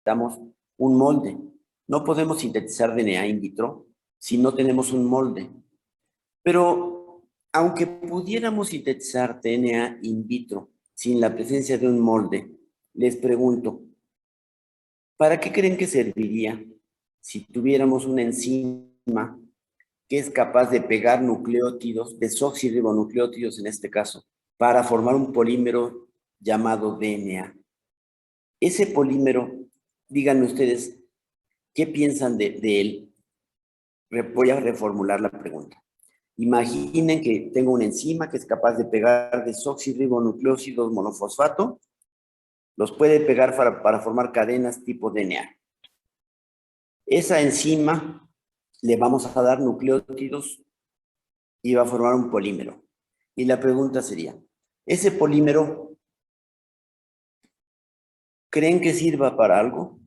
necesitamos un molde. No podemos sintetizar DNA in vitro si no tenemos un molde. Pero aunque pudiéramos sintetizar DNA in vitro sin la presencia de un molde, les pregunto, ¿para qué creen que serviría si tuviéramos una enzima que es capaz de pegar nucleótidos, desoxirribonucleótidos en este caso, para formar un polímero llamado DNA? Ese polímero, díganme ustedes, ¿qué piensan de él? Voy a reformular la pregunta. Imaginen que tengo una enzima que es capaz de pegar desoxirribonucleósidos monofosfato, los puede pegar para formar cadenas tipo DNA. Esa enzima le vamos a dar nucleótidos y va a formar un polímero. Y la pregunta sería, ¿ese polímero creen que sirva para algo?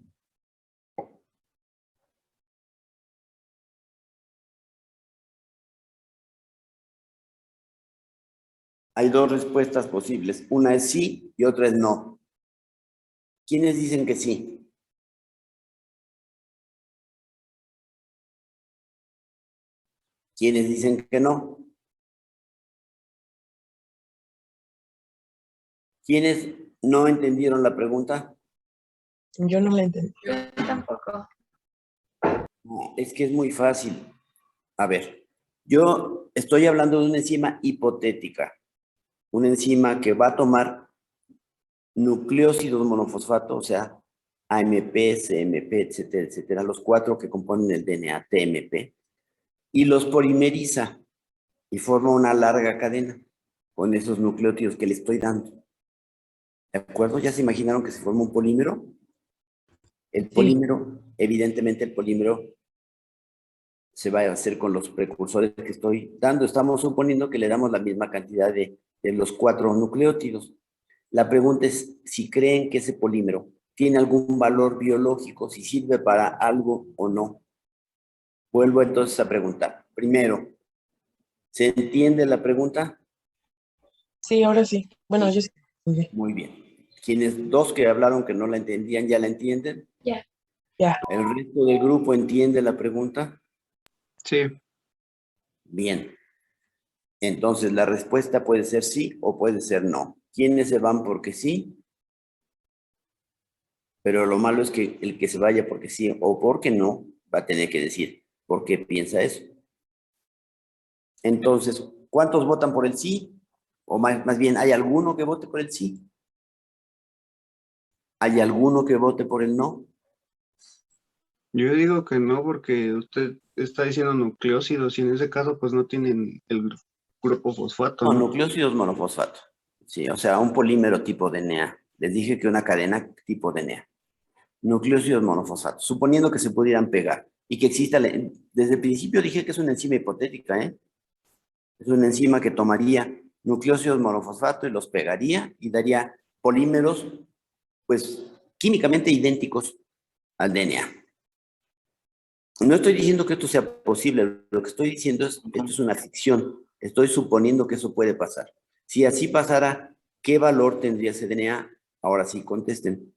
Hay dos respuestas posibles. Una es sí y otra es no. ¿Quiénes dicen que sí? ¿Quiénes dicen que no? ¿Quiénes no entendieron la pregunta? Yo no la entendí. Yo tampoco. No, es que es muy fácil. A ver, yo estoy hablando de una enzima hipotética. Una enzima que va a tomar nucleósidos monofosfato, o sea, AMP, CMP, etcétera, etcétera, los 4 que componen el DNA, TMP, y los polimeriza y forma una larga cadena con esos nucleótidos que le estoy dando. ¿De acuerdo? ¿Ya se imaginaron que se forma un polímero? El polímero, evidentemente el polímero se va a hacer con los precursores que estoy dando. Estamos suponiendo que le damos la misma cantidad de los 4 nucleótidos. La pregunta es si creen que ese polímero tiene algún valor biológico, si sirve para algo o no. Vuelvo entonces a preguntar. Primero, ¿se entiende la pregunta? Sí, ahora sí. Bueno, yo sí. Muy bien. Quienes dos que hablaron que no la entendían, ¿ya la entienden? Ya. Ya. ¿El resto del grupo entiende la pregunta? Sí. Bien. Entonces, la respuesta puede ser sí o puede ser no. ¿Quiénes se van porque sí? Pero lo malo es que el que se vaya porque sí o porque no, va a tener que decir por qué piensa eso. Entonces, ¿cuántos votan por el sí? O más bien, ¿hay alguno que vote por el sí? ¿Hay alguno que vote por el no? Yo digo que no, porque usted está diciendo nucleósidos y en ese caso pues no tienen el grupo fosfato, No, ¿no? nucleósidos monofosfato. Sí, o sea, un polímero tipo DNA. Les dije que una cadena tipo DNA. Nucleósidos monofosfato, suponiendo que se pudieran pegar y que exista, desde el principio dije que es una enzima hipotética, ¿eh? Es una enzima que tomaría nucleósidos monofosfato y los pegaría y daría polímeros, pues, químicamente idénticos al DNA. No estoy diciendo que esto sea posible, lo que estoy diciendo es que esto es una ficción. Estoy suponiendo que eso puede pasar. Si así pasara, ¿qué valor tendría ese DNA? Ahora sí, contesten.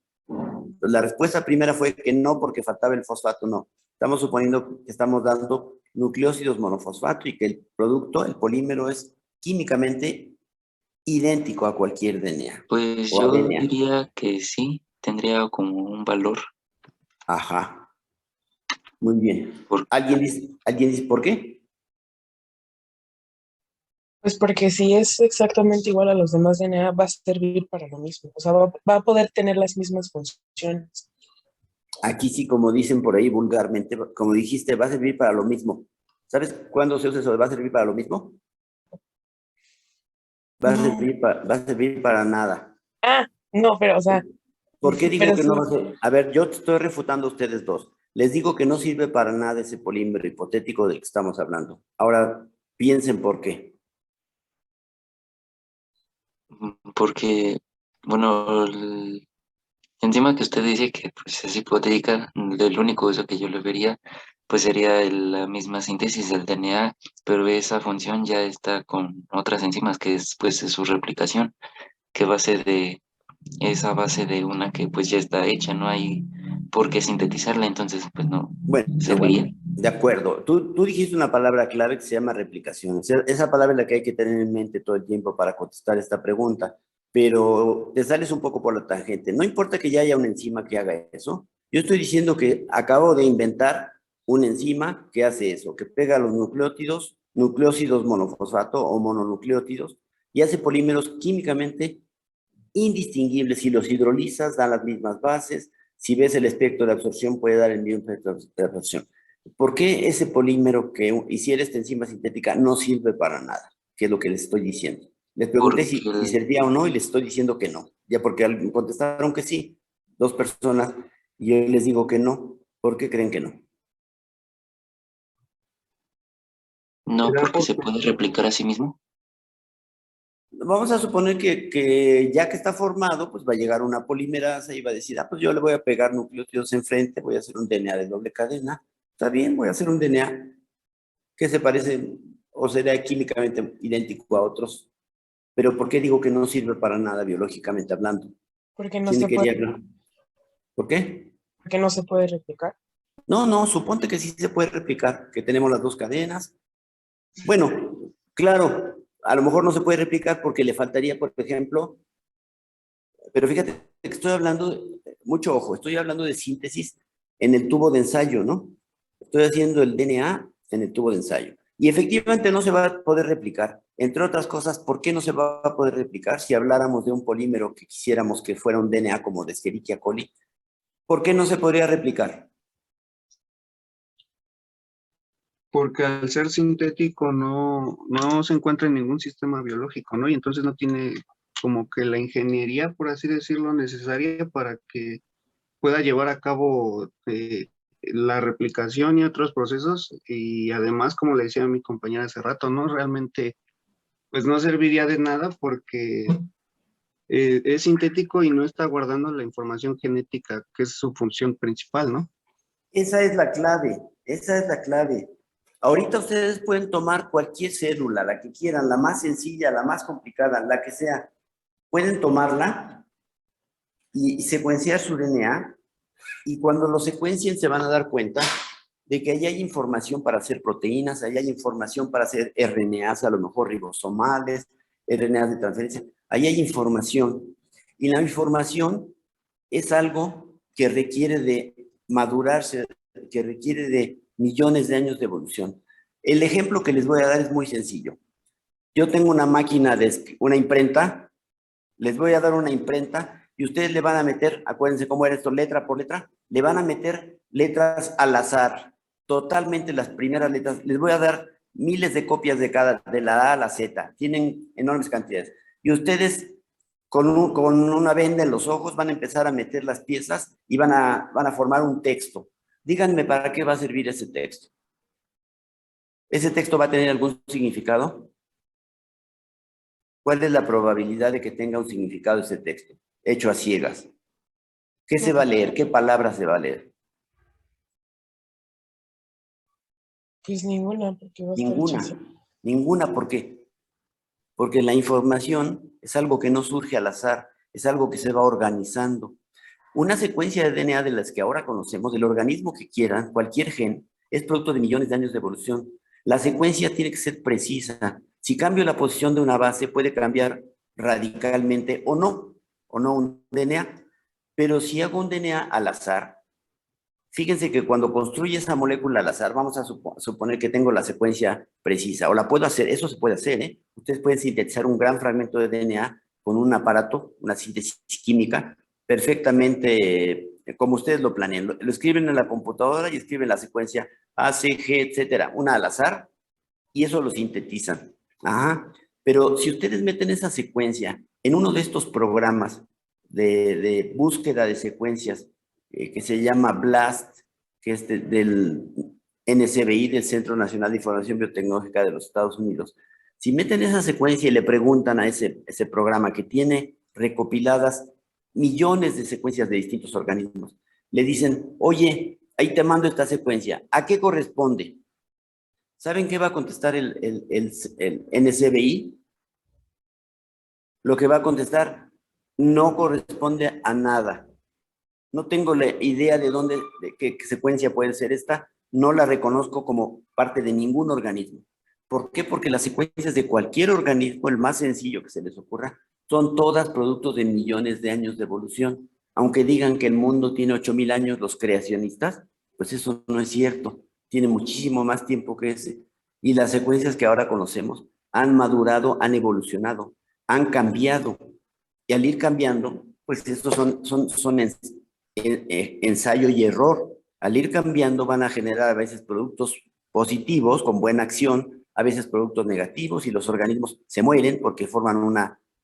La respuesta primera fue que no, porque faltaba el fosfato, no. Estamos suponiendo que estamos dando nucleósidos monofosfato y que el producto, el polímero, es químicamente idéntico a cualquier DNA. Pues O a yo DNA. diría que sí, tendría como un valor. Ajá. Muy bien. Por- ¿Alguien dice por qué? Pues porque si es exactamente igual a los demás DNA, va a servir para lo mismo. O sea, va a poder tener las mismas funciones. Aquí sí, como dicen por ahí vulgarmente, como dijiste, va a servir para lo mismo. ¿Sabes cuándo se usa eso? ¿Va a servir para lo mismo? Va a No. servir para nada. Ah, no, pero, o sea, ¿Por qué digo pero que sí. no va a ser? A ver, yo te estoy refutando a ustedes dos. Les digo que no sirve para nada ese polímero hipotético del que estamos hablando. Ahora, piensen por qué. Porque, bueno, encima que usted dice que pues, es hipotética, el único uso que yo le vería pues sería la misma síntesis del DNA, pero esa función ya está con otras enzimas que es pues su replicación, que base de esa base de una que pues ya está hecha, ¿no? Hay por qué sintetizarla, entonces pues no Bueno, serviría. de acuerdo. Tú dijiste una palabra clave que se llama replicación. Esa palabra es la que hay que tener en mente todo el tiempo para contestar esta pregunta, pero te sales un poco por la tangente. No importa que ya haya una enzima que haga eso. Yo estoy diciendo que acabo de inventar una enzima que hace eso, que pega los nucleótidos, nucleósidos monofosfato o mononucleótidos, y hace polímeros químicamente indistinguibles. Si los hidrolizas, dan las mismas bases. Si ves el espectro de absorción, puede dar el mismo espectro de absorción. ¿Por qué ese polímero que hiciera esta enzima sintética no sirve para nada? Que es lo que les estoy diciendo. Les pregunté Porque si servía o no y les estoy diciendo que no. Ya porque contestaron que sí, dos personas, y yo les digo que no. ¿Por qué creen que no? no, ¿Será porque se porque puede replicar a sí mismo. Vamos a suponer que ya que está formado, pues va a llegar una polimerasa y va a decir, ah, pues yo le voy a pegar nucleótidos enfrente, voy a hacer un DNA de doble cadena. Está bien, voy a hacer un DNA que se parece o será químicamente idéntico a otros. Pero ¿por qué digo que no sirve para nada biológicamente hablando? Porque no ¿Quién se le quería puede, hablar? ¿Por qué? porque no se puede replicar. No, no, suponte que sí se puede replicar, que tenemos las dos cadenas. Bueno, claro, a lo mejor no se puede replicar porque le faltaría, por ejemplo, pero fíjate que estoy hablando, mucho ojo, estoy hablando de síntesis en el tubo de ensayo, ¿no? Estoy haciendo el DNA en el tubo de ensayo. Y efectivamente no se va a poder replicar. Entre otras cosas, ¿por qué no se va a poder replicar? Si habláramos de un polímero que quisiéramos que fuera un DNA como de Escherichia coli, ¿por qué no se podría replicar? porque al ser sintético no se encuentra en ningún sistema biológico, ¿no? Y entonces no tiene como que la ingeniería, por así decirlo, necesaria para que pueda llevar a cabo la replicación y otros procesos. Y además, como le decía a mi compañera hace rato, ¿no? Realmente, pues no serviría de nada porque es sintético y no está guardando la información genética, que es su función principal, ¿no? Esa es la clave, esa es la clave. Ahorita ustedes pueden tomar cualquier célula, la que quieran, la más sencilla, la más complicada, la que sea. Pueden tomarla y secuenciar su DNA, y cuando lo secuencien se van a dar cuenta de que ahí hay información para hacer proteínas, ahí hay información para hacer RNAs, a lo mejor ribosomales, RNAs de transferencia, ahí hay información. Y la información es algo que requiere de madurarse, que requiere de millones de años de evolución. El ejemplo que les voy a dar es muy sencillo. Yo tengo una máquina una imprenta, les voy a dar una imprenta y ustedes le van a meter, acuérdense cómo era esto, letra por letra, le van a meter letras al azar, totalmente las primeras letras. Les voy a dar miles de copias de la A a la Z, tienen enormes cantidades. Y ustedes con una venda en los ojos van a empezar a meter las piezas y van a formar un texto. Díganme para qué va a servir ese texto. ¿Ese texto va a tener algún significado? ¿Cuál es la probabilidad de que tenga un significado ese texto? Hecho a ciegas. ¿Qué se va a leer? ¿Qué palabras se va a leer? Pues ninguna, porque va a estar hecha Ninguna. así. Ninguna, ¿por qué? Porque la información es algo que no surge al azar, es algo que se va organizando. Una secuencia de DNA de las que ahora conocemos, del organismo que quieran, cualquier gen, es producto de millones de años de evolución. La secuencia tiene que ser precisa. Si cambio la posición de una base, puede cambiar radicalmente o no un DNA. Pero si hago un DNA al azar, fíjense que cuando construye esa molécula al azar, vamos a suponer que tengo la secuencia precisa, o la puedo hacer, eso se puede hacer, ¿eh? Ustedes pueden sintetizar un gran fragmento de DNA con un aparato, una síntesis química, perfectamente como ustedes lo planean. Lo escriben en la computadora y escriben la secuencia A, C, G, etcétera, una al azar, y eso lo sintetizan. Ajá. Pero si ustedes meten esa secuencia en uno de estos programas de búsqueda de secuencias que se llama BLAST, que es del NCBI, del Centro Nacional de Información Biotecnológica de los Estados Unidos, si meten esa secuencia y le preguntan a ese programa que tiene recopiladas millones de secuencias de distintos organismos, le dicen, oye, ahí te mando esta secuencia, ¿a qué corresponde? ¿Saben qué va a contestar el NCBI? Lo que va a contestar no corresponde a nada. no tengo la idea de dónde, de qué secuencia puede ser esta, no la reconozco como parte de ningún organismo. ¿Por qué? Porque las secuencias de cualquier organismo, el más sencillo que se les ocurra, son todas productos de millones de años de evolución. Aunque digan que el mundo tiene 8,000 años, los creacionistas, pues eso no es cierto. Tiene muchísimo más tiempo que ese. Y las secuencias que ahora conocemos han madurado, han evolucionado, han cambiado. Y al ir cambiando, pues estos son ensayo y error. Al ir cambiando van a generar a veces productos positivos con buena acción, a veces productos negativos y los organismos se mueren porque forman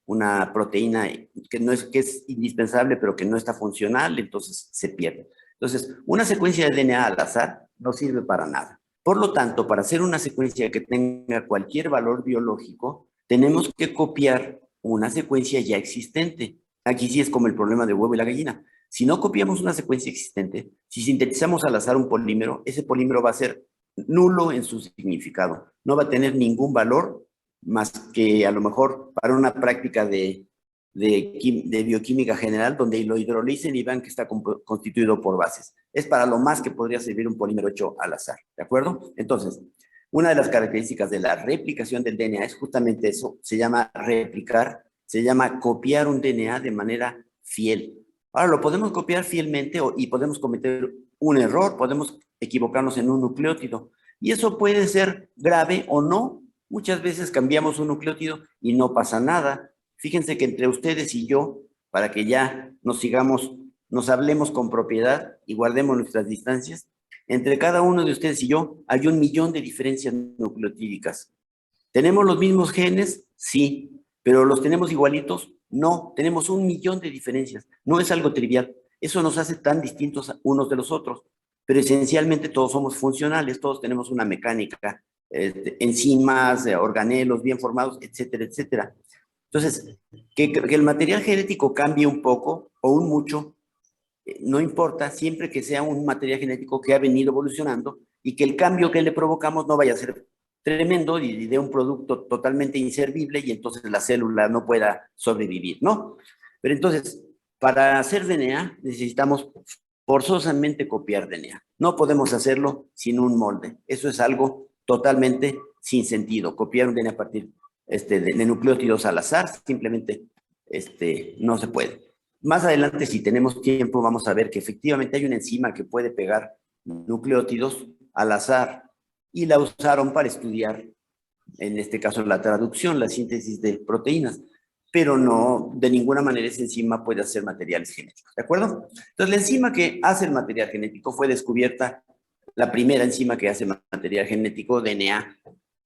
una proteína que es indispensable pero que no está funcional, entonces se pierde. Entonces, una secuencia de DNA al azar no sirve para nada. Por lo tanto, para hacer una secuencia que tenga cualquier valor biológico, tenemos que copiar una secuencia ya existente. Aquí sí es como el problema del huevo y la gallina. Si no copiamos una secuencia existente, si sintetizamos al azar un polímero, ese polímero va a ser nulo en su significado. No va a tener ningún valor más que a lo mejor para una práctica de bioquímica general donde lo hidrolicen y vean que está constituido por bases. Es para lo más que podría servir un polímero hecho al azar, ¿de acuerdo? Entonces, una de las características de la replicación del DNA es justamente eso, se llama replicar, se llama copiar un DNA de manera fiel. Ahora, lo podemos copiar fielmente y podemos cometer un error, podemos equivocarnos en un nucleótido. Y eso puede ser grave o no. Muchas veces cambiamos un nucleótido y no pasa nada. Fíjense que entre ustedes y yo, para que ya nos hablemos con propiedad y guardemos nuestras distancias, entre cada uno de ustedes y yo hay 1,000,000 de diferencias nucleotídicas. ¿Tenemos los mismos genes? Sí. ¿Pero los tenemos igualitos? No. Tenemos 1,000,000 de diferencias. No es algo trivial. Eso nos hace tan distintos unos de los otros. Pero esencialmente todos somos funcionales, todos tenemos una mecánica, enzimas, organelos bien formados, etcétera, etcétera. Entonces, que el material genético cambie un poco o un mucho, no importa, siempre que sea un material genético que ha venido evolucionando y que el cambio que le provocamos no vaya a ser tremendo y de un producto totalmente inservible y entonces la célula no pueda sobrevivir, ¿no? Pero entonces, para hacer DNA necesitamos forzosamente copiar DNA. No podemos hacerlo sin un molde. Eso es algo totalmente sin sentido. Copiar un DNA a partir de nucleótidos al azar, simplemente no se puede. Más adelante, si tenemos tiempo, vamos a ver que efectivamente hay una enzima que puede pegar nucleótidos al azar y la usaron para estudiar, en este caso, la traducción, la síntesis de proteínas, pero no, de ninguna manera esa enzima puede hacer materiales genéticos, ¿de acuerdo? Entonces, la enzima que hace el material genético fue descubierta, la primera enzima que hace material genético, DNA,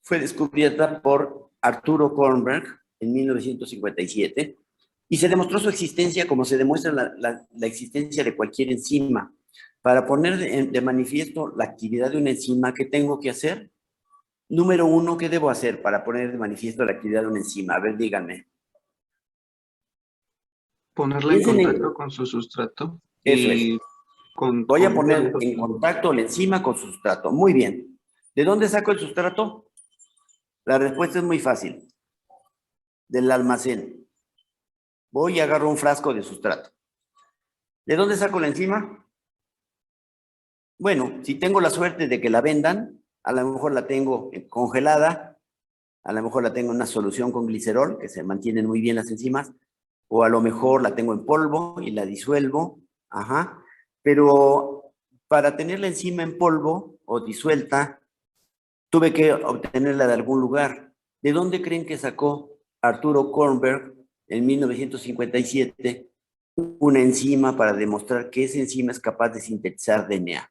fue descubierta por Arturo Kornberg en 1957 y se demostró su existencia como se demuestra la existencia de cualquier enzima. Para poner de manifiesto la actividad de una enzima, ¿qué tengo que hacer? Número 1, ¿qué debo hacer para poner de manifiesto la actividad de una enzima? A ver, díganme. Ponerla en contacto con su sustrato. Eso es. Voy a poner en contacto contacto la enzima con su sustrato. Muy bien. ¿De dónde saco el sustrato? La respuesta es muy fácil. Del almacén. Voy y agarro un frasco de sustrato. ¿De dónde saco la enzima? Bueno, si tengo la suerte de que la vendan, a lo mejor la tengo congelada, a lo mejor la tengo en una solución con glicerol, que se mantienen muy bien las enzimas, o a lo mejor la tengo en polvo y la disuelvo, ajá, pero para tener la enzima en polvo o disuelta, tuve que obtenerla de algún lugar. ¿De dónde creen que sacó Arturo Kornberg en 1957 una enzima para demostrar que esa enzima es capaz de sintetizar DNA?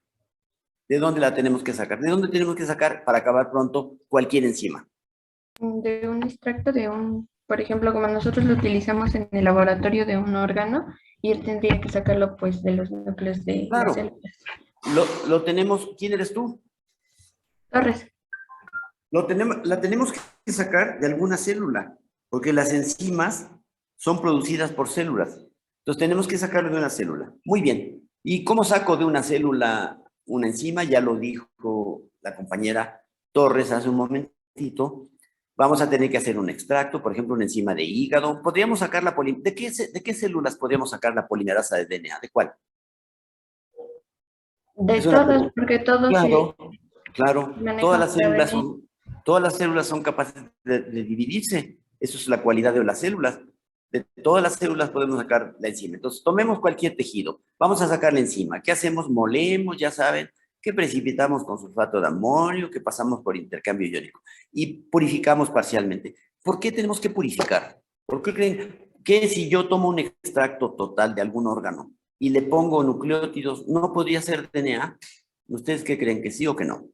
¿De dónde la tenemos que sacar? ¿De dónde tenemos que sacar, para acabar pronto, cualquier enzima? De un extracto de por ejemplo, como nosotros lo utilizamos en el laboratorio de un órgano, y él tendría que sacarlo pues de los núcleos de las células. Lo tenemos. ¿Quién eres tú? Torres. La tenemos que sacar de alguna célula, porque las enzimas son producidas por células. Entonces tenemos que sacarlo de una célula. Muy bien. ¿Y cómo saco de una célula una enzima? Ya lo dijo la compañera Torres hace un momentito. Vamos a tener que hacer un extracto, por ejemplo, una enzima de hígado. Podríamos sacar ¿De qué células podríamos sacar la polimerasa de DNA? ¿De cuál? De Es una todas, porque todos Claro, claro. se manejan Todas las células son capaces de dividirse. Eso es la cualidad de las células. De todas las células podemos sacar la enzima. Entonces, tomemos cualquier tejido. Vamos a sacar la enzima. ¿Qué hacemos? Molemos, ya saben, que precipitamos con sulfato de amonio, que pasamos por intercambio iónico y purificamos parcialmente. ¿Por qué tenemos que purificar? ¿Por qué creen que si yo tomo un extracto total de algún órgano y le pongo nucleótidos, no podría ser DNA? ¿Ustedes qué creen? ¿Que sí o que no?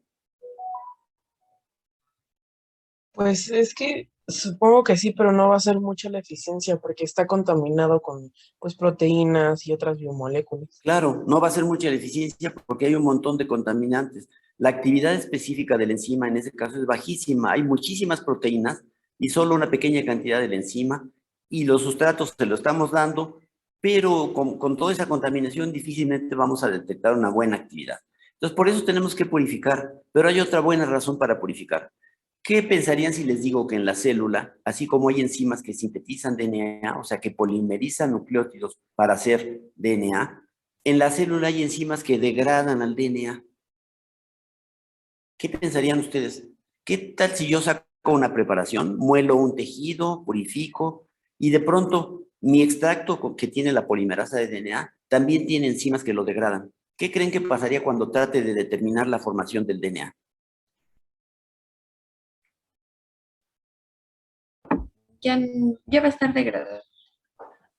Pues es que supongo que sí, pero no va a ser mucha la eficiencia porque está contaminado con pues proteínas y otras biomoléculas. Claro, no va a ser mucha la eficiencia porque hay un montón de contaminantes. La actividad específica de la enzima en ese caso es bajísima. Hay muchísimas proteínas y solo una pequeña cantidad de la enzima y los sustratos se lo estamos dando, pero con toda esa contaminación difícilmente vamos a detectar una buena actividad. Entonces, por eso tenemos que purificar, pero hay otra buena razón para purificar. ¿Qué pensarían si les digo que en la célula, así como hay enzimas que sintetizan DNA, o sea, que polimerizan nucleótidos para hacer DNA, en la célula hay enzimas que degradan al DNA? ¿Qué pensarían ustedes? ¿Qué tal si yo saco una preparación, muelo un tejido, purifico, y de pronto mi extracto que tiene la polimerasa de DNA también tiene enzimas que lo degradan? ¿Qué creen que pasaría cuando trate de determinar la formación del DNA? ya, ya va a estar degradado.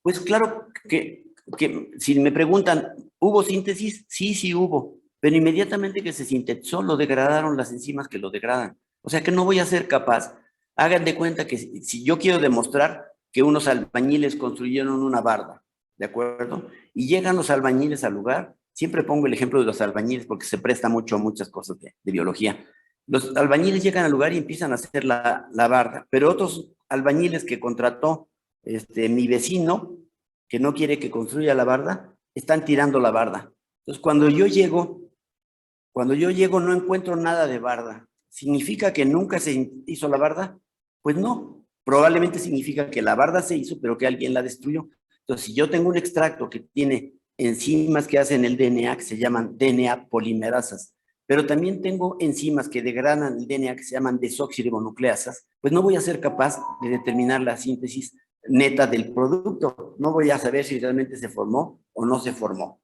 Pues claro que si me preguntan, ¿hubo síntesis? Sí, sí hubo, pero inmediatamente que se sintetizó, lo degradaron las enzimas que lo degradan. O sea que no voy a ser capaz. Hagan de cuenta que si yo quiero demostrar que unos albañiles construyeron una barda, ¿de acuerdo? Y llegan los albañiles al lugar, siempre pongo el ejemplo de los albañiles porque se presta mucho a muchas cosas de biología. Los albañiles llegan al lugar y empiezan a hacer la barda, pero otros albañiles que contrató mi vecino, que no quiere que construya la barda, están tirando la barda. Entonces, cuando yo llego no encuentro nada de barda. ¿Significa que nunca se hizo la barda? Pues no. Probablemente significa que la barda se hizo, pero que alguien la destruyó. Entonces, si yo tengo un extracto que tiene enzimas que hacen el DNA, que se llaman DNA polimerasas, pero también tengo enzimas que degradan el DNA, que se llaman desoxirribonucleasas, pues no voy a ser capaz de determinar la síntesis neta del producto. No voy a saber si realmente se formó o no se formó.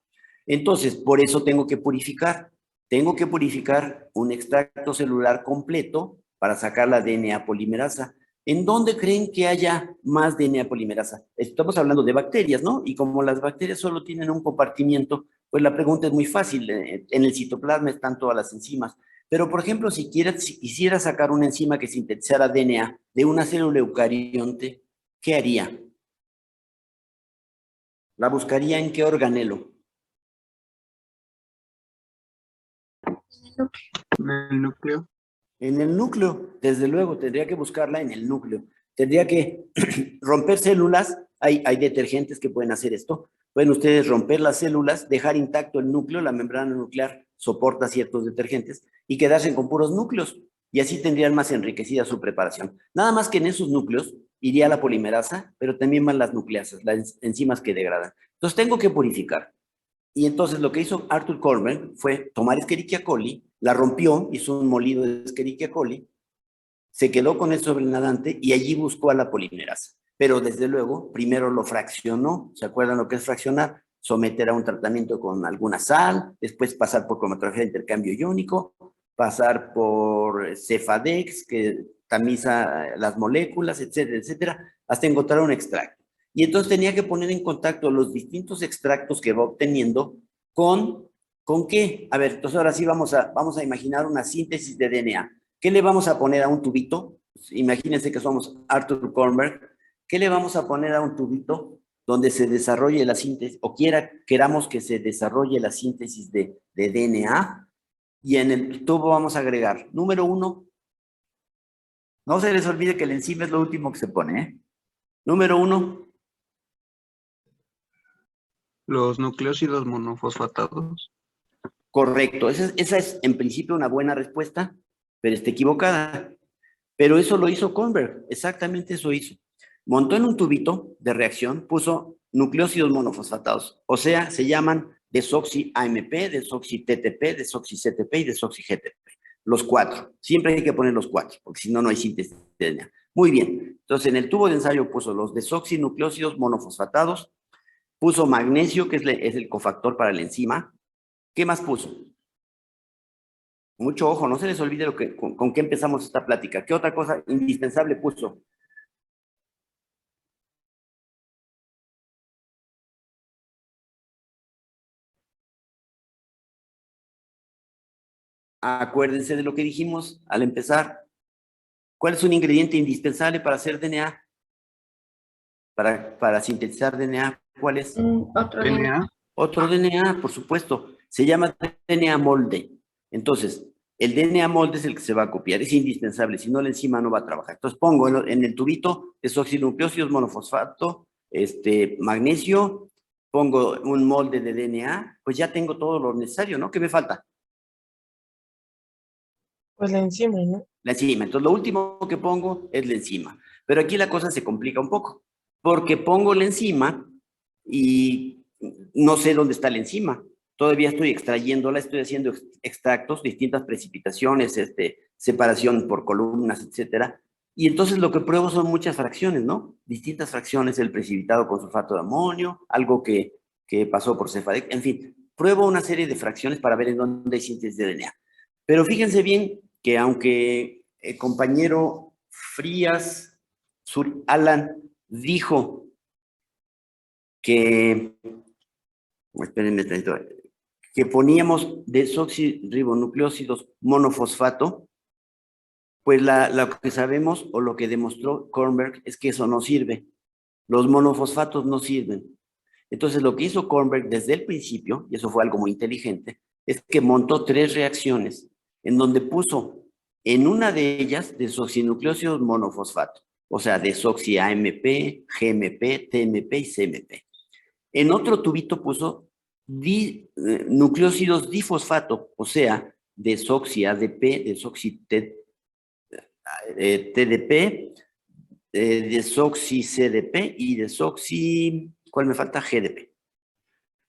Entonces, por eso tengo que purificar. Tengo que purificar un extracto celular completo para sacar la DNA polimerasa. ¿En dónde creen que haya más DNA polimerasa? Estamos hablando de bacterias, ¿no? Y como las bacterias solo tienen un compartimiento, pues la pregunta es muy fácil. En el citoplasma están todas las enzimas. Pero, por ejemplo, si quisiera sacar una enzima que sintetizara DNA de una célula eucarionte, ¿qué haría? ¿La buscaría en qué organelo? En el núcleo. En el núcleo, desde luego, tendría que buscarla en el núcleo. Tendría que romper células. Hay detergentes que pueden hacer esto. Pueden ustedes romper las células, dejar intacto el núcleo, la membrana nuclear soporta ciertos detergentes y quedarse con puros núcleos. Y así tendrían más enriquecida su preparación. Nada más que en esos núcleos iría la polimerasa, pero también van las nucleasas, las enzimas que degradan. Entonces tengo que purificar. Y entonces lo que hizo Arthur Kornberg fue tomar Escherichia coli, la rompió, hizo un molido de Escherichia coli, se quedó con el sobrenadante y allí buscó a la polimerasa. Pero desde luego, primero lo fraccionó. ¿Se acuerdan lo que es fraccionar? Someter a un tratamiento con alguna sal, después pasar por cromatografía de intercambio iónico, pasar por Cefadex, que tamiza las moléculas, etcétera, etcétera, hasta encontrar un extracto. Y entonces tenía que poner en contacto los distintos extractos que va obteniendo ¿con qué? A ver, entonces ahora sí vamos a imaginar una síntesis de DNA. ¿Qué le vamos a poner a un tubito? Imagínense que somos Arthur Kornberg. ¿Qué le vamos a poner a un tubito donde se desarrolle la síntesis, o queramos que se desarrolle la síntesis de DNA? Y en el tubo vamos a agregar, número 1, no se les olvide que el enzima es lo último que se pone, ¿eh? Número 1, Los nucleósidos monofosfatados. correcto. Esa es en principio una buena respuesta, pero está equivocada. Pero eso lo hizo Kornberg, exactamente eso hizo. Montó en un tubito de reacción, puso nucleósidos monofosfatados, o sea, se llaman desoxi-AMP, desoxi-TTP, desoxi-CTP y desoxi-GTP. Los 4. Siempre hay que poner los 4, porque si no, no hay síntesis de DNA. Muy bien. Entonces, en el tubo de ensayo puso los desoxinucleósidos monofosfatados, puso magnesio, que es el cofactor para la enzima. ¿Qué más puso? Mucho ojo, no se les olvide con qué empezamos esta plática. ¿Qué otra cosa indispensable puso? Acuérdense de lo que dijimos al empezar. ¿Cuál es un ingrediente indispensable para hacer DNA? Para sintetizar DNA, ¿cuál es? Otro DNA. DNA. Otro DNA, por supuesto. Se llama DNA molde. Entonces, el DNA molde es el que se va a copiar. Es indispensable, si no la enzima no va a trabajar. Entonces pongo en el tubito desoxinucleósidos monofosfato, magnesio, pongo un molde de DNA, pues ya tengo todo lo necesario, ¿no? ¿Qué me falta? Pues la enzima, ¿no? La enzima. Entonces, lo último que pongo es la enzima. Pero aquí la cosa se complica un poco, porque pongo la enzima y no sé dónde está la enzima. Todavía estoy extrayéndola, estoy haciendo extractos, distintas precipitaciones, separación por columnas, etcétera. Y entonces lo que pruebo son muchas fracciones, ¿no? Distintas fracciones, el precipitado con sulfato de amonio, algo que pasó por Cefadec, en fin. Pruebo una serie de fracciones para ver en dónde hay síntesis de DNA. Pero fíjense bien que aunque el compañero Frías Alan dijo que, espérenme tantito, que poníamos desoxirribonucleósidos monofosfato, pues lo que sabemos o lo que demostró Kornberg es que eso no sirve. Los monofosfatos no sirven. Entonces lo que hizo Kornberg desde el principio, y eso fue algo muy inteligente, es que montó 3 reacciones en donde puso en una de ellas desoxinucleósidos monofosfato, o sea, desoxi-AMP, GMP, TMP y CMP. En otro tubito puso nucleósidos difosfato, o sea, desoxi-ADP, desoxi-TDP, desoxi-CDP y ¿cuál me falta? GDP.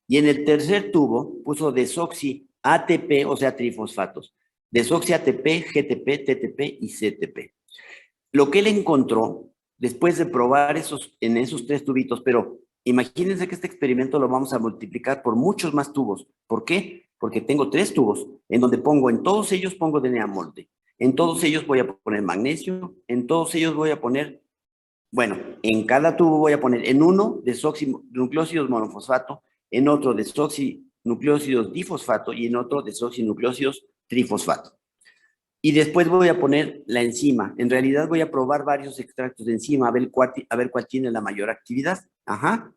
Y en el tercer tubo puso desoxi-ATP, o sea, trifosfatos. Desoxi-ATP, GTP, TTP y CTP. Lo que él encontró, después de probar en esos 3 tubitos, pero imagínense que este experimento lo vamos a multiplicar por muchos más tubos. ¿Por qué? Porque tengo 3 tubos, en donde en todos ellos pongo DNA molde. En todos ellos voy a poner magnesio, en todos ellos voy a poner, bueno, en cada tubo voy a poner en uno desoxinucleósidos monofosfato, en otro desoxinucleósidos difosfato y en otro desoxinucleósidos trifosfato. Y después voy a poner la enzima. En realidad voy a probar varios extractos de enzima a ver cuál tiene la mayor actividad. Ajá.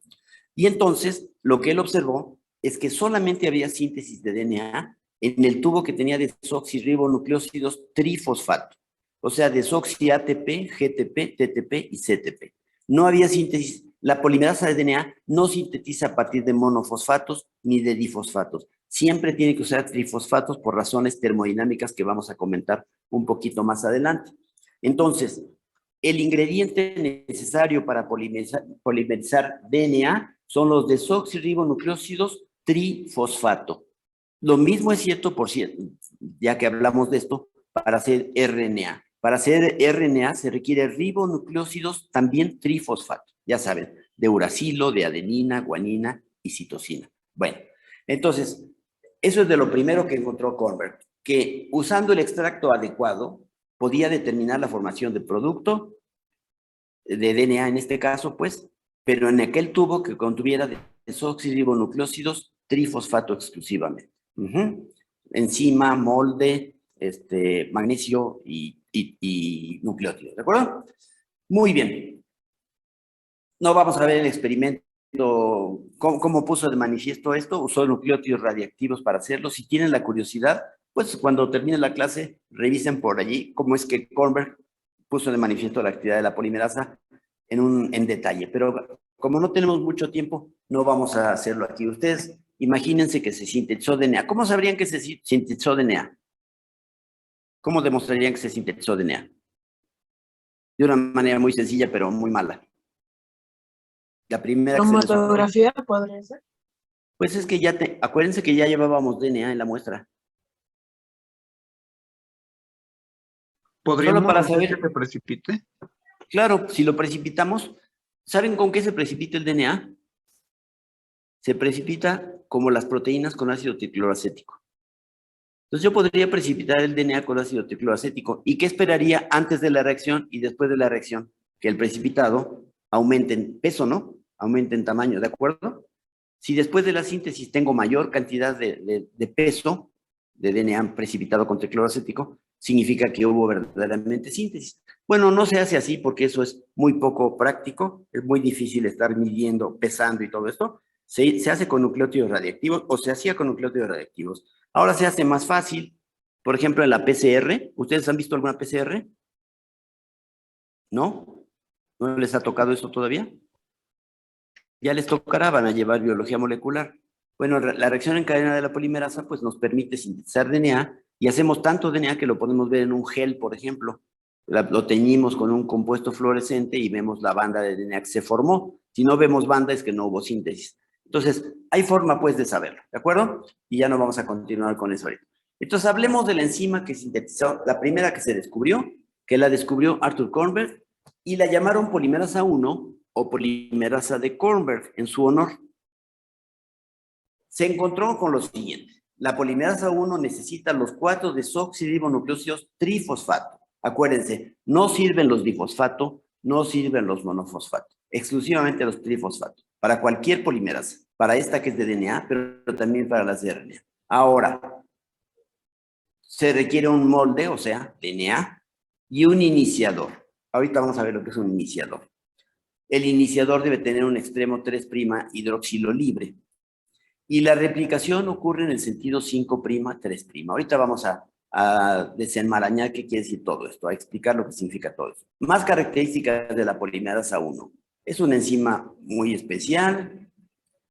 Y entonces, lo que él observó es que solamente había síntesis de DNA en el tubo que tenía desoxirribonucleósidos trifosfato. O sea, desoxi-ATP, GTP, TTP y CTP. No había síntesis. La polimerasa de DNA no sintetiza a partir de monofosfatos ni de difosfatos. Siempre tiene que usar trifosfatos por razones termodinámicas que vamos a comentar un poquito más adelante. Entonces, el ingrediente necesario para polimerizar DNA son los desoxirribonucleósidos trifosfato. Lo mismo es cierto, por cierto, ya que hablamos de esto, para hacer RNA. Para hacer RNA se requiere ribonucleósidos también trifosfato. Ya saben, de uracilo, de adenina, guanina y citosina. Bueno, entonces, eso es de lo primero que encontró Kornberg, que usando el extracto adecuado podía determinar la formación de producto, de DNA en este caso, pues, pero en aquel tubo que contuviera desoxirribonucleósidos trifosfato exclusivamente. Enzima, molde, magnesio y nucleótidos, ¿de acuerdo? Muy bien. No vamos a ver el experimento, cómo puso de manifiesto esto, usó nucleótidos radiactivos para hacerlo. Si tienen la curiosidad, pues cuando termine la clase, revisen por allí cómo es que Kornberg puso de manifiesto la actividad de la polimerasa en detalle. Pero como no tenemos mucho tiempo, no vamos a hacerlo aquí. Ustedes imagínense que se sintetizó DNA. ¿Cómo sabrían que se sintetizó DNA? ¿Cómo demostrarían que se sintetizó DNA? De una manera muy sencilla, pero muy mala. La primera que se les ocurre. ¿Cromatografía podría ser? Pues es que acuérdense que ya llevábamos DNA en la muestra. ¿Podríamos para hacer saber- que se precipite? Claro, si lo precipitamos, ¿saben con qué se precipita el DNA? Se precipita como las proteínas con ácido tricloroacético. Entonces yo podría precipitar el DNA con ácido tricloroacético. ¿Y qué esperaría antes de la reacción y después de la reacción? Que el precipitado aumente en peso, ¿no? Aumente en tamaño, ¿de acuerdo? Si después de la síntesis tengo mayor cantidad de peso de DNA precipitado con tricloroacético, significa que hubo verdaderamente síntesis. Bueno, no se hace así porque eso es muy poco práctico, es muy difícil estar midiendo, pesando y todo esto. Se hace con nucleótidos radiactivos o se hacía con nucleótidos radiactivos. Ahora se hace más fácil, por ejemplo, en la PCR. ¿Ustedes han visto alguna PCR? ¿No? ¿No les ha tocado eso todavía? Ya les tocará, van a llevar biología molecular. Bueno, la reacción en cadena de la polimerasa pues nos permite sintetizar DNA y hacemos tanto DNA que lo podemos ver en un gel, por ejemplo. Lo teñimos con un compuesto fluorescente y vemos la banda de DNA que se formó. Si no vemos banda es que no hubo síntesis. Entonces, hay forma pues de saberlo, ¿de acuerdo? Y ya no vamos a continuar con eso ahorita. Entonces, hablemos de la enzima que sintetizó, la primera que se descubrió, que la descubrió Arthur Kornberg, y la llamaron polimerasa 1 o polimerasa de Kornberg en su honor. Se encontró con lo siguiente. La polimerasa 1 necesita los 4 desoxirribonucleósidos trifosfato. Acuérdense, no sirven los difosfato, no sirven los monofosfato, exclusivamente los trifosfato, para cualquier polimerasa, para esta que es de DNA, pero también para las de RNA. Ahora, se requiere un molde, o sea, DNA, y un iniciador. Ahorita vamos a ver lo que es un iniciador. El iniciador debe tener un extremo 3' hidroxilo libre. Y la replicación ocurre en el sentido 5', 3'. Ahorita vamos a desenmarañar qué quiere decir todo esto, a explicar lo que significa todo esto. Más características de la polimerasa 1. Es una enzima muy especial.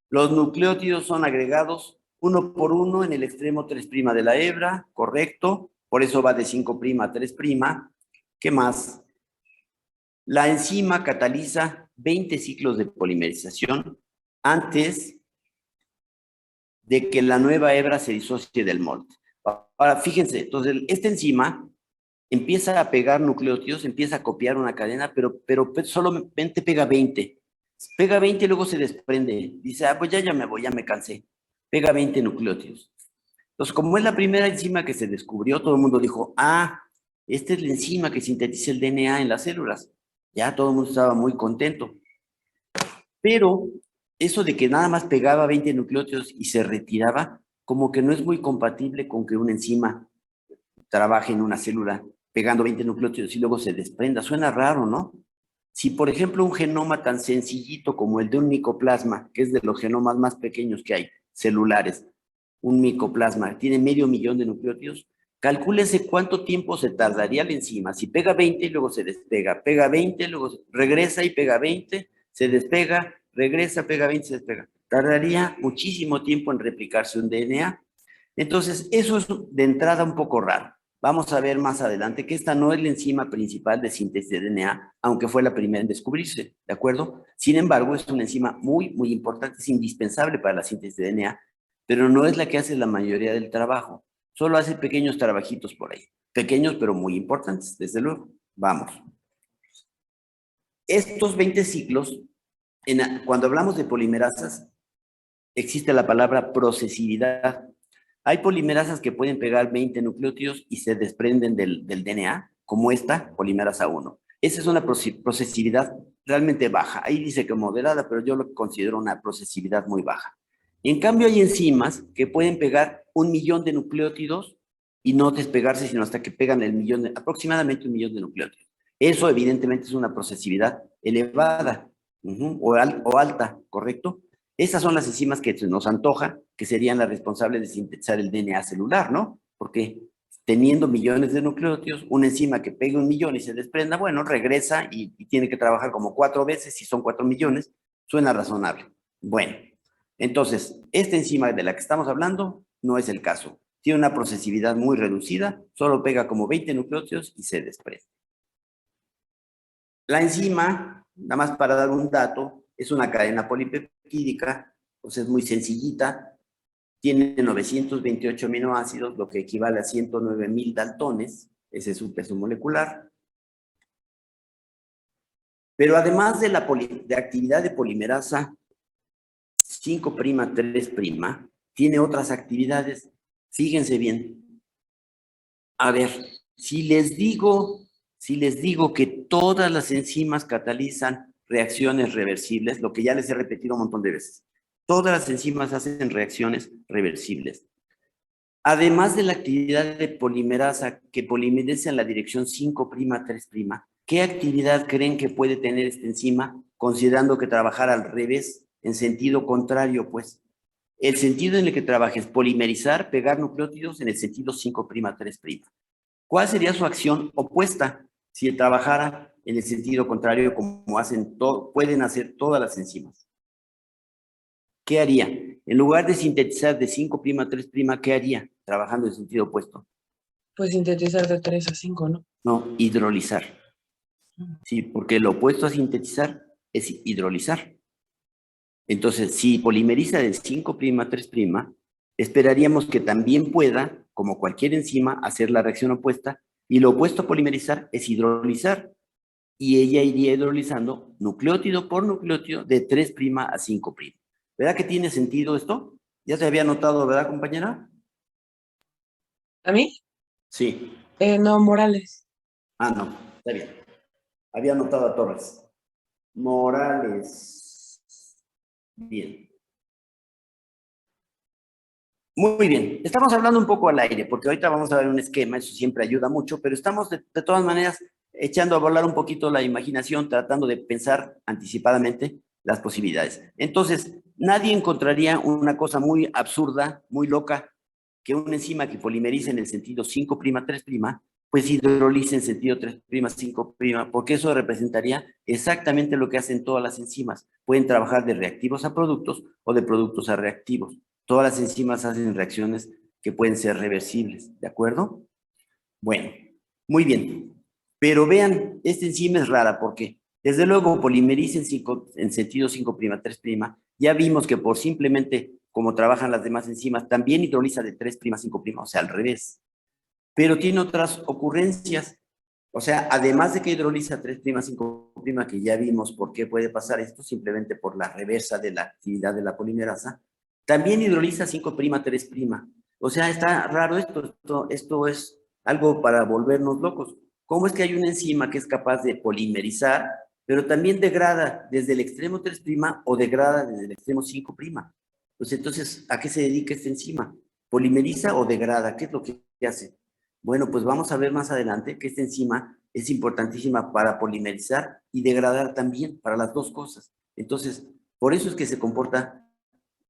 Los nucleótidos son agregados uno por uno en el extremo 3' de la hebra, correcto. Por eso va de 5' a 3'. ¿Qué más? La enzima cataliza 20 ciclos de polimerización antes de que la nueva hebra se disocie del molde. Ahora, fíjense, entonces, esta enzima empieza a pegar nucleótidos, empieza a copiar una cadena, pero solamente pega 20. Pega 20 y luego se desprende. Dice, pues ya me voy, ya me cansé. Pega 20 nucleótidos. Entonces, como es la primera enzima que se descubrió, todo el mundo dijo, esta es la enzima que sintetiza el DNA en las células. Ya todo el mundo estaba muy contento. Pero eso de que nada más pegaba 20 nucleótidos y se retiraba, como que no es muy compatible con que una enzima trabaje en una célula pegando 20 nucleótidos y luego se desprenda. Suena raro, ¿no? Si, por ejemplo, un genoma tan sencillito como el de un micoplasma, que es de los genomas más pequeños que hay, celulares, un micoplasma, tiene 500,000 de nucleótidos, calcúlese cuánto tiempo se tardaría la enzima. Si pega 20 y luego se despega, pega 20, luego regresa y pega 20, se despega, regresa, pega 20, se despega. Tardaría muchísimo tiempo en replicarse un DNA. Entonces, eso es de entrada un poco raro. Vamos a ver más adelante que esta no es la enzima principal de síntesis de DNA, aunque fue la primera en descubrirse, ¿de acuerdo? Sin embargo, es una enzima muy, muy importante, es indispensable para la síntesis de DNA, pero no es la que hace la mayoría del trabajo. Solo hace pequeños trabajitos por ahí. Pequeños, pero muy importantes, desde luego. Vamos. Estos 20 ciclos, cuando hablamos de polimerasas, existe la palabra procesividad. Hay polimerasas que pueden pegar 20 nucleótidos y se desprenden del DNA, como esta, polimerasa 1. Esa es una procesividad realmente baja. Ahí dice que moderada, pero yo lo considero una procesividad muy baja. En cambio, hay enzimas que pueden pegar 1,000,000 de nucleótidos y no despegarse, sino hasta que pegan aproximadamente 1,000,000 de nucleótidos. Eso, evidentemente, es una procesividad elevada o alta, ¿correcto? Esas son las enzimas que se nos antoja que serían las responsables de sintetizar el DNA celular, ¿no? Porque teniendo millones de nucleótidos, una enzima que pegue 1,000,000 y se desprenda, bueno, regresa y tiene que trabajar como 4 veces, si son 4 millones, suena razonable. Bueno, entonces, esta enzima de la que estamos hablando no es el caso. Tiene una procesividad muy reducida, solo pega como 20 nucleótidos y se desprende. La enzima, nada más para dar un dato, es una cadena polipeptídica, pues es muy sencillita, tiene 928 aminoácidos, lo que equivale a 109,000 daltones, ese es su peso molecular. Pero además de la actividad de polimerasa 5'3', tiene otras actividades. Fíjense bien. A ver, si les digo que todas las enzimas catalizan reacciones reversibles, lo que ya les he repetido un montón de veces, todas las enzimas hacen reacciones reversibles. Además de la actividad de polimerasa que polimeriza en la dirección 5'3', ¿qué actividad creen que puede tener esta enzima considerando que trabajar al revés, en sentido contrario, pues? El sentido en el que trabaja es polimerizar, pegar nucleótidos en el sentido 5'3'. ¿Cuál sería su acción opuesta si trabajara en el sentido contrario como pueden hacer todas las enzimas? ¿Qué haría? En lugar de sintetizar de 5'3', ¿qué haría trabajando en sentido opuesto? Pues sintetizar de 3 a 5, ¿no? No, hidrolizar. Sí, porque lo opuesto a sintetizar es hidrolizar. Entonces, si polimeriza de 5'3', esperaríamos que también pueda, como cualquier enzima, hacer la reacción opuesta, y lo opuesto a polimerizar es hidrolizar, y ella iría hidrolizando nucleótido por nucleótido de 3' a 5'. ¿Verdad que tiene sentido esto? Ya se había notado, ¿verdad, compañera? ¿A mí? Sí. No, Morales. Ah, no, está bien. Había notado a Torres. Morales. Bien. Muy bien. Estamos hablando un poco al aire, porque ahorita vamos a ver un esquema, eso siempre ayuda mucho, pero estamos de todas maneras echando a volar un poquito la imaginación, tratando de pensar anticipadamente las posibilidades. Entonces, nadie encontraría una cosa muy absurda, muy loca, que una enzima que polimeriza en el sentido 5'3', pues hidroliza en sentido 3', 5', porque eso representaría exactamente lo que hacen todas las enzimas. Pueden trabajar de reactivos a productos o de productos a reactivos. Todas las enzimas hacen reacciones que pueden ser reversibles, ¿de acuerdo? Bueno, muy bien. Pero vean, esta enzima es rara porque, desde luego, polimeriza en sentido 5'3'. Ya vimos que por simplemente como trabajan las demás enzimas, también hidroliza de 3', 5', o sea, al revés. Pero tiene otras ocurrencias. O sea, además de que hidroliza 3', 5', que ya vimos por qué puede pasar esto, simplemente por la reversa de la actividad de la polimerasa, también hidroliza 5'3'. O sea, está raro esto es algo para volvernos locos. ¿Cómo es que hay una enzima que es capaz de polimerizar, pero también degrada desde el extremo 3' o degrada desde el extremo 5'? Pues entonces, ¿a qué se dedica esta enzima? ¿Polimeriza o degrada? ¿Qué es lo que hace? Bueno, pues vamos a ver más adelante que esta enzima es importantísima para polimerizar y degradar también, para las dos cosas. Entonces, por eso es que se comporta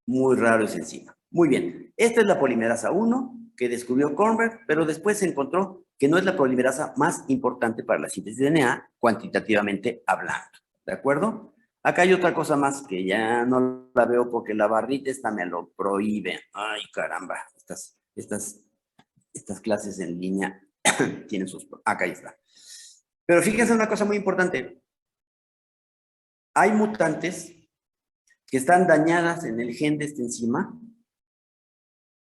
muy raro esa enzima. Muy bien, esta es la polimerasa 1 que descubrió Kornberg, pero después se encontró que no es la polimerasa más importante para la síntesis de DNA, cuantitativamente hablando. ¿De acuerdo? Acá hay otra cosa más que ya no la veo porque la barrita esta me lo prohíbe. Ay, caramba, estas clases en línea tienen sus... Acá está. Pero fíjense una cosa muy importante. Hay mutantes que están dañadas en el gen de esta enzima,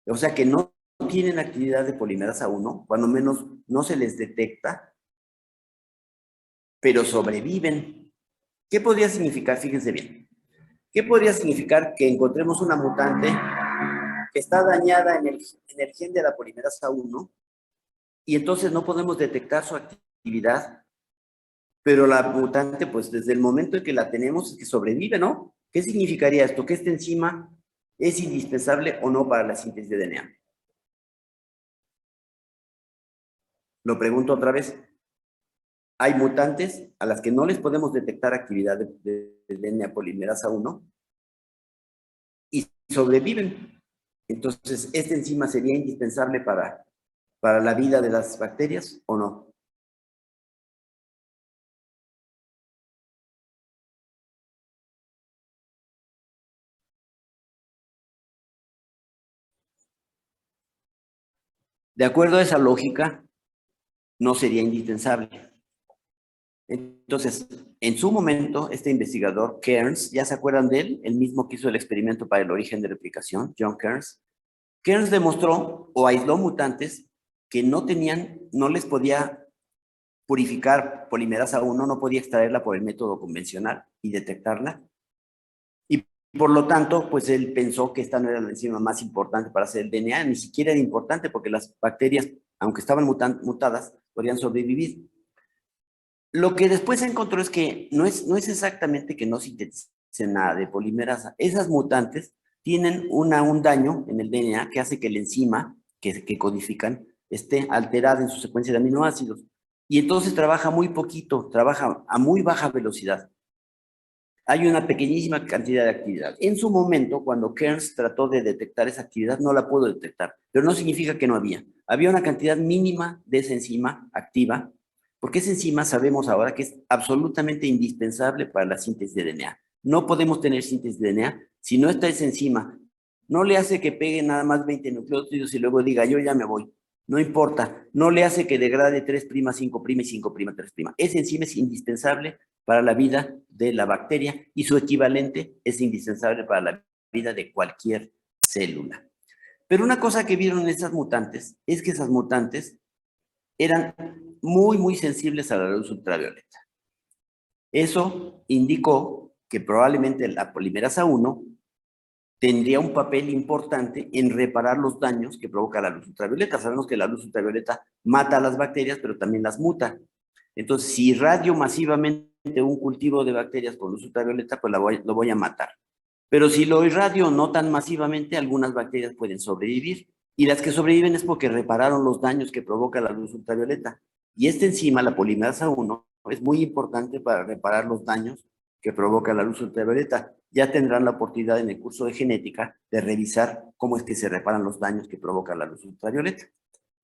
o sea que no tienen actividad de polimerasa 1, cuando menos no se les detecta, pero sobreviven. ¿Qué podría significar? Fíjense bien. ¿Qué podría significar que encontremos una mutante que está dañada en el gen de la polimerasa 1 y entonces no podemos detectar su actividad, pero la mutante, pues desde el momento en que la tenemos, es que sobrevive, ¿no? ¿Qué significaría esto? ¿Que esta enzima es indispensable o no para la síntesis de DNA? Lo pregunto otra vez. Hay mutantes a las que no les podemos detectar actividad de DNA polimerasa 1 y sobreviven. Entonces, ¿esta enzima sería indispensable para la vida de las bacterias o no? De acuerdo a esa lógica, no sería indispensable. Entonces, en su momento, este investigador, Kearns, ¿ya se acuerdan de él? El mismo que hizo el experimento para el origen de replicación, John Kearns. Kearns demostró o aisló mutantes que no les podía purificar polimerasa 1, no podía extraerla por el método convencional y detectarla. Y por lo tanto, pues él pensó que esta no era la enzima más importante para hacer el DNA, ni siquiera era importante porque las bacterias, aunque estaban mutadas, podrían sobrevivir. Lo que después se encontró es que no es exactamente que no sinteticen nada de polimerasa. Esas mutantes tienen un daño en el DNA que hace que la enzima que codifican esté alterada en su secuencia de aminoácidos. Y entonces trabaja muy poquito, trabaja a muy baja velocidad. Hay una pequeñísima cantidad de actividad. En su momento, cuando Kearns trató de detectar esa actividad, no la pudo detectar, pero no significa que no había. Había una cantidad mínima de esa enzima activa, porque esa enzima sabemos ahora que es absolutamente indispensable para la síntesis de DNA. No podemos tener síntesis de DNA si no está esa enzima. No le hace que pegue nada más 20 nucleótidos y luego diga, yo ya me voy. No importa. No le hace que degrade 3', 5' y 5', 3'. Esa enzima es indispensable para la vida de la bacteria y su equivalente es indispensable para la vida de cualquier célula. Pero una cosa que vieron en esas mutantes es que esas mutantes eran muy sensibles a la luz ultravioleta. Eso indicó que probablemente la polimerasa 1 tendría un papel importante en reparar los daños que provoca la luz ultravioleta. Sabemos que la luz ultravioleta mata a las bacterias, pero también las muta. Entonces, si irradio masivamente un cultivo de bacterias con luz ultravioleta, pues lo voy a matar. Pero si lo irradio no tan masivamente, algunas bacterias pueden sobrevivir. Y las que sobreviven es porque repararon los daños que provoca la luz ultravioleta. Y esta enzima, la polimerasa 1, es muy importante para reparar los daños que provoca la luz ultravioleta. Ya tendrán la oportunidad en el curso de genética de revisar cómo es que se reparan los daños que provoca la luz ultravioleta.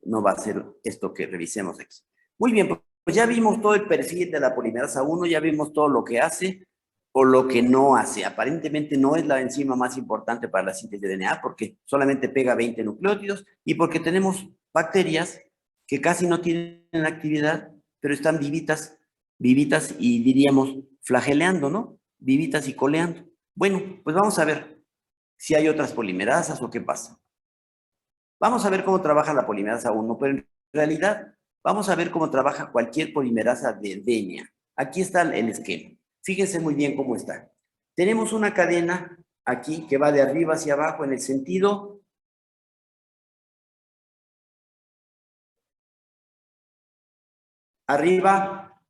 No va a ser esto que revisemos aquí. Muy bien, pues ya vimos todo el perfil de la polimerasa 1, ya vimos todo lo que hace o lo que no hace. Aparentemente no es la enzima más importante para la síntesis de DNA porque solamente pega 20 nucleótidos y porque tenemos bacterias que casi no tienen actividad, pero están vivitas y diríamos flageleando, ¿no? Vivitas y coleando. Bueno, pues vamos a ver si hay otras polimerasas o qué pasa. Vamos a ver cómo trabaja la polimerasa 1, pero en realidad vamos a ver cómo trabaja cualquier polimerasa de DNA. Aquí está el esquema. Fíjense muy bien cómo está. Tenemos una cadena aquí que va de arriba hacia abajo en el sentido arriba,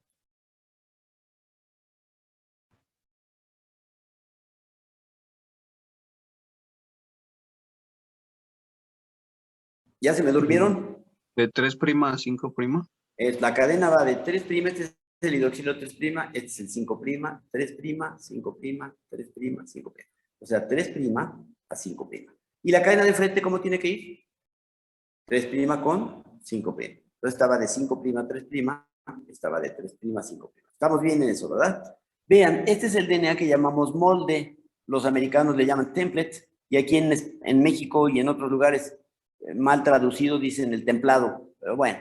¿ya se me durmieron? De 3' a 5'. La cadena va de 3', este es el hidroxilo 3', este es el 5', 3', 5', 3', 5'. O sea, 3' a 5'. ¿Y la cadena de frente cómo tiene que ir? 3' con 5'. Entonces estaba de 5' a 3', estaba de 3' a 5'. Estamos bien en eso, ¿verdad? Vean, este es el DNA que llamamos molde. Los americanos le llaman template, y aquí en México y en otros lugares mal traducido dicen el templado. Pero bueno,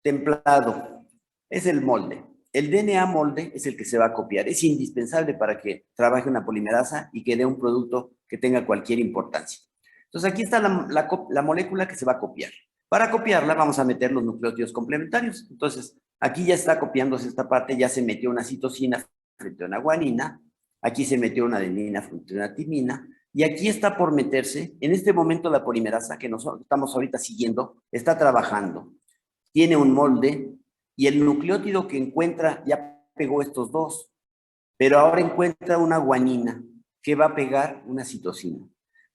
templado es el molde. El DNA molde es el que se va a copiar. Es indispensable para que trabaje una polimerasa y que dé un producto que tenga cualquier importancia. Entonces aquí está la molécula que se va a copiar. Para copiarla vamos a meter los nucleótidos complementarios. Entonces aquí ya está copiándose esta parte, ya se metió una citosina frente a una guanina, aquí se metió una adenina frente a una timina, y aquí está por meterse, en este momento la polimerasa que nosotros estamos ahorita siguiendo, está trabajando. Tiene un molde y el nucleótido que encuentra ya pegó estos dos, pero ahora encuentra una guanina que va a pegar una citosina.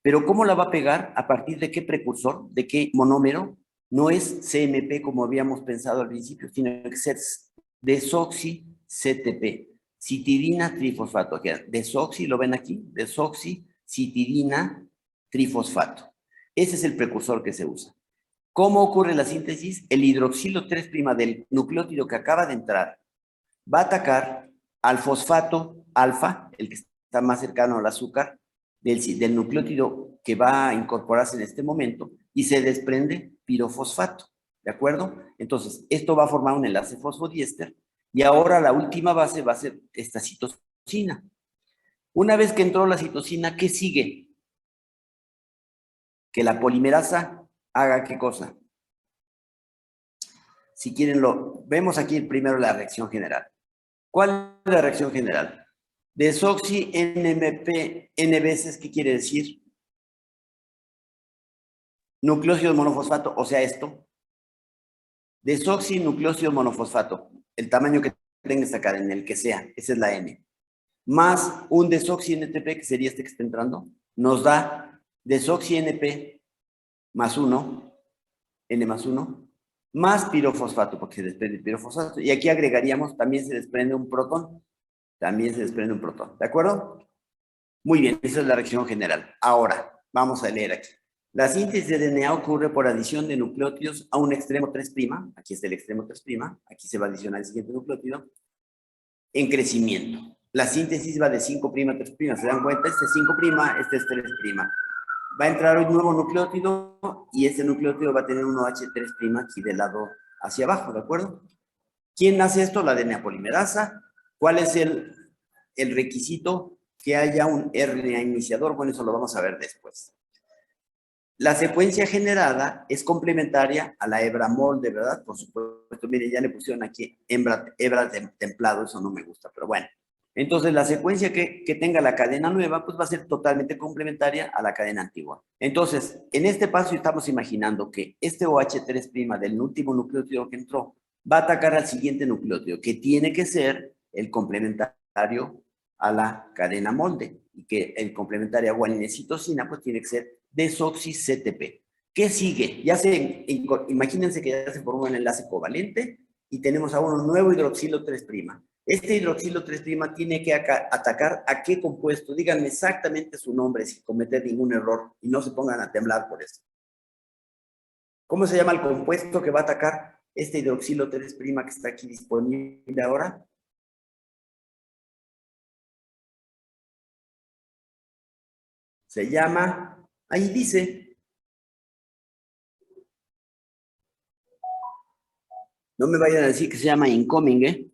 Pero ¿cómo la va a pegar? ¿A partir de qué precursor? ¿De qué monómero? No es CMP como habíamos pensado al principio, sino que es desoxi-CTP, citidina trifosfato. Desoxi, ¿lo ven aquí? Desoxi-citidina trifosfato. Ese es el precursor que se usa. ¿Cómo ocurre la síntesis? El hidroxilo 3' del nucleótido que acaba de entrar va a atacar al fosfato alfa, el que está más cercano al azúcar, del nucleótido que va a incorporarse en este momento, y se desprende pirofosfato, ¿de acuerdo? Entonces, esto va a formar un enlace fosfodiéster, Y ahora la última base va a ser esta citosina. Una vez que entró la citosina, ¿qué sigue? Que la polimerasa haga ¿qué cosa? Si quieren, vemos aquí primero la reacción general. ¿Cuál es la reacción general? Desoxi NMP N veces, ¿qué quiere decir? Nucleósido monofosfato, o sea, esto. Desoxinucleósido monofosfato, el tamaño que tenga esta cadena, el que sea, esa es la N. Más un desoxi NTP, que sería este que está entrando, nos da desoxi NP más 1, N más 1, más pirofosfato, porque se desprende el pirofosfato. Y aquí agregaríamos, también se desprende un protón. También se desprende un protón, ¿de acuerdo? Muy bien, esa es la reacción general. Ahora, vamos a leer aquí. La síntesis de DNA ocurre por adición de nucleótidos a un extremo 3', aquí está el extremo 3', aquí se va a adicionar el siguiente nucleótido, en crecimiento. La síntesis va de 5' a 3', ¿se dan cuenta? Este es 5', este es 3'. Va a entrar un nuevo nucleótido y este nucleótido va a tener un OH3' aquí del lado hacia abajo, ¿de acuerdo? ¿Quién hace esto? La DNA polimerasa. ¿Cuál es el requisito? Que haya un RNA iniciador. Bueno, eso lo vamos a ver después. La secuencia generada es complementaria a la hebra molde, ¿verdad? Por supuesto, miren, ya le pusieron aquí hebra templado, eso no me gusta, pero bueno. Entonces, la secuencia que tenga la cadena nueva, pues va a ser totalmente complementaria a la cadena antigua. Entonces, en este paso estamos imaginando que este OH3' del último nucleótido que entró va a atacar al siguiente nucleótido, que tiene que ser el complementario a la cadena molde, y que el complementario a guaninecitosina, pues tiene que ser desoxi-CTP. ¿Qué sigue? Imagínense que ya se formó un enlace covalente y tenemos ahora un nuevo hidroxilo 3'. Este hidroxilo 3' tiene que atacar a qué compuesto. Díganme exactamente su nombre sin cometer ningún error y no se pongan a temblar por eso. ¿Cómo se llama el compuesto que va a atacar este hidroxilo 3' que está aquí disponible ahora? Se llama, ahí dice. No me vayan a decir que se llama incoming, ¿eh?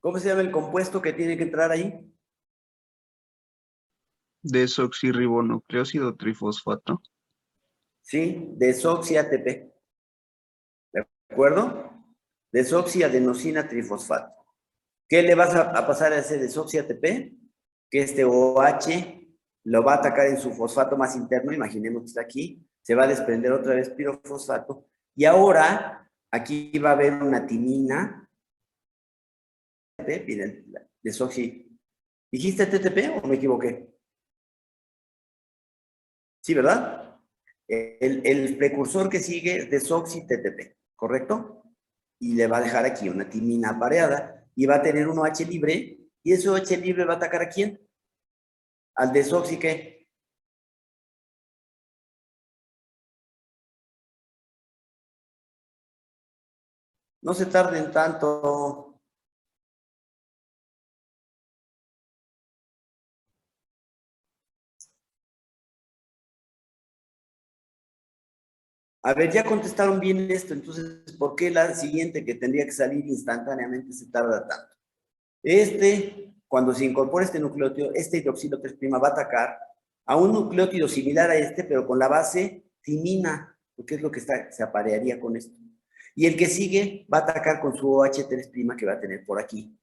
¿Cómo se llama el compuesto que tiene que entrar ahí? Desoxirribonucleósido trifosfato. Sí, desoxi-ATP. ¿De acuerdo? Desoxiadenosina trifosfato. ¿Qué le vas a pasar a ese desoxi-ATP? Que este OH lo va a atacar en su fosfato más interno, imaginemos que está aquí, se va a desprender otra vez pirofosfato, y ahora aquí va a haber una timina, miren, desoxi. ¿Dijiste TTP o me equivoqué? Sí, ¿verdad? El precursor que sigue es desoxi-TTP, ¿correcto? Y le va a dejar aquí una timina apareada y va a tener un OH libre, y ese OH libre va a atacar ¿a quién? Al desoxi, ¿qué? No se tarden tanto. A ver, ya contestaron bien esto, entonces, ¿por qué la siguiente que tendría que salir instantáneamente se tarda tanto? Cuando se incorpora este nucleótido, este hidroxilo 3' va a atacar a un nucleótido similar a este, pero con la base timina, porque es lo que se aparearía con esto. Y el que sigue va a atacar con su OH3' que va a tener por aquí.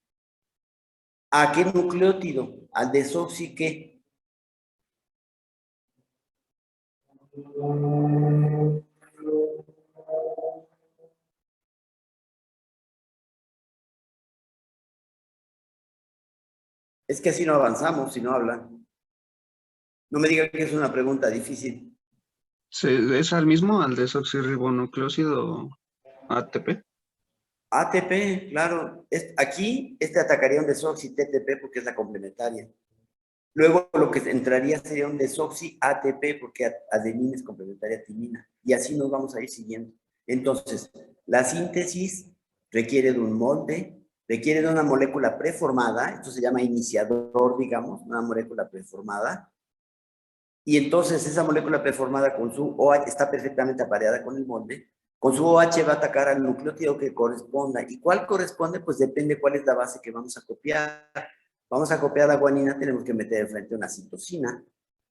¿A qué nucleótido? Al desoxi, ¿qué? Es que así no avanzamos si no hablan. No me digan que es una pregunta difícil. ¿Es al mismo, al desoxirribonucleósido ATP? ATP, claro. Aquí, atacaría un desoxi-TTP porque es la complementaria. Luego lo que entraría sería un desoxi-ATP porque adenina es complementaria a timina. Y así nos vamos a ir siguiendo. Entonces, la síntesis requiere de un molde, requiere de una molécula preformada, esto se llama iniciador, digamos, una molécula preformada, y entonces esa molécula preformada con su OH está perfectamente apareada con el molde, con su OH va a atacar al nucleótido que corresponda. ¿Y cuál corresponde? Pues depende cuál es la base que vamos a copiar. Vamos a copiar la guanina, tenemos que meter enfrente una citosina,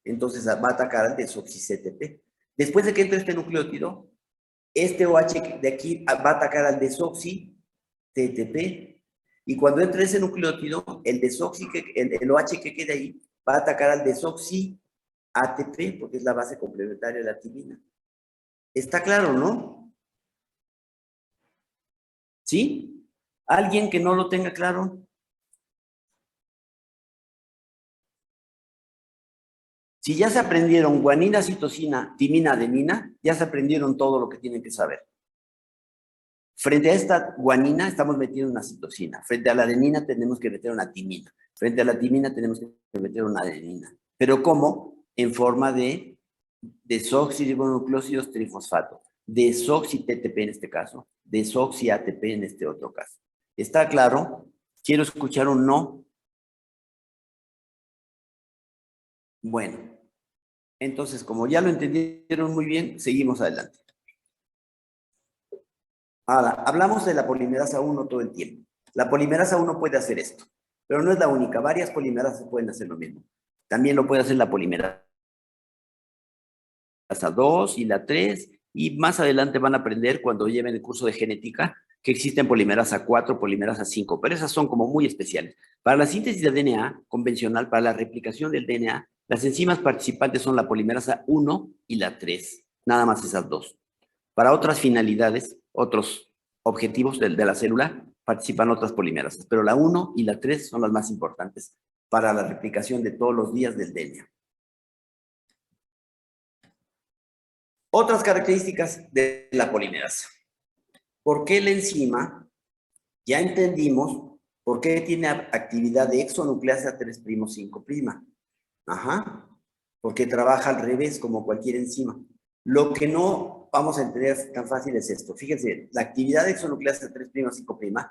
entonces va a atacar al desoxi-CTP. Después de que entre este nucleótido, este OH de aquí va a atacar al desoxi-TTP, y cuando entre ese nucleótido, el OH que quede ahí va a atacar al desoxi-ATP, porque es la base complementaria de la timina. ¿Está claro, no? ¿Sí? ¿Alguien que no lo tenga claro? Si ya se aprendieron guanina, citosina, timina, adenina, ya se aprendieron todo lo que tienen que saber. Frente a esta guanina estamos metiendo una citosina. Frente a la adenina tenemos que meter una timina. Frente a la timina tenemos que meter una adenina. ¿Pero cómo? En forma de desoxirribonucleósidos trifosfato. Desoxi-TTP en este caso. Desoxi-ATP en este otro caso. ¿Está claro? Quiero escuchar un no. Bueno. Entonces, como ya lo entendieron muy bien, seguimos adelante. Ahora, hablamos de la polimerasa 1 todo el tiempo. La polimerasa 1 puede hacer esto, pero no es la única. Varias polimerasas pueden hacer lo mismo. También lo puede hacer la polimerasa 2 y la 3, y más adelante van a aprender cuando lleven el curso de genética que existen polimerasa 4, polimerasa 5, pero esas son como muy especiales. Para la síntesis de DNA convencional, para la replicación del DNA, las enzimas participantes son la polimerasa 1 y la 3, nada más esas dos. Para otras finalidades, otros objetivos de la célula, participan otras polimerasas, pero la 1 y la 3 son las más importantes para la replicación de todos los días del DNA. Otras características de la polimerasa. ¿Por qué la enzima? Ya entendimos por qué tiene actividad de exonucleasa 3'5'. Ajá, porque trabaja al revés como cualquier enzima. Lo que no vamos a entender tan fácil es esto. Fíjense, la actividad de exonucleasa 3'5'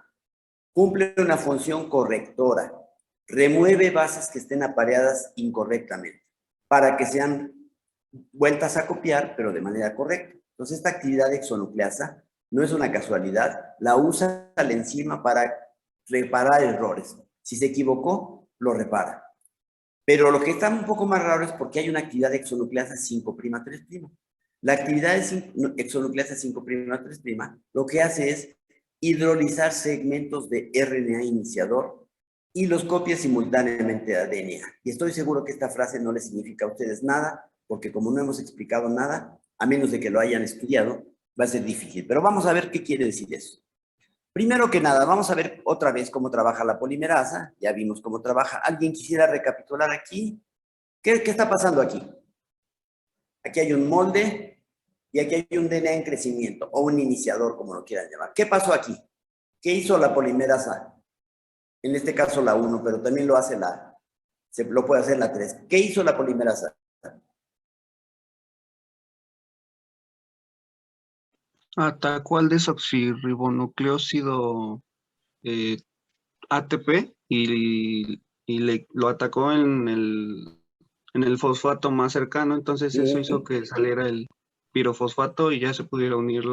cumple una función correctora. Remueve bases que estén apareadas incorrectamente para que sean vueltas a copiar, pero de manera correcta. Entonces, esta actividad de exonucleasa no es una casualidad, la usa la enzima para reparar errores. Si se equivocó, lo repara. Pero lo que está un poco más raro es porque hay una actividad de exonucleasa 5'3'. La actividad de exonucleasa 5'3' lo que hace es hidrolizar segmentos de RNA iniciador y los copia simultáneamente a DNA. Y estoy seguro que esta frase no les significa a ustedes nada, porque como no hemos explicado nada, a menos de que lo hayan estudiado, va a ser difícil. Pero vamos a ver qué quiere decir eso. Primero que nada, vamos a ver otra vez cómo trabaja la polimerasa. Ya vimos cómo trabaja. ¿Alguien quisiera recapitular aquí? ¿Qué está pasando aquí? Aquí hay un molde y aquí hay un DNA en crecimiento, o un iniciador, como lo quieran llamar. ¿Qué pasó aquí? ¿Qué hizo la polimerasa? En este caso la 1, pero también lo hace lo puede hacer la 3. ¿Qué hizo la polimerasa? Atacó al desoxirribonucleósido ATP y lo atacó en el fosfato más cercano, entonces eso hizo que saliera el pirofosfato y ya se pudiera unir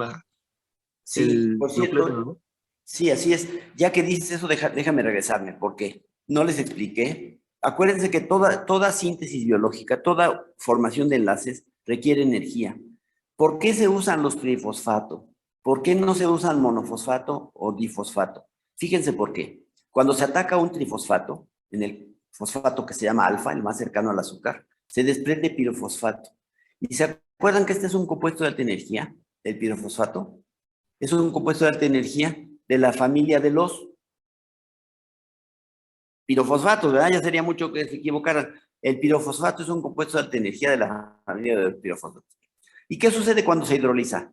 Sí, el por nucleótido, cierto, ¿no? sí, así es. Ya que dices eso, déjame regresarme, porque no les expliqué. Acuérdense que toda síntesis biológica, toda formación de enlaces requiere energía. ¿Por qué se usan los trifosfatos? ¿Por qué no se usan monofosfato o difosfato? Fíjense por qué. Cuando se ataca un trifosfato, en el fosfato que se llama alfa, el más cercano al azúcar, se desprende pirofosfato. ¿Y se acuerdan que este es un compuesto de alta energía, el pirofosfato? Es un compuesto de alta energía de la familia de los pirofosfatos, ¿verdad? Ya sería mucho que se equivocaran. El pirofosfato es un compuesto de alta energía de la familia de los pirofosfatos. ¿Y qué sucede cuando se hidroliza?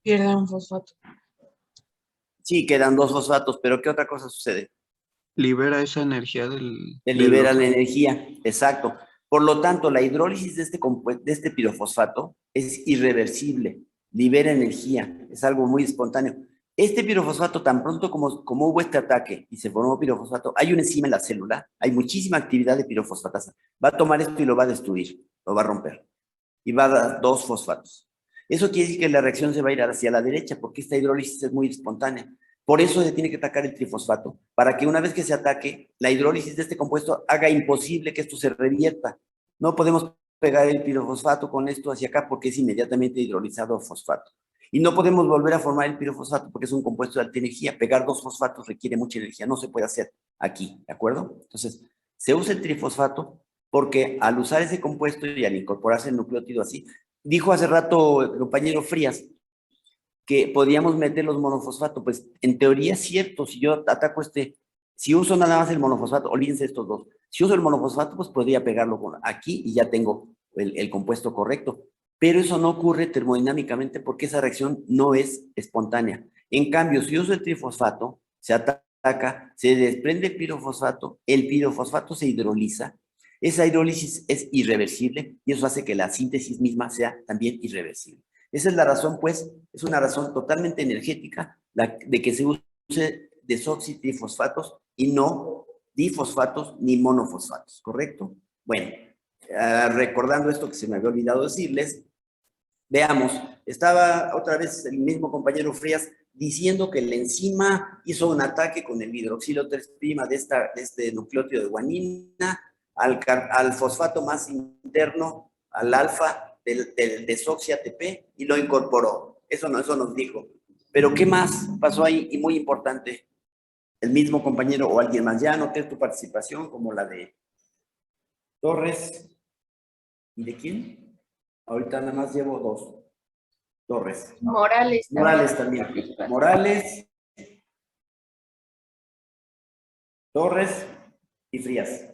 Pierde un fosfato. Sí, quedan dos fosfatos, pero ¿qué otra cosa sucede? Libera esa energía Se libera la energía, exacto. Por lo tanto, la hidrólisis de este pirofosfato es irreversible, libera energía, es algo muy espontáneo. Este pirofosfato, tan pronto como hubo este ataque y se formó pirofosfato, hay una enzima en la célula, hay muchísima actividad de pirofosfatasa. Va a tomar esto y lo va a destruir, lo va a romper. Y va a dar 2 fosfatos. Eso quiere decir que la reacción se va a ir hacia la derecha, porque esta hidrólisis es muy espontánea. Por eso se tiene que atacar el trifosfato, para que una vez que se ataque, la hidrólisis de este compuesto haga imposible que esto se revierta. No podemos pegar el pirofosfato con esto hacia acá porque es inmediatamente hidrolizado a fosfato. Y no podemos volver a formar el pirofosfato porque es un compuesto de alta energía. Pegar 2 fosfatos requiere mucha energía, no se puede hacer aquí, ¿de acuerdo? Entonces, se usa el trifosfato porque al usar ese compuesto y al incorporarse el nucleótido así, dijo hace rato el compañero Frías que podíamos meter los monofosfatos. Pues en teoría es cierto, si yo ataco si uso nada más el monofosfato, olvídense estos dos. Si uso el monofosfato, pues podría pegarlo aquí y ya tengo el compuesto correcto. Pero eso no ocurre termodinámicamente porque esa reacción no es espontánea. En cambio, si uso el trifosfato, se ataca, se desprende el pirofosfato se hidroliza. Esa hidrólisis es irreversible y eso hace que la síntesis misma sea también irreversible. Esa es la razón, pues, es una razón totalmente energética de que se use desoxitrifosfatos y no difosfatos ni monofosfatos, ¿correcto? Bueno, recordando esto que se me había olvidado decirles, veamos, estaba otra vez el mismo compañero Frías diciendo que la enzima hizo un ataque con el hidroxilo 3' de este nucleótido de guanina al fosfato más interno, al alfa del desoxi ATP y lo incorporó. Eso nos dijo. Pero ¿qué más pasó ahí? Y muy importante, el mismo compañero o alguien más. Ya anoté tu participación como la de Torres. ¿Y de quién? Ahorita nada más llevo 2. Torres. Morales también. Morales también. Morales, Torres y Frías.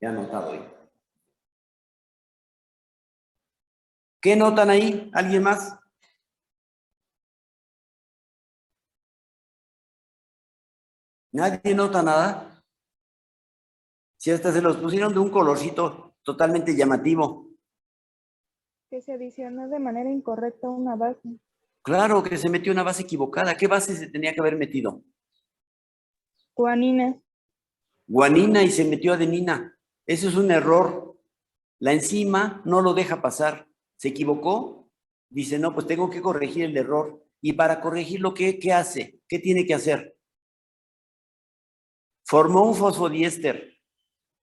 Ya anotado ahí. ¿Qué notan ahí? ¿Alguien más? ¿Nadie nota nada? Si hasta se los pusieron de un colorcito totalmente llamativo. Que se adicionó de manera incorrecta una base. Claro que se metió una base equivocada. ¿Qué base se tenía que haber metido? Guanina. Guanina y se metió adenina. Eso es un error. La enzima no lo deja pasar. ¿Se equivocó? Dice, no, pues tengo que corregir el error. Y para corregirlo, ¿qué hace? ¿Qué tiene que hacer? Formó un fosfodiéster.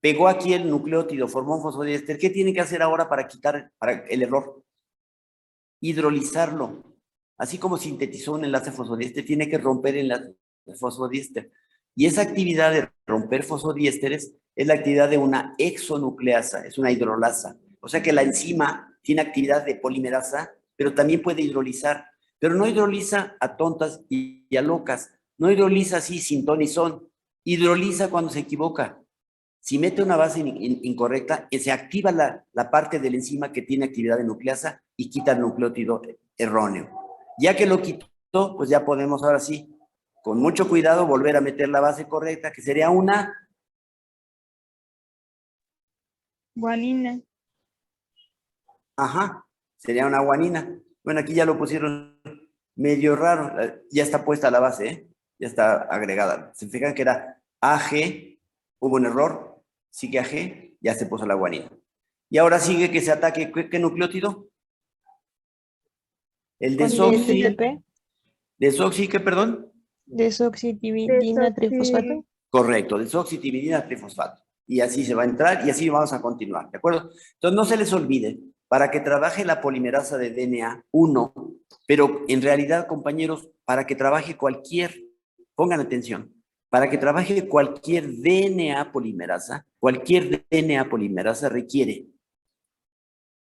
Pegó aquí el nucleótido, formó un fosfodiéster. ¿Qué tiene que hacer ahora para quitar el error? Hidrolizarlo. Así como sintetizó un enlace fosfodiéster, tiene que romper el enlace fosfodiéster. Y esa actividad de romper fosfodiésteres es la actividad de una exonucleasa, es una hidrolasa. O sea que la enzima tiene actividad de polimerasa, pero también puede hidrolizar. Pero no hidroliza a tontas y a locas. No hidroliza así sin ton y son. Hidroliza cuando se equivoca. Si mete una base incorrecta, se activa la parte de la enzima que tiene actividad de nucleasa y quita el nucleótido erróneo. Ya que lo quitó, pues ya podemos ahora sí, con mucho cuidado, volver a meter la base correcta, que sería una Guanina. Ajá, sería una guanina. Bueno, aquí ya lo pusieron medio raro. Ya está puesta la base, ¿eh? Ya está agregada. Se fijan que era AG, hubo un error, sigue AG, ya se puso la guanina. Y ahora sigue que se ataque, ¿qué nucleótido? El desoxi. ¿Desoxi qué, perdón? Desoxitibidina trifosfato. Correcto, desoxitibidina trifosfato. Y así se va a entrar y así vamos a continuar, ¿de acuerdo? Entonces no se les olvide, para que trabaje la polimerasa de DNA 1, pero en realidad, compañeros, para que trabaje pongan atención, para que trabaje cualquier DNA polimerasa requiere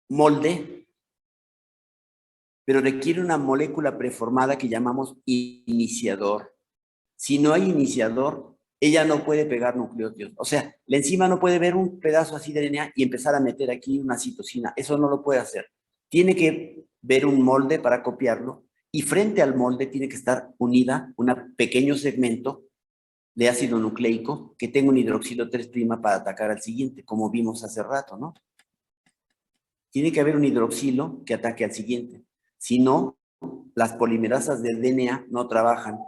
molde, pero requiere una molécula preformada que llamamos iniciador. Si no hay iniciador, ella no puede pegar nucleótidos. O sea, la enzima no puede ver un pedazo así de DNA y empezar a meter aquí una citosina. Eso no lo puede hacer. Tiene que ver un molde para copiarlo y frente al molde tiene que estar unida un pequeño segmento de ácido nucleico que tenga un hidroxilo 3' para atacar al siguiente, como vimos hace rato, ¿no? Tiene que haber un hidroxilo que ataque al siguiente. Si no, las polimerasas de DNA no trabajan.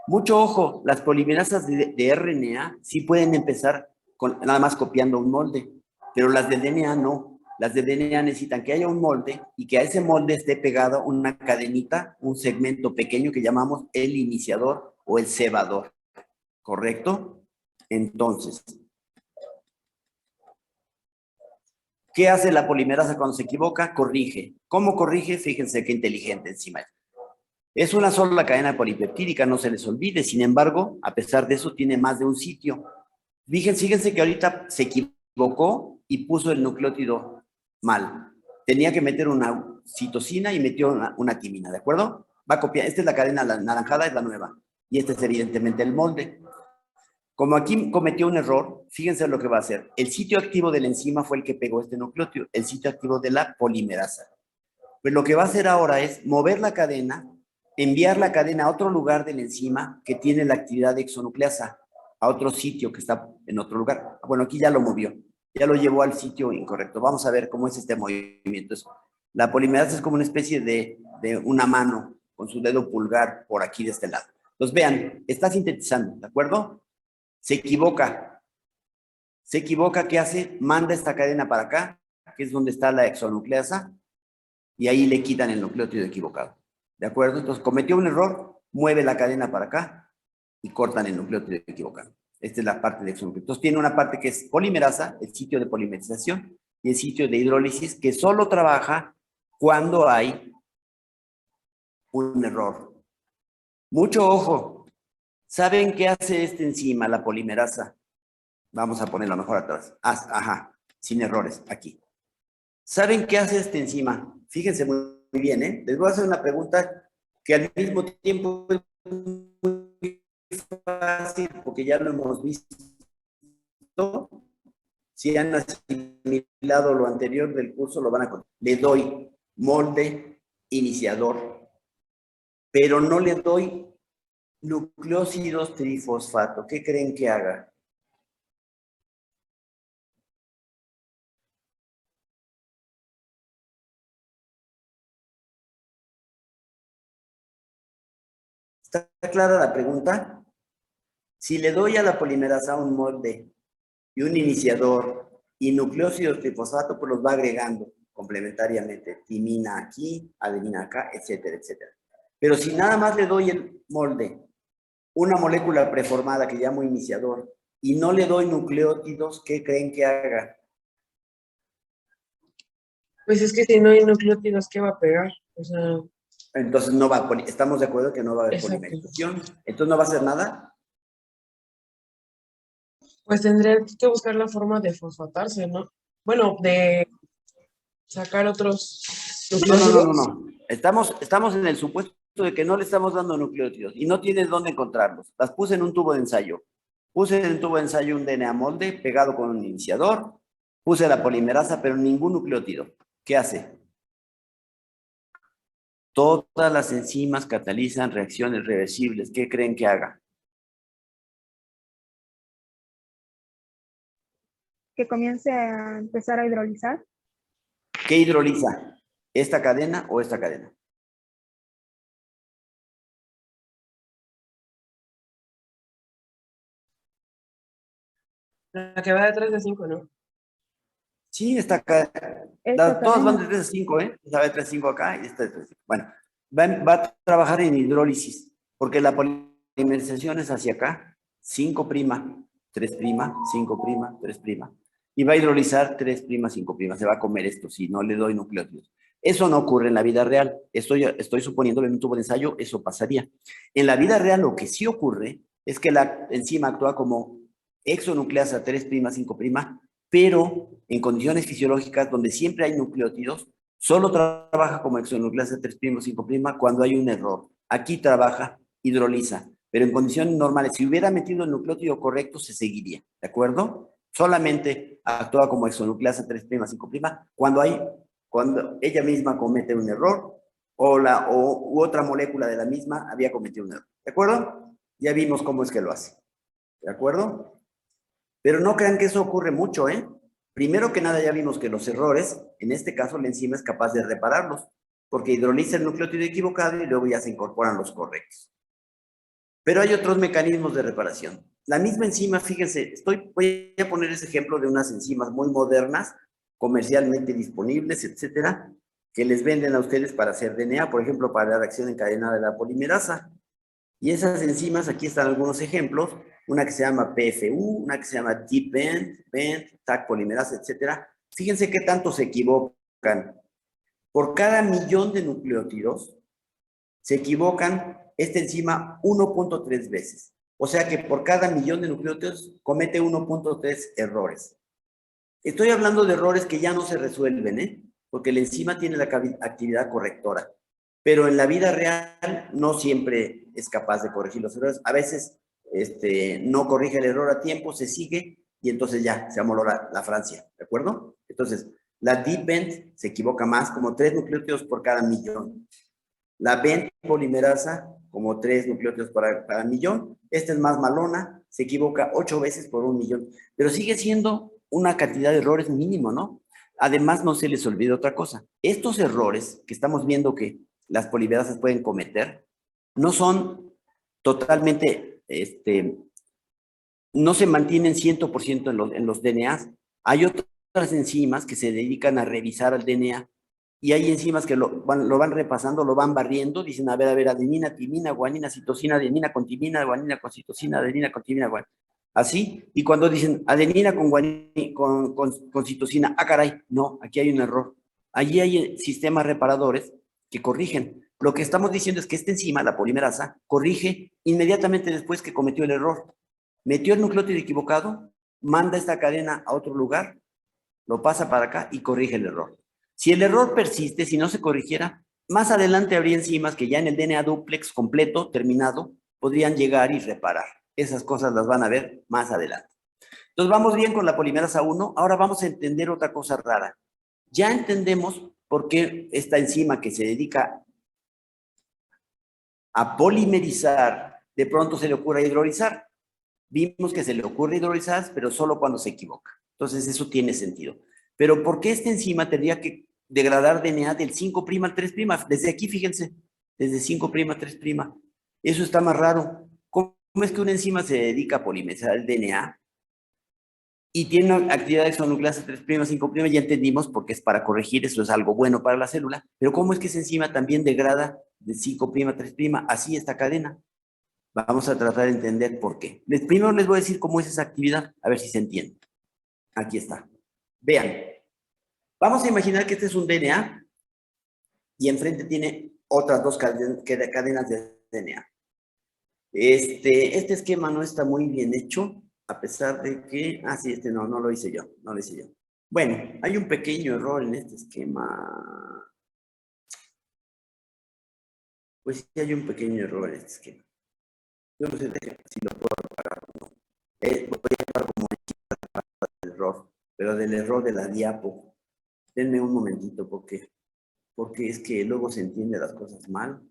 Mucho ojo, las polimerasas de RNA sí pueden empezar con, nada más copiando un molde, pero las de DNA no. Las de DNA necesitan que haya un molde y que a ese molde esté pegado una cadenita, un segmento pequeño que llamamos el iniciador o el cebador. ¿Correcto? Entonces, ¿qué hace la polimerasa cuando se equivoca? Corrige. ¿Cómo corrige? Fíjense qué inteligente encima. Es una sola cadena polipeptídica, no se les olvide. Sin embargo, a pesar de eso, tiene más de un sitio. Fíjense que ahorita se equivocó y puso el nucleótido mal. Tenía que meter una citosina y metió una timina, ¿de acuerdo? Va a copiar. Esta es la cadena naranjada, es la nueva. Y este es evidentemente el molde. Como aquí cometió un error, fíjense lo que va a hacer. El sitio activo de la enzima fue el que pegó este nucleótido, el sitio activo de la polimerasa. Pues lo que va a hacer ahora es mover la cadena, enviar la cadena a otro lugar de la enzima que tiene la actividad de exonucleasa, a otro sitio que está en otro lugar. Bueno, aquí ya lo movió, ya lo llevó al sitio incorrecto. Vamos a ver cómo es este movimiento. La polimerasa es como una especie de una mano con su dedo pulgar por aquí de este lado. Entonces vean, está sintetizando, ¿de acuerdo? Se equivoca. Se equivoca, ¿qué hace? Manda esta cadena para acá, que es donde está la exonucleasa, y ahí le quitan el nucleótido equivocado. ¿De acuerdo? Entonces cometió un error, mueve la cadena para acá y cortan el nucleótido equivocado. Esta es la parte de exonucleasa. Entonces tiene una parte que es polimerasa, el sitio de polimerización, y el sitio de hidrólisis, que solo trabaja cuando hay un error. Mucho ojo. ¿Saben qué hace esta enzima, la polimerasa? Vamos a ponerlo mejor atrás. Ajá, sin errores, aquí. ¿Saben qué hace esta enzima? Fíjense muy bien, ¿eh? Les voy a hacer una pregunta que al mismo tiempo es muy fácil, porque ya lo hemos visto. Si han asimilado lo anterior del curso, lo van a conocer. Le doy molde iniciador, pero no le doy nucleósidos trifosfato. ¿Qué creen que haga? ¿Está clara la pregunta? Si le doy a la polimerasa un molde y un iniciador y nucleósidos trifosfato, pues los va agregando complementariamente. Timina aquí, adenina acá, etcétera, etcétera. Pero si nada más le doy el molde, una molécula preformada que llamo iniciador, y no le doy nucleótidos, ¿qué creen que haga? Pues es que si no hay nucleótidos, ¿qué va a pegar? O sea, Entonces no va a estamos de acuerdo que no va a haber exacto. polimerización. Entonces no va a hacer nada. Pues tendría que buscar la forma de fosfatarse, ¿no? Bueno, de sacar otros No. nucleótidos. Estamos en el supuesto de que no le estamos dando nucleótidos y no tienes dónde encontrarlos. Las puse en un tubo de ensayo. Puse en el tubo de ensayo un DNA molde pegado con un iniciador. Puse la polimerasa, pero ningún nucleótido. ¿Qué hace? Todas las enzimas catalizan reacciones reversibles. ¿Qué creen que haga? Que comience a empezar a hidrolizar. ¿Qué hidroliza? ¿Esta cadena o esta cadena? La que va de 3 de 5, ¿no? Sí, Esta todas van cadena. de 3 a 5, ¿eh? Esta va de 3 a 5 acá y esta de 3 a 5. Bueno, va a trabajar en hidrólisis, porque la polimerización es hacia acá, 5', 3', 5', 3'. Y va a hidrolizar 3', 5'. Se va a comer esto si no le doy nucleótidos. Eso no ocurre en la vida real. Estoy suponiéndolo en un tubo de ensayo, eso pasaría. En la vida real lo que sí ocurre es que la enzima actúa como exonucleasa 3', 5', pero en condiciones fisiológicas donde siempre hay nucleótidos, solo trabaja como exonucleasa 3', 5' cuando hay un error. Aquí trabaja, hidroliza, pero en condiciones normales, si hubiera metido el nucleótido correcto, se seguiría, ¿de acuerdo? Solamente actúa como exonucleasa 3', 5' cuando ella misma comete un error u otra molécula de la misma había cometido un error, ¿de acuerdo? Ya vimos cómo es que lo hace, ¿de acuerdo? Pero no crean que eso ocurre mucho, ¿eh? Primero que nada ya vimos que los errores, en este caso la enzima es capaz de repararlos. porque hidroliza el nucleótido equivocado y luego ya se incorporan los correctos. Pero hay otros mecanismos de reparación. La misma enzima, fíjense, voy a poner ese ejemplo de unas enzimas muy modernas, comercialmente disponibles, etcétera, que les venden a ustedes para hacer DNA, por ejemplo, para la reacción encadenada de la polimerasa. Y esas enzimas, aquí están algunos ejemplos, una que se llama PFU, una que se llama Deep Bend, Taq polimerasa, etcétera. Fíjense qué tanto se equivocan. Por cada millón de nucleótidos, se equivocan esta enzima 1.3 veces. O sea que por cada millón de nucleótidos comete 1.3 errores. Estoy hablando de errores que ya no se resuelven, porque la enzima tiene la actividad correctora. Pero en la vida real no siempre es capaz de corregir los errores. A veces no corrige el error a tiempo, se sigue y entonces ya se amoló la Francia, ¿de acuerdo? Entonces, la Deep Bend se equivoca más, como 3 nucleótidos por cada millón. La Bend polimerasa, como 3 nucleótidos por cada millón. Esta es más malona, se equivoca 8 veces por 1 millón. Pero sigue siendo una cantidad de errores mínimo, ¿no? Además, no se les olvide otra cosa. Estos errores que estamos viendo que las polimerasas pueden cometer, no son totalmente, no se mantienen 100% en los DNAs. Hay otras enzimas que se dedican a revisar el DNA y hay enzimas que lo van repasando, lo van barriendo, dicen, a ver, adenina, timina, guanina, citosina, adenina con timina, guanina con citosina, adenina con timina, guanina. Así, y cuando dicen adenina con citosina, caray, no, aquí hay un error. Allí hay sistemas reparadores que corrigen. Lo que estamos diciendo es que esta enzima, la polimerasa, corrige inmediatamente después que cometió el error. Metió el nucleótido equivocado, manda esta cadena a otro lugar, lo pasa para acá y corrige el error. Si el error persiste, si no se corrigiera, más adelante habría enzimas que ya en el DNA dúplex completo, terminado, podrían llegar y reparar. Esas cosas las van a ver más adelante. Entonces vamos bien con la polimerasa 1. Ahora vamos a entender otra cosa rara. Ya entendemos por qué esta enzima que se dedica a polimerizar, de pronto se le ocurre hidrolizar. Vimos que se le ocurre hidrolizar, pero solo cuando se equivoca. Entonces eso tiene sentido. Pero ¿por qué esta enzima tendría que degradar DNA del 5' al 3'? Desde aquí, fíjense, desde 5' a 3'. Eso está más raro. ¿Cómo es que una enzima se dedica a polimerizar el DNA y tiene una actividad exonucleasa 3', 5'? Ya entendimos porque es para corregir, eso es algo bueno para la célula. Pero ¿cómo es que esa enzima también degrada de 5' a 3', así esta cadena? Vamos a tratar de entender por qué. Primero les voy a decir cómo es esa actividad, a ver si se entiende. Aquí está. Vean. Vamos a imaginar que este es un DNA y enfrente tiene otras 2 cadenas de DNA. Este esquema no está muy bien hecho, a pesar de que... sí, no lo hice yo, no lo hice yo. Bueno, hay un pequeño error en este esquema. Pues sí, hay un pequeño error en este esquema. Yo no sé si lo puedo reparar o no. Voy a llevar como el error, pero del error de la diapo. Denme un momentito, porque es que luego se entiende las cosas mal.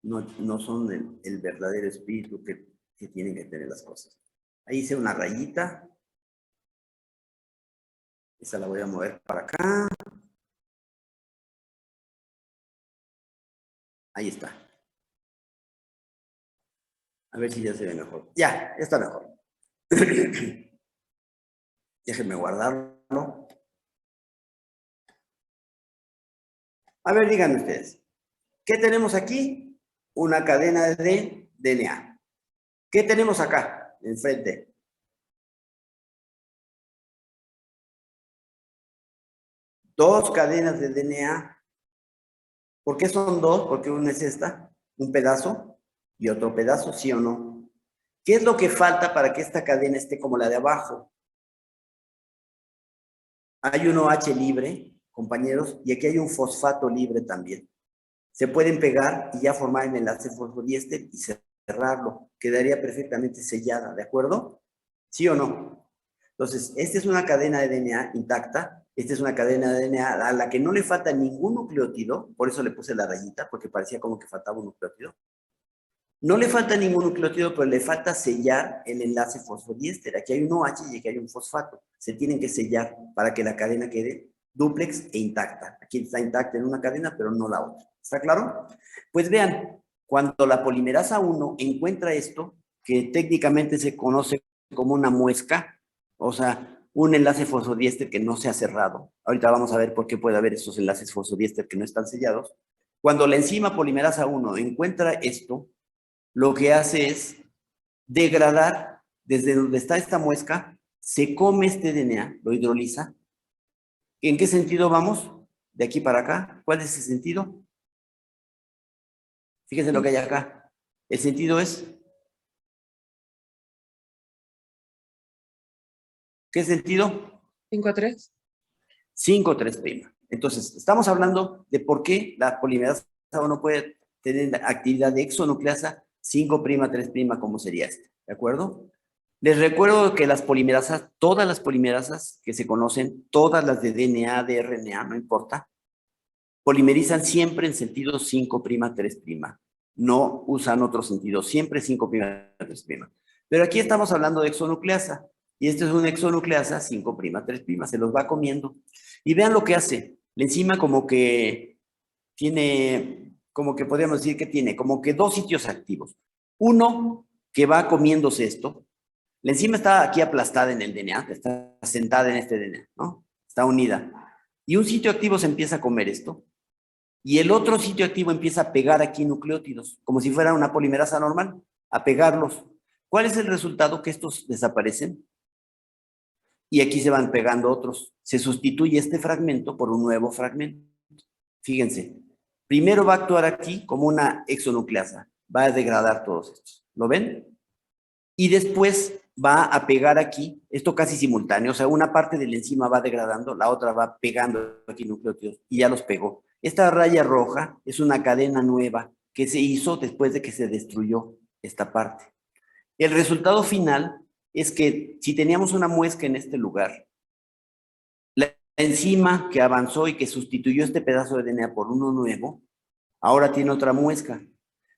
No son el verdadero espíritu que tienen que tener las cosas. Ahí hice una rayita. Esa la voy a mover para acá. Ahí está. A ver si ya se ve mejor. Ya está mejor. Déjenme guardarlo. A ver, díganme ustedes. ¿Qué tenemos aquí? Una cadena de DNA. ¿Qué tenemos acá, enfrente? Dos cadenas de DNA. ¿Por qué son dos? Porque una es esta, un pedazo, y otro pedazo, ¿sí o no? ¿Qué es lo que falta para que esta cadena esté como la de abajo? Hay un OH libre, compañeros, y aquí hay un fosfato libre también. Se pueden pegar y ya formar el enlace fosfodiéster y cerrarlo. Quedaría perfectamente sellada, ¿de acuerdo? ¿Sí o no? Entonces, esta es una cadena de DNA intacta. Esta es una cadena de DNA a la que no le falta ningún nucleótido. Por eso le puse la rayita, porque parecía como que faltaba un nucleótido. No le falta ningún nucleótido, pero le falta sellar el enlace fosfodiéster. Aquí hay un OH y aquí hay un fosfato. Se tienen que sellar para que la cadena quede dúplex e intacta. Aquí está intacta en una cadena, pero no la otra. ¿Está claro? Pues vean, cuando la polimerasa 1 encuentra esto, que técnicamente se conoce como una muesca, o sea, un enlace fosfodiéster que no se ha cerrado. Ahorita vamos a ver por qué puede haber esos enlaces fosfodiéster que no están sellados. Cuando la enzima polimerasa 1 encuentra esto, lo que hace es degradar desde donde está esta muesca, se come este DNA, lo hidroliza. ¿En qué sentido vamos? De aquí para acá. ¿Cuál es ese sentido? Fíjense lo que hay acá. El sentido es... ¿Qué sentido? 5-3. 5,3'. Entonces, estamos hablando de por qué la polimerasa no puede tener actividad de exonucleasa 5'3', como sería este, ¿de acuerdo? Les recuerdo que las polimerasas, todas las polimerasas que se conocen, todas las de DNA, de RNA, no importa, polimerizan siempre en sentido 5'3'. No usan otro sentido, siempre 5'3'. Pero aquí estamos hablando de exonucleasa. Y esto es una exonucleasa 5'3', se los va comiendo. Y vean lo que hace. La enzima como que tiene, como que podríamos decir que tiene, como que dos sitios activos. Uno que va comiéndose esto. La enzima está aquí aplastada en el DNA, está sentada en este DNA, ¿no? Está unida. Y un sitio activo se empieza a comer esto. Y el otro sitio activo empieza a pegar aquí nucleótidos, como si fuera una polimerasa normal, a pegarlos. ¿Cuál es el resultado? Que estos desaparecen. Y aquí se van pegando otros. Se sustituye este fragmento por un nuevo fragmento. Fíjense, primero va a actuar aquí como una exonucleasa. Va a degradar todos estos. ¿Lo ven? Y después va a pegar aquí, esto casi simultáneo, o sea, una parte de la enzima va degradando, la otra va pegando aquí nucleótidos y ya los pegó. Esta raya roja es una cadena nueva que se hizo después de que se destruyó esta parte. El resultado final es que si teníamos una muesca en este lugar, la enzima que avanzó y que sustituyó este pedazo de DNA por uno nuevo, ahora tiene otra muesca,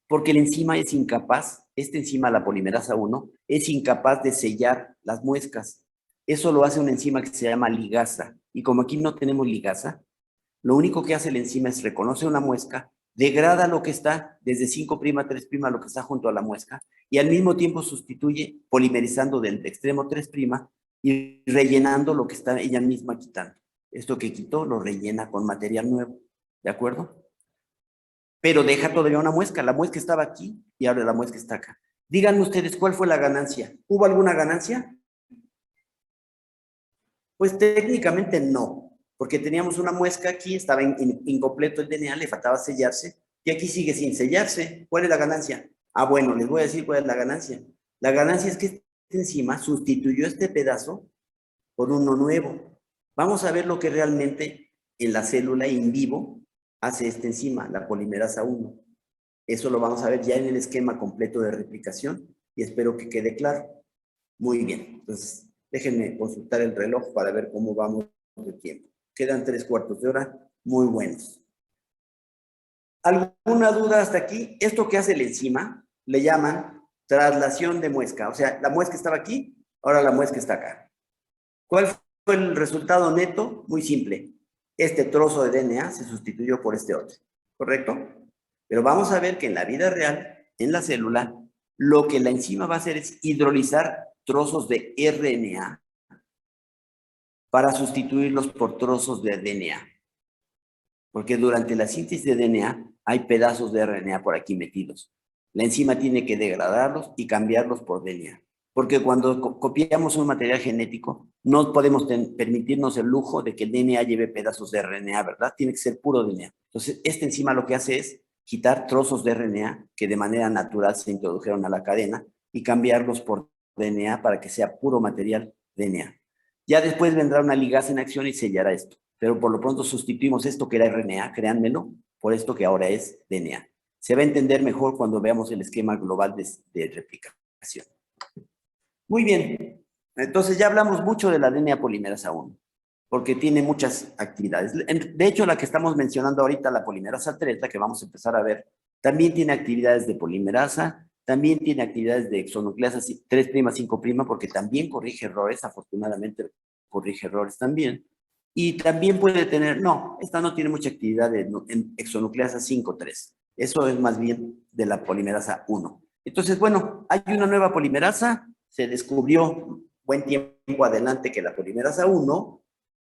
porque la enzima es incapaz, esta enzima, la polimerasa 1, es incapaz de sellar las muescas. Eso lo hace una enzima que se llama ligasa, y como aquí no tenemos ligasa, lo único que hace la enzima es reconoce una muesca, degrada lo que está desde 5'3' lo que está junto a la muesca, y al mismo tiempo sustituye polimerizando del extremo 3' y rellenando lo que está ella misma quitando. Esto que quitó lo rellena con material nuevo, ¿de acuerdo? Pero deja todavía una muesca. La muesca estaba aquí y ahora la muesca está acá. Díganme ustedes, ¿cuál fue la ganancia? ¿Hubo alguna ganancia? Pues técnicamente no, porque teníamos una muesca aquí, estaba incompleto el DNA, le faltaba sellarse, y aquí sigue sin sellarse. ¿Cuál es la ganancia? Ah, bueno, les voy a decir cuál es la ganancia. La ganancia es que esta enzima sustituyó este pedazo por uno nuevo. Vamos a ver lo que realmente en la célula in vivo hace esta enzima, la polimerasa 1. Eso lo vamos a ver ya en el esquema completo de replicación y espero que quede claro. Muy bien, entonces déjenme consultar el reloj para ver cómo vamos de tiempo. Quedan 3/4 de hora, muy buenos. ¿Alguna duda hasta aquí? Esto que hace la enzima le llaman traslación de muesca. O sea, la muesca estaba aquí, ahora la muesca está acá. ¿Cuál fue el resultado neto? Muy simple. Este trozo de DNA se sustituyó por este otro, ¿correcto? Pero vamos a ver que en la vida real, en la célula, lo que la enzima va a hacer es hidrolizar trozos de RNA para sustituirlos por trozos de DNA. Porque durante la síntesis de DNA hay pedazos de RNA por aquí metidos. La enzima tiene que degradarlos y cambiarlos por DNA. Porque cuando copiamos un material genético, no podemos permitirnos el lujo de que el DNA lleve pedazos de RNA, ¿verdad? Tiene que ser puro DNA. Entonces, esta enzima lo que hace es quitar trozos de RNA que de manera natural se introdujeron a la cadena y cambiarlos por DNA para que sea puro material DNA. Ya después vendrá una ligasa en acción y sellará esto. Pero por lo pronto sustituimos esto que era RNA, créanmelo, por esto que ahora es DNA. Se va a entender mejor cuando veamos el esquema global de replicación. Muy bien, entonces ya hablamos mucho de la DNA polimerasa 1, porque tiene muchas actividades. De hecho, la que estamos mencionando ahorita, la polimerasa 3, la que vamos a empezar a ver, también tiene actividades de polimerasa, también tiene actividades de exonucleasa 3', 5', porque también corrige errores, afortunadamente corrige errores también. Y también puede tener, no, esta no tiene mucha actividad en exonucleasa 5,3. Eso es más bien de la polimerasa 1. Entonces, bueno, hay una nueva polimerasa, se descubrió buen tiempo adelante que la polimerasa 1,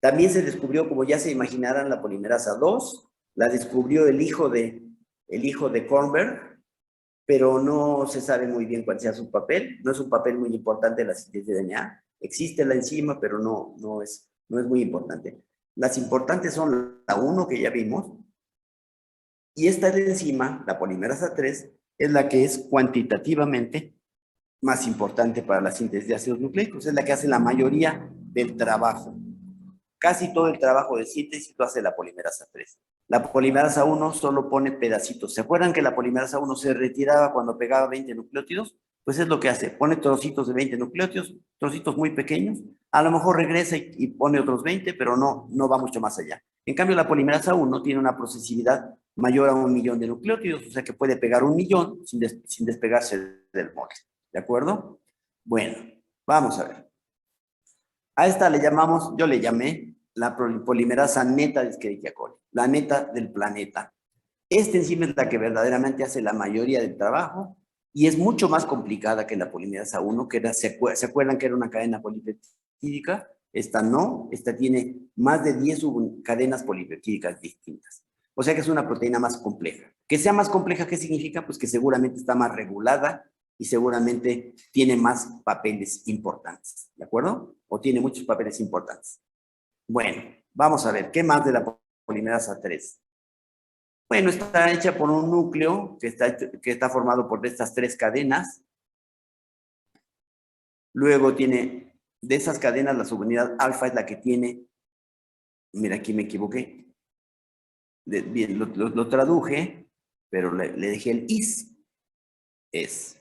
también se descubrió, como ya se imaginarán, la polimerasa 2, la descubrió el hijo de Kornberg, pero no se sabe muy bien cuál sea su papel, no es un papel muy importante en la síntesis de DNA, existe la enzima, pero no es muy importante. Las importantes son la 1 que ya vimos, y esta enzima, la polimerasa 3, es la que es cuantitativamente más importante para la síntesis de ácidos nucleicos, es la que hace la mayoría del trabajo. Casi todo el trabajo de síntesis lo hace la polimerasa 3. La polimerasa 1 solo pone pedacitos. ¿Se acuerdan que la polimerasa 1 se retiraba cuando pegaba 20 nucleótidos? Pues es lo que hace, pone trocitos de 20 nucleótidos, trocitos muy pequeños, a lo mejor regresa y pone otros 20, pero no va mucho más allá. En cambio, la polimerasa 1 tiene una procesividad mayor a 1.000.000 de nucleótidos, o sea que puede pegar 1.000.000 sin despegarse del molde. ¿De acuerdo? Bueno, vamos a ver. A esta le llamamos, yo le llamé la polimerasa neta de Escherichia coli, la neta del planeta. Esta enzima es la que verdaderamente hace la mayoría del trabajo y es mucho más complicada que la polimerasa 1, que era, ¿se acuerdan que era una cadena polipeptídica? Esta no, esta tiene más de 10 cadenas polipeptídicas distintas. O sea que es una proteína más compleja. Que sea más compleja, ¿qué significa? Pues que seguramente está más regulada y seguramente tiene más papeles importantes, ¿de acuerdo? O tiene muchos papeles importantes. Bueno, vamos a ver, ¿qué más de la polimerasa 3? Bueno, está hecha por un núcleo que está formado por estas 3 cadenas. Luego tiene, de esas cadenas, la subunidad alfa es la que tiene, mira, aquí me equivoqué. Bien, lo traduje, pero le dejé el is. Es.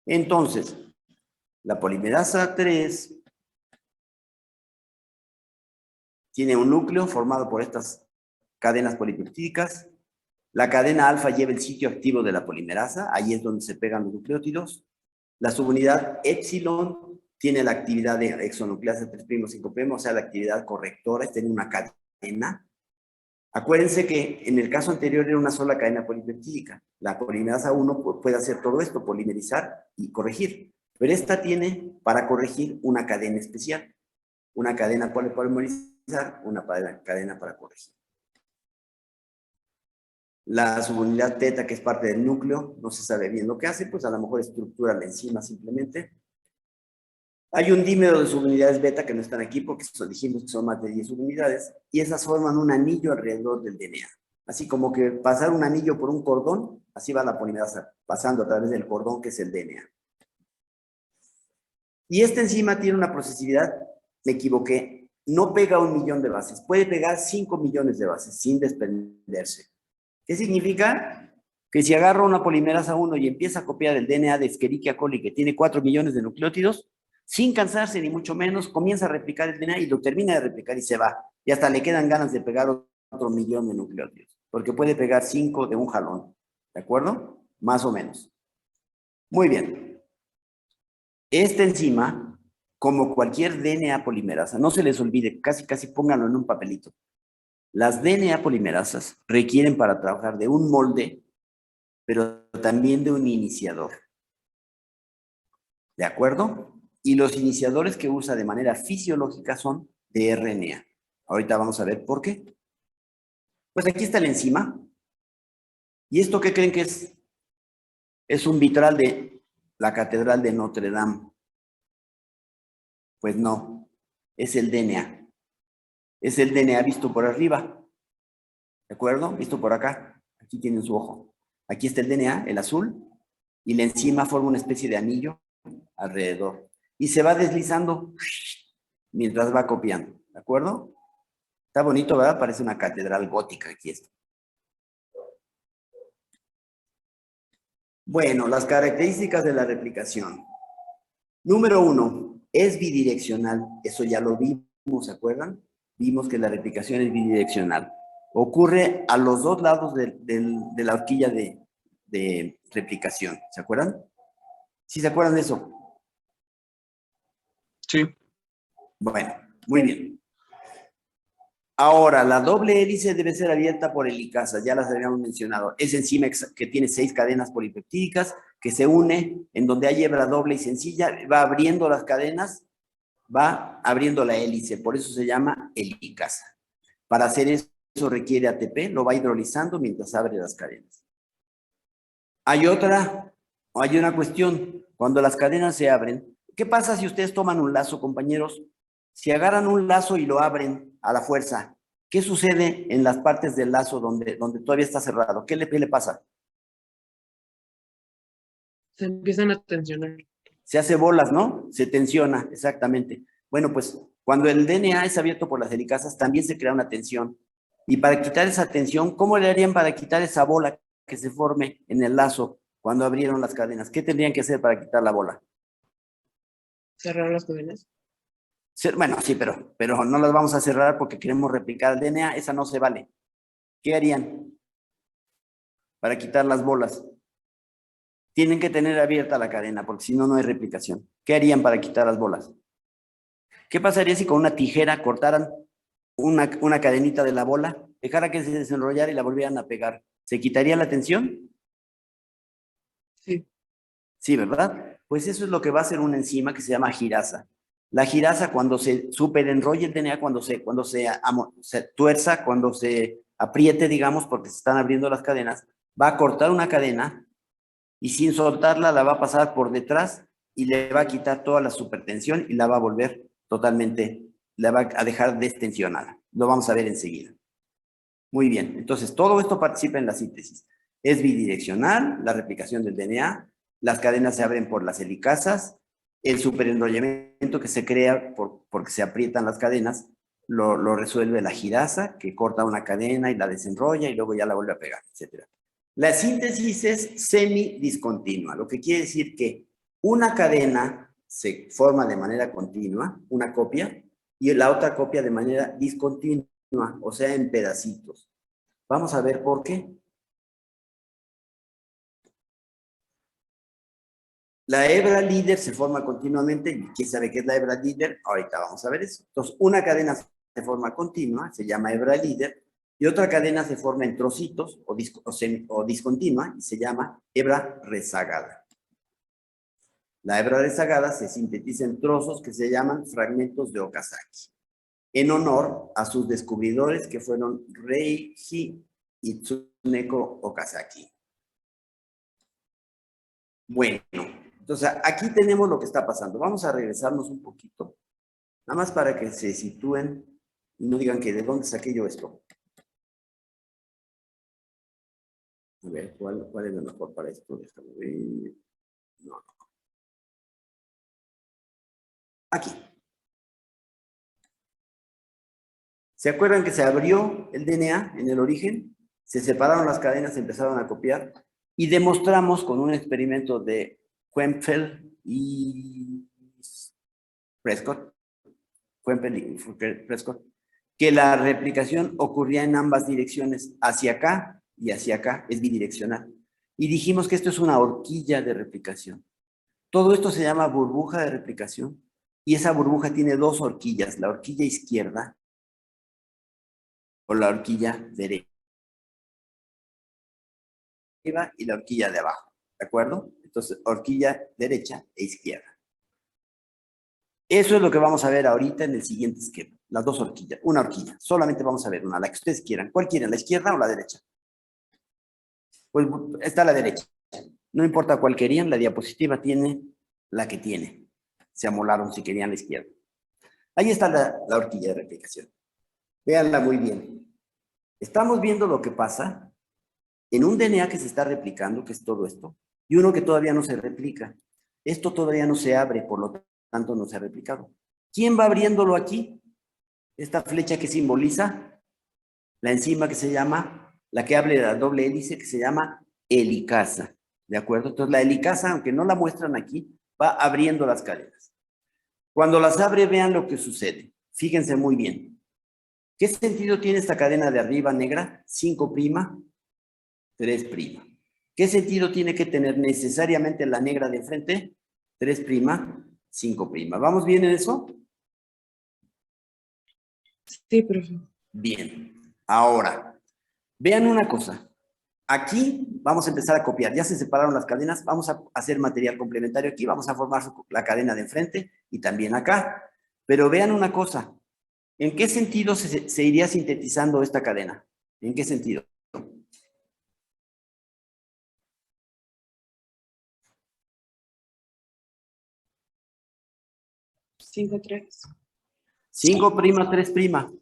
Entonces, la polimerasa 3 tiene un núcleo formado por estas cadenas polipeptídicas. La cadena alfa lleva el sitio activo de la polimerasa, ahí es donde se pegan los nucleótidos. La subunidad epsilon tiene la actividad de exonucleasa 3'5', o sea, la actividad correctora, tiene una cadena. Acuérdense que en el caso anterior era una sola cadena polipeptídica. La polimerasa 1 puede hacer todo esto, polimerizar y corregir. Pero esta tiene para corregir una cadena especial. Una cadena para polimerizar, una cadena para corregir. La subunidad teta, que es parte del núcleo, no se sabe bien lo que hace, pues a lo mejor estructura la enzima simplemente. Hay un dímero de subunidades beta que no están aquí porque dijimos que son más de 10 subunidades y esas forman un anillo alrededor del DNA. Así como que pasar un anillo por un cordón, así va la polimerasa, pasando a través del cordón que es el DNA. Y esta enzima tiene una procesividad, me equivoqué, no pega 1.000.000 de bases, puede pegar 5 millones de bases sin desprenderse. ¿Qué significa? Que si agarro una polimerasa 1 y empieza a copiar el DNA de Escherichia coli que tiene 4 millones de nucleótidos, sin cansarse ni mucho menos, comienza a replicar el DNA y lo termina de replicar y se va. Y hasta le quedan ganas de pegar otro 1.000.000 de nucleótidos, porque puede pegar 5 de un jalón. ¿De acuerdo? Más o menos. Muy bien. Esta enzima, como cualquier DNA polimerasa, no se les olvide, casi pónganlo en un papelito. Las DNA polimerasas requieren para trabajar de un molde, pero también de un iniciador. ¿De acuerdo? Y los iniciadores que usa de manera fisiológica son de RNA. Ahorita vamos a ver por qué. Pues aquí está la enzima. ¿Y esto qué creen que es? Es un vitral de la Catedral de Notre Dame. Pues no, es el DNA. Es el DNA visto por arriba. ¿De acuerdo? Visto por acá. Aquí tienen su ojo. Aquí está el DNA, el azul, y la enzima forma una especie de anillo alrededor. Y se va deslizando mientras va copiando. ¿De acuerdo? Está bonito, ¿verdad? Parece una catedral gótica aquí esto. Bueno, las características de la replicación. Número 1, es bidireccional. Eso ya lo vimos, ¿se acuerdan? Vimos que la replicación es bidireccional. Ocurre a los dos lados de la horquilla de replicación. ¿Se acuerdan? ¿Sí se acuerdan de eso? Sí. Bueno, muy bien. Ahora, la doble hélice debe ser abierta por helicasa, ya las habíamos mencionado. Es enzima que tiene 6 cadenas polipeptídicas, que se une en donde hay hebra doble y sencilla, va abriendo las cadenas, va abriendo la hélice, por eso se llama helicasa. Para hacer eso requiere ATP, lo va hidrolizando mientras abre las cadenas. Hay una cuestión, cuando las cadenas se abren, ¿qué pasa si ustedes toman un lazo, compañeros? Si agarran un lazo y lo abren a la fuerza, ¿qué sucede en las partes del lazo donde todavía está cerrado? ¿Qué le pasa? Se empiezan a tensionar. Se hace bolas, ¿no? Se tensiona, exactamente. Bueno, pues cuando el DNA es abierto por las helicasas, también se crea una tensión. Y para quitar esa tensión, ¿cómo le harían para quitar esa bola que se forme en el lazo cuando abrieron las cadenas? ¿Qué tendrían que hacer para quitar la bola? Cerrar las cadenas. Bueno, sí, pero no las vamos a cerrar porque queremos replicar el DNA. Esa no se vale. ¿Qué harían para quitar las bolas? Tienen que tener abierta la cadena porque si no, no hay replicación. ¿Qué harían para quitar las bolas? ¿Qué pasaría si con una tijera cortaran una cadenita de la bola, dejara que se desenrollara y la volvieran a pegar? ¿Se quitaría la tensión? Sí. Sí, ¿verdad? Pues eso es lo que va a hacer una enzima que se llama girasa. La girasa, cuando se superenrolla el DNA, cuando se tuerza, cuando se apriete, digamos, porque se están abriendo las cadenas, va a cortar una cadena y sin soltarla la va a pasar por detrás y le va a quitar toda la supertensión y la va a volver totalmente, la va a dejar destensionada. Lo vamos a ver enseguida. Muy bien, entonces todo esto participa en la síntesis. Es bidireccional, la replicación del DNA, las cadenas se abren por las helicasas, el superenrollamiento que se crea porque se aprietan las cadenas, lo resuelve la girasa, que corta una cadena y la desenrolla y luego ya la vuelve a pegar, etc. La síntesis es semidiscontinua, lo que quiere decir que una cadena se forma de manera continua, una copia, y la otra copia de manera discontinua, o sea, en pedacitos. Vamos a ver por qué. La hebra líder se forma continuamente. ¿Quién sabe qué es la hebra líder? Ahorita vamos a ver eso. Entonces, una cadena se forma continua, se llama hebra líder, y otra cadena se forma en trocitos o discontinua y se llama hebra rezagada. La hebra rezagada se sintetiza en trozos que se llaman fragmentos de Okazaki, en honor a sus descubridores que fueron Reiji y Tsuneko Okazaki. Bueno, entonces aquí tenemos lo que está pasando. Vamos a regresarnos un poquito, nada más para que se sitúen y no digan que de dónde saqué yo esto. A ver, ¿cuál es lo mejor para esto? Déjame ver. No. Aquí. ¿Se acuerdan que se abrió el DNA en el origen? Se separaron las cadenas, se empezaron a copiar y demostramos con un experimento de Quempel y Prescott, que la replicación ocurría en ambas direcciones, hacia acá y hacia acá, es bidireccional. Y dijimos que esto es una horquilla de replicación. Todo esto se llama burbuja de replicación y esa burbuja tiene dos horquillas, la horquilla izquierda o la horquilla derecha y la horquilla de abajo, ¿de acuerdo? Entonces, horquilla derecha e izquierda. Eso es lo que vamos a ver ahorita en el siguiente esquema, las dos horquillas, una horquilla, solamente vamos a ver una, la que ustedes quieran. ¿Cuál quieren, la izquierda o la derecha? Pues está la derecha. No importa cuál querían, la diapositiva tiene la que tiene. Se amolaron si querían la izquierda. Ahí está la horquilla de replicación. Véanla muy bien. Estamos viendo lo que pasa en un DNA que se está replicando, que es todo esto, y uno que todavía no se replica. Esto todavía no se abre, por lo tanto no se ha replicado. ¿Quién va abriéndolo aquí? Esta flecha que simboliza la enzima que se llama, la que abre la doble hélice, que se llama helicasa. ¿De acuerdo? Entonces la helicasa, aunque no la muestran aquí, va abriendo las cadenas. Cuando las abre, vean lo que sucede. Fíjense muy bien. ¿Qué sentido tiene esta cadena de arriba negra? 5', 3'. ¿Qué sentido tiene que tener necesariamente la negra de enfrente? 3', 5'. ¿Vamos bien en eso? Sí, profe. Bien. Ahora, vean una cosa. Aquí vamos a empezar a copiar. Ya se separaron las cadenas. Vamos a hacer material complementario aquí. Vamos a formar la cadena de enfrente y también acá. Pero vean una cosa. ¿En qué sentido se iría sintetizando esta cadena? ¿En qué sentido? 5-3. 5', 3'.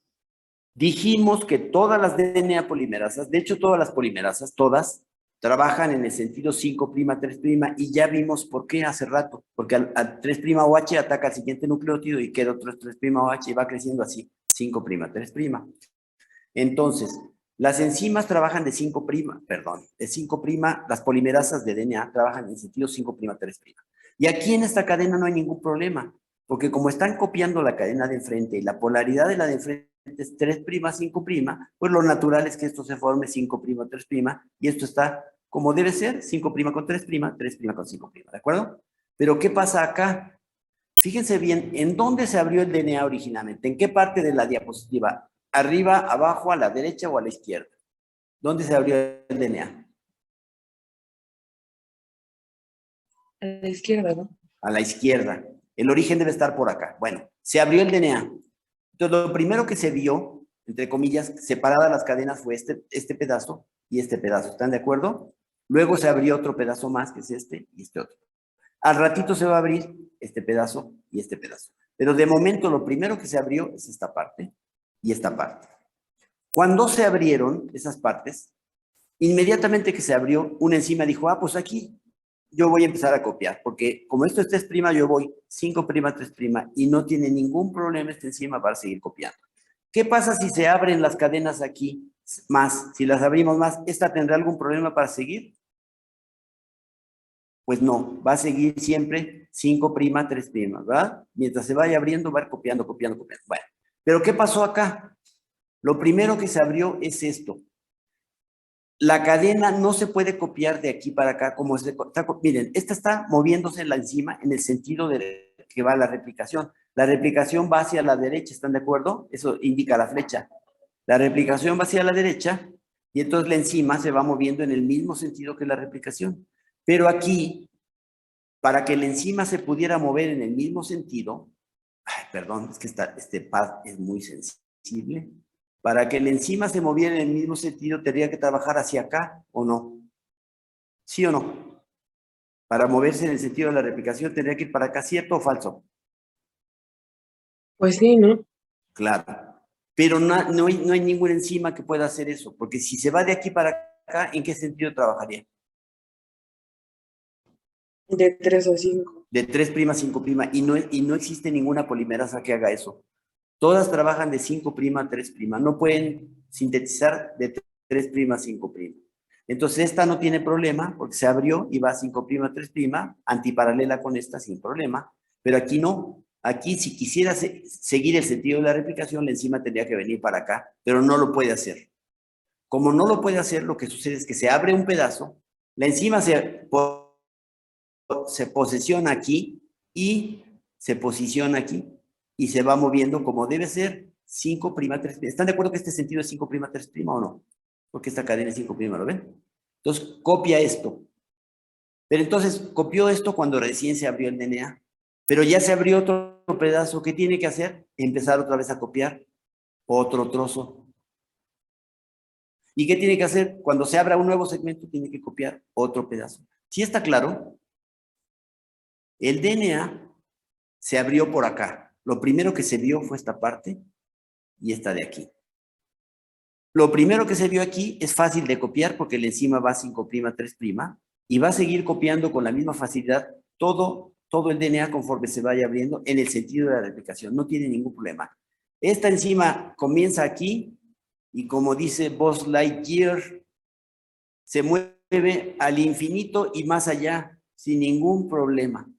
Dijimos que todas las DNA polimerasas, de hecho todas las polimerasas, todas, trabajan en el sentido 5', 3', y ya vimos por qué hace rato, porque al 3' OH ataca al siguiente nucleótido y queda otro 3' OH y va creciendo así, 5', 3'. Entonces, las enzimas trabajan de 5', perdón, de 5', las polimerasas de DNA trabajan en el sentido 5', 3'. Y aquí en esta cadena no hay ningún problema, porque como están copiando la cadena de enfrente y la polaridad de la de enfrente es 3', 5', pues lo natural es que esto se forme 5', 3', y esto está como debe ser, 5' con 3', 3' con 5', ¿de acuerdo? Pero ¿qué pasa acá? Fíjense bien, ¿en dónde se abrió el DNA originalmente? ¿En qué parte de la diapositiva? ¿Arriba, abajo, a la derecha o a la izquierda? ¿Dónde se abrió el DNA? A la izquierda, ¿no? A la izquierda. El origen debe estar por acá. Bueno, se abrió el DNA. Entonces, lo primero que se vio, entre comillas, separadas las cadenas fue este pedazo y este pedazo. ¿Están de acuerdo? Luego se abrió otro pedazo más, que es este y este otro. Al ratito se va a abrir este pedazo y este pedazo. Pero de momento lo primero que se abrió es esta parte y esta parte. Cuando se abrieron esas partes, inmediatamente que se abrió, una enzima dijo, pues aquí yo voy a empezar a copiar, porque como esto es 3', yo voy 5', 3', y no tiene ningún problema esta enzima para seguir copiando. ¿Qué pasa si se abren las cadenas aquí más? Si las abrimos más, ¿esta tendrá algún problema para seguir? Pues no, va a seguir siempre 5', 3', ¿verdad? Mientras se vaya abriendo, va a ir copiando. Bueno, pero ¿qué pasó acá? Lo primero que se abrió es esto. La cadena no se puede copiar de aquí para acá, como miren, esta está moviéndose la enzima en el sentido de que va la replicación. La replicación va hacia la derecha, ¿están de acuerdo? Eso indica la flecha. La replicación va hacia la derecha y entonces la enzima se va moviendo en el mismo sentido que la replicación. Pero aquí, para que la enzima se pudiera mover en el mismo sentido, perdón, es que este pad es muy sensible. Para que la enzima se moviera en el mismo sentido, tendría que trabajar hacia acá, ¿o no? ¿Sí o no? Para moverse en el sentido de la replicación, tendría que ir para acá, ¿cierto o falso? Pues sí, ¿no? Claro. Pero no hay ninguna enzima que pueda hacer eso, porque si se va de aquí para acá, ¿en qué sentido trabajaría? De 3 a 5. De 3', 5', y no existe ninguna polimerasa que haga eso. Todas trabajan de 5', 3'. No pueden sintetizar de 3', 5'. Entonces esta no tiene problema porque se abrió y va 5', 3', antiparalela con esta sin problema. Pero aquí no. Aquí si quisiera seguir el sentido de la replicación, la enzima tendría que venir para acá, pero no lo puede hacer. Como no lo puede hacer, lo que sucede es que se abre un pedazo, la enzima se posesiona aquí y se posiciona aquí y se va moviendo como debe ser 5', 3'. ¿Están de acuerdo que este sentido es 5', 3' o no? Porque esta cadena es 5', ¿lo ven? Entonces, copia esto. Pero entonces, copió esto cuando recién se abrió el DNA. Pero ya se abrió otro pedazo. ¿Qué tiene que hacer? Empezar otra vez a copiar otro trozo. ¿Y qué tiene que hacer? Cuando se abra un nuevo segmento, tiene que copiar otro pedazo. ¿Sí está claro? El DNA se abrió por acá. Lo primero que se vio fue esta parte y esta de aquí. Lo primero que se vio aquí es fácil de copiar porque la enzima va 5', 3', y va a seguir copiando con la misma facilidad todo el DNA conforme se vaya abriendo en el sentido de la replicación. No tiene ningún problema. Esta enzima comienza aquí y como dice Buzz Lightyear, se mueve al infinito y más allá sin ningún problema.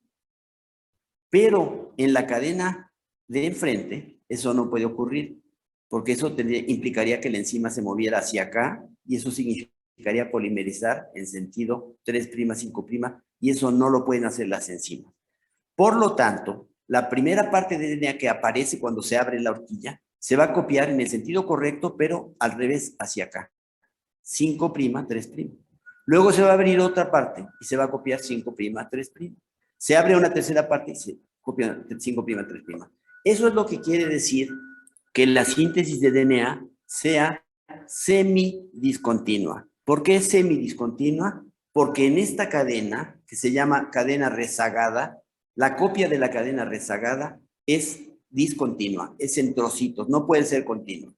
Pero en la cadena de enfrente, eso no puede ocurrir, porque eso implicaría que la enzima se moviera hacia acá, y eso significaría polimerizar en sentido 3', 5', y eso no lo pueden hacer las enzimas. Por lo tanto, la primera parte de DNA que aparece cuando se abre la horquilla se va a copiar en el sentido correcto, pero al revés, hacia acá. 5', 3'. Luego se va a abrir otra parte y se va a copiar 5', 3'. Se abre una tercera parte y se copia 5', 3'. Eso es lo que quiere decir que la síntesis de DNA sea semidiscontinua. ¿Por qué semidiscontinua? Porque en esta cadena, que se llama cadena rezagada, la copia de la cadena rezagada es discontinua, es en trocitos, no puede ser continua.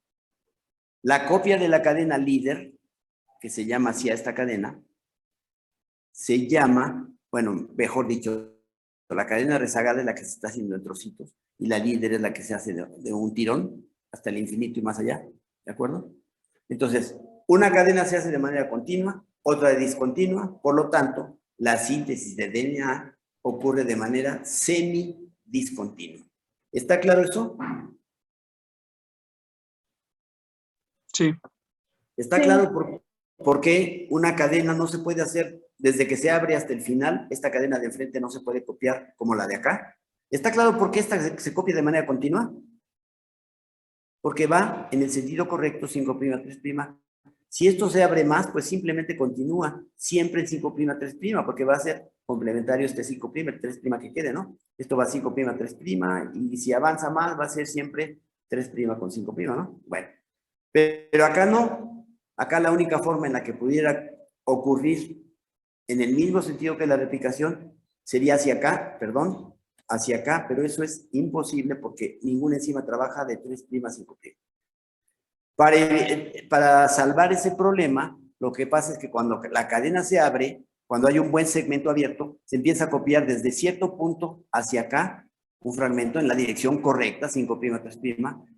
La copia de la cadena líder, que se llama así a esta cadena, se llama, bueno, mejor dicho, la cadena rezagada es la que se está haciendo en trocitos y la líder es la que se hace de un tirón hasta el infinito y más allá, ¿de acuerdo? Entonces, una cadena se hace de manera continua, otra de discontinua, por lo tanto, la síntesis de DNA ocurre de manera semidiscontinua. ¿Está claro eso? Sí. ¿Está Sí. claro por qué una cadena no se puede hacer desde que se abre hasta el final? Esta cadena de enfrente no se puede copiar como la de acá. ¿Está claro por qué esta se copia de manera continua? Porque va en el sentido correcto, 5', 3'. Si esto se abre más, pues simplemente continúa siempre en 5', 3', porque va a ser complementario este 5', 3' que quede, ¿no? Esto va 5', 3', y si avanza más, va a ser siempre 3' con 5', ¿no? Bueno, pero acá no. Acá la única forma en la que pudiera ocurrir en el mismo sentido que la replicación sería hacia acá, perdón, hacia acá, pero eso es imposible porque ninguna enzima trabaja de 3', 5'. Para salvar ese problema, lo que pasa es que cuando la cadena se abre, cuando hay un buen segmento abierto, se empieza a copiar desde cierto punto hacia acá un fragmento en la dirección correcta, 5', 3'.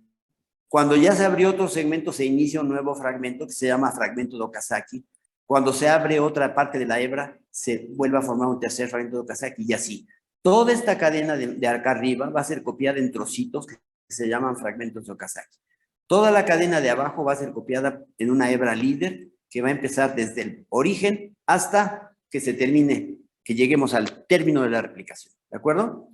Cuando ya se abrió otro segmento, se inicia un nuevo fragmento que se llama fragmento de Okazaki. Cuando se abre otra parte de la hebra, se vuelve a formar un tercer fragmento de Okazaki y así. Toda esta cadena de acá arriba va a ser copiada en trocitos que se llaman fragmentos de Okazaki. Toda la cadena de abajo va a ser copiada en una hebra líder que va a empezar desde el origen hasta que se termine, que lleguemos al término de la replicación. ¿De acuerdo?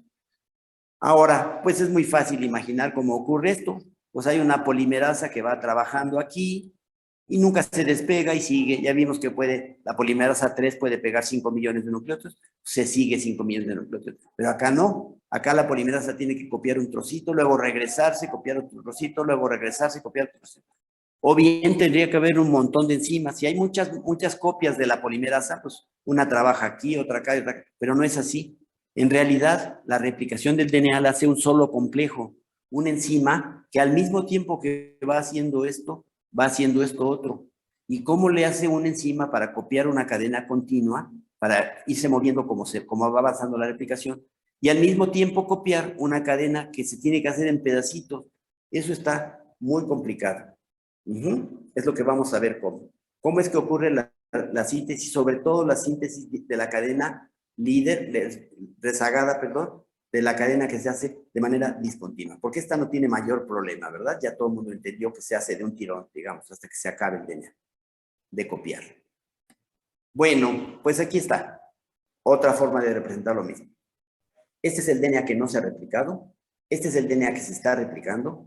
Ahora, pues es muy fácil imaginar cómo ocurre esto. Pues hay una polimerasa que va trabajando aquí y nunca se despega y sigue. Ya vimos que la polimerasa 3 puede pegar 5 millones de nucleótidos, se sigue 5 millones de nucleótidos. Pero acá no. Acá la polimerasa tiene que copiar un trocito, luego regresarse, copiar otro trocito, luego regresarse, copiar otro trocito. O bien tendría que haber un montón de enzimas. Si hay muchas copias de la polimerasa, pues una trabaja aquí, otra acá, otra acá, pero no es así. En realidad, la replicación del DNA la hace un solo complejo, una enzima que al mismo tiempo que va haciendo esto otro. ¿Y cómo le hace una enzima para copiar una cadena continua, para irse moviendo como va avanzando la replicación, y al mismo tiempo copiar una cadena que se tiene que hacer en pedacitos? Eso está muy complicado. Es lo que vamos a ver cómo. ¿Cómo es que ocurre la síntesis, sobre todo la síntesis de la cadena líder, rezagada, perdón, de la cadena que se hace de manera discontinua? Porque esta no tiene mayor problema, ¿verdad? Ya todo el mundo entendió que se hace de un tirón, digamos, hasta que se acabe el DNA de copiar. Bueno, pues aquí está. Otra forma de representar lo mismo. Este es el DNA que no se ha replicado. Este es el DNA que se está replicando.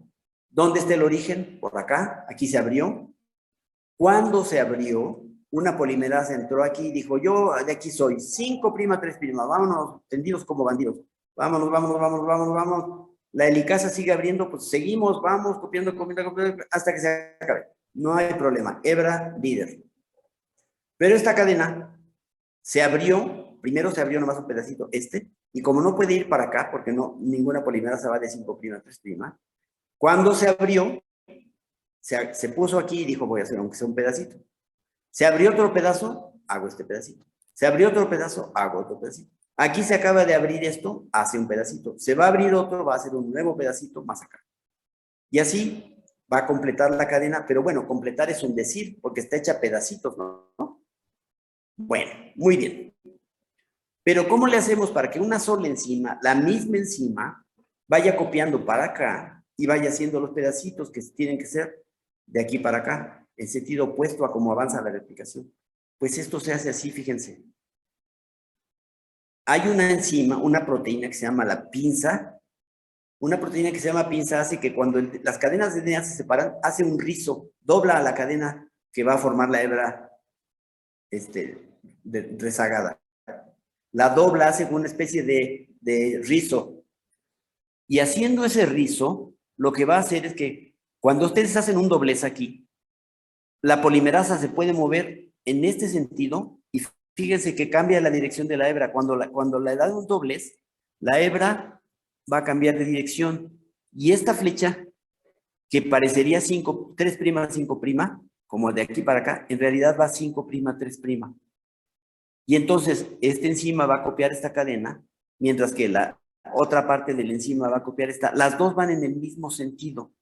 ¿Dónde está el origen? Por acá. Aquí se abrió. Cuando se abrió, una polimerasa entró aquí y dijo, yo de aquí soy 5', 3', vámonos, tendidos como bandidos. Vámonos, vámonos, vámonos, vámonos, vámonos. La helicasa sigue abriendo, pues seguimos, vamos, copiando, hasta que se acabe. No hay problema. Hebra líder. Pero esta cadena se abrió, primero se abrió nomás un pedacito, y como no puede ir para acá, porque ninguna polimerasa va de 5', 3', cuando se abrió, se puso aquí y dijo, voy a hacer aunque sea un pedacito. Se abrió otro pedazo, hago este pedacito. Se abrió otro pedazo, hago otro pedacito. Aquí se acaba de abrir esto, hace un pedacito. Se va a abrir otro, va a hacer un nuevo pedacito más acá. Y así va a completar la cadena, pero bueno, completar es un decir, porque está hecha a pedacitos, ¿no? Bueno, muy bien. Pero ¿cómo le hacemos para que una sola enzima, la misma enzima, vaya copiando para acá y vaya haciendo los pedacitos que tienen que ser de aquí para acá, en sentido opuesto a cómo avanza la replicación? Pues esto se hace así, fíjense. Hay una enzima, una proteína que se llama la pinza Una proteína que se llama pinza hace que cuando las cadenas de DNA se separan, hace un rizo, dobla a la cadena que va a formar la hebra rezagada. La dobla, hace una especie de rizo. Y haciendo ese rizo, lo que va a hacer es que cuando ustedes hacen un doblez aquí, la polimerasa se puede mover en este sentido y fíjense que cambia la dirección de la hebra. Cuando le dan un doblez, la hebra va a cambiar de dirección. Y esta flecha, que parecería 3' 5', como de aquí para acá, en realidad va 5', 3'. Y entonces, esta enzima va a copiar esta cadena, mientras que la otra parte de la enzima va a copiar esta. Las dos van en el mismo sentido.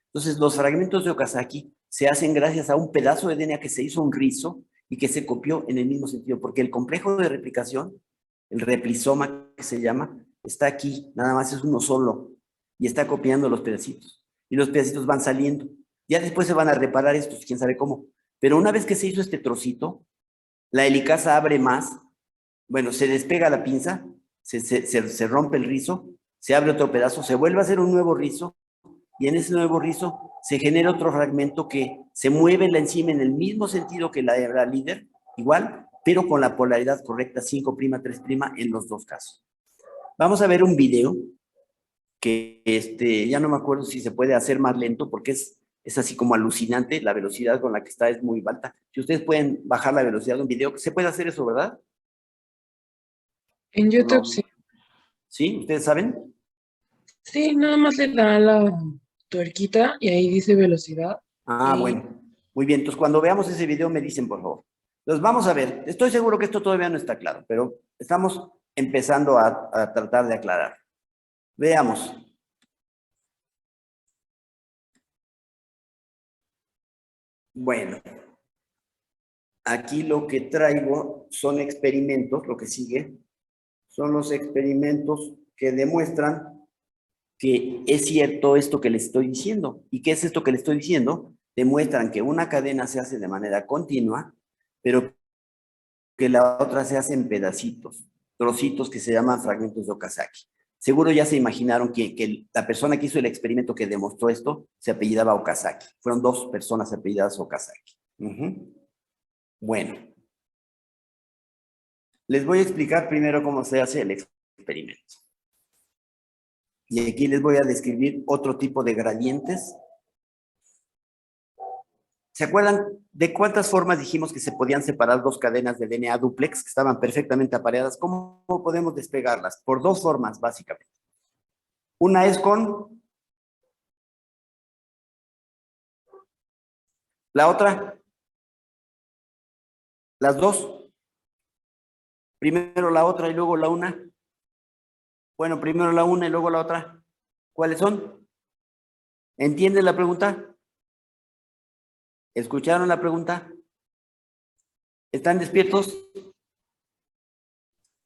Entonces, los fragmentos de Okazaki se hacen gracias a un pedazo de DNA que se hizo un rizo y que se copió en el mismo sentido, porque el complejo de replicación, el replisoma que se llama, está aquí, nada más es uno solo, y está copiando los pedacitos. Y los pedacitos van saliendo. Ya después se van a reparar estos, quién sabe cómo. Pero una vez que se hizo este trocito, la helicasa abre más, bueno, se despega la pinza, se rompe el rizo, se abre otro pedazo, se vuelve a hacer un nuevo rizo, y en ese nuevo rizo se genera otro fragmento que se mueve la enzima en el mismo sentido que la hebra líder, igual, pero con la polaridad correcta, 5', 3' en los dos casos. Vamos a ver un video que ya no me acuerdo si se puede hacer más lento porque es así como alucinante, la velocidad con la que está es muy alta. Si ustedes pueden bajar la velocidad de un video, se puede hacer eso, ¿verdad? En YouTube No. sí. ¿Sí? ¿Ustedes saben? Sí, nada más le da la tuerquita y ahí dice velocidad. Ah, Y bueno. Muy bien, entonces cuando veamos ese video me dicen, por favor. Entonces vamos a ver, estoy seguro que esto todavía no está claro, pero estamos empezando a tratar de aclarar. Veamos. Bueno, aquí lo que traigo son experimentos, lo que sigue, son los experimentos que demuestran que es cierto esto que les estoy diciendo. ¿Y qué es esto que les estoy diciendo? Demuestran que una cadena se hace de manera continua, pero que la otra se hace en pedacitos, trocitos que se llaman fragmentos de Okazaki. Seguro ya se imaginaron que la persona que hizo el experimento que demostró esto se apellidaba Okazaki. Fueron dos personas apellidadas Okazaki. Bueno, les voy a explicar primero cómo se hace el experimento. Y aquí les voy a describir otro tipo de gradientes. ¿Se acuerdan de cuántas formas dijimos que se podían separar dos cadenas de DNA dúplex que estaban perfectamente apareadas? ¿Cómo podemos despegarlas? Por dos formas, básicamente. Una es con la otra. Las dos. Primero la otra y luego la una. Bueno, primero la una y luego la otra. ¿Cuáles son? ¿Entienden la pregunta? ¿Escucharon la pregunta? ¿Están despiertos?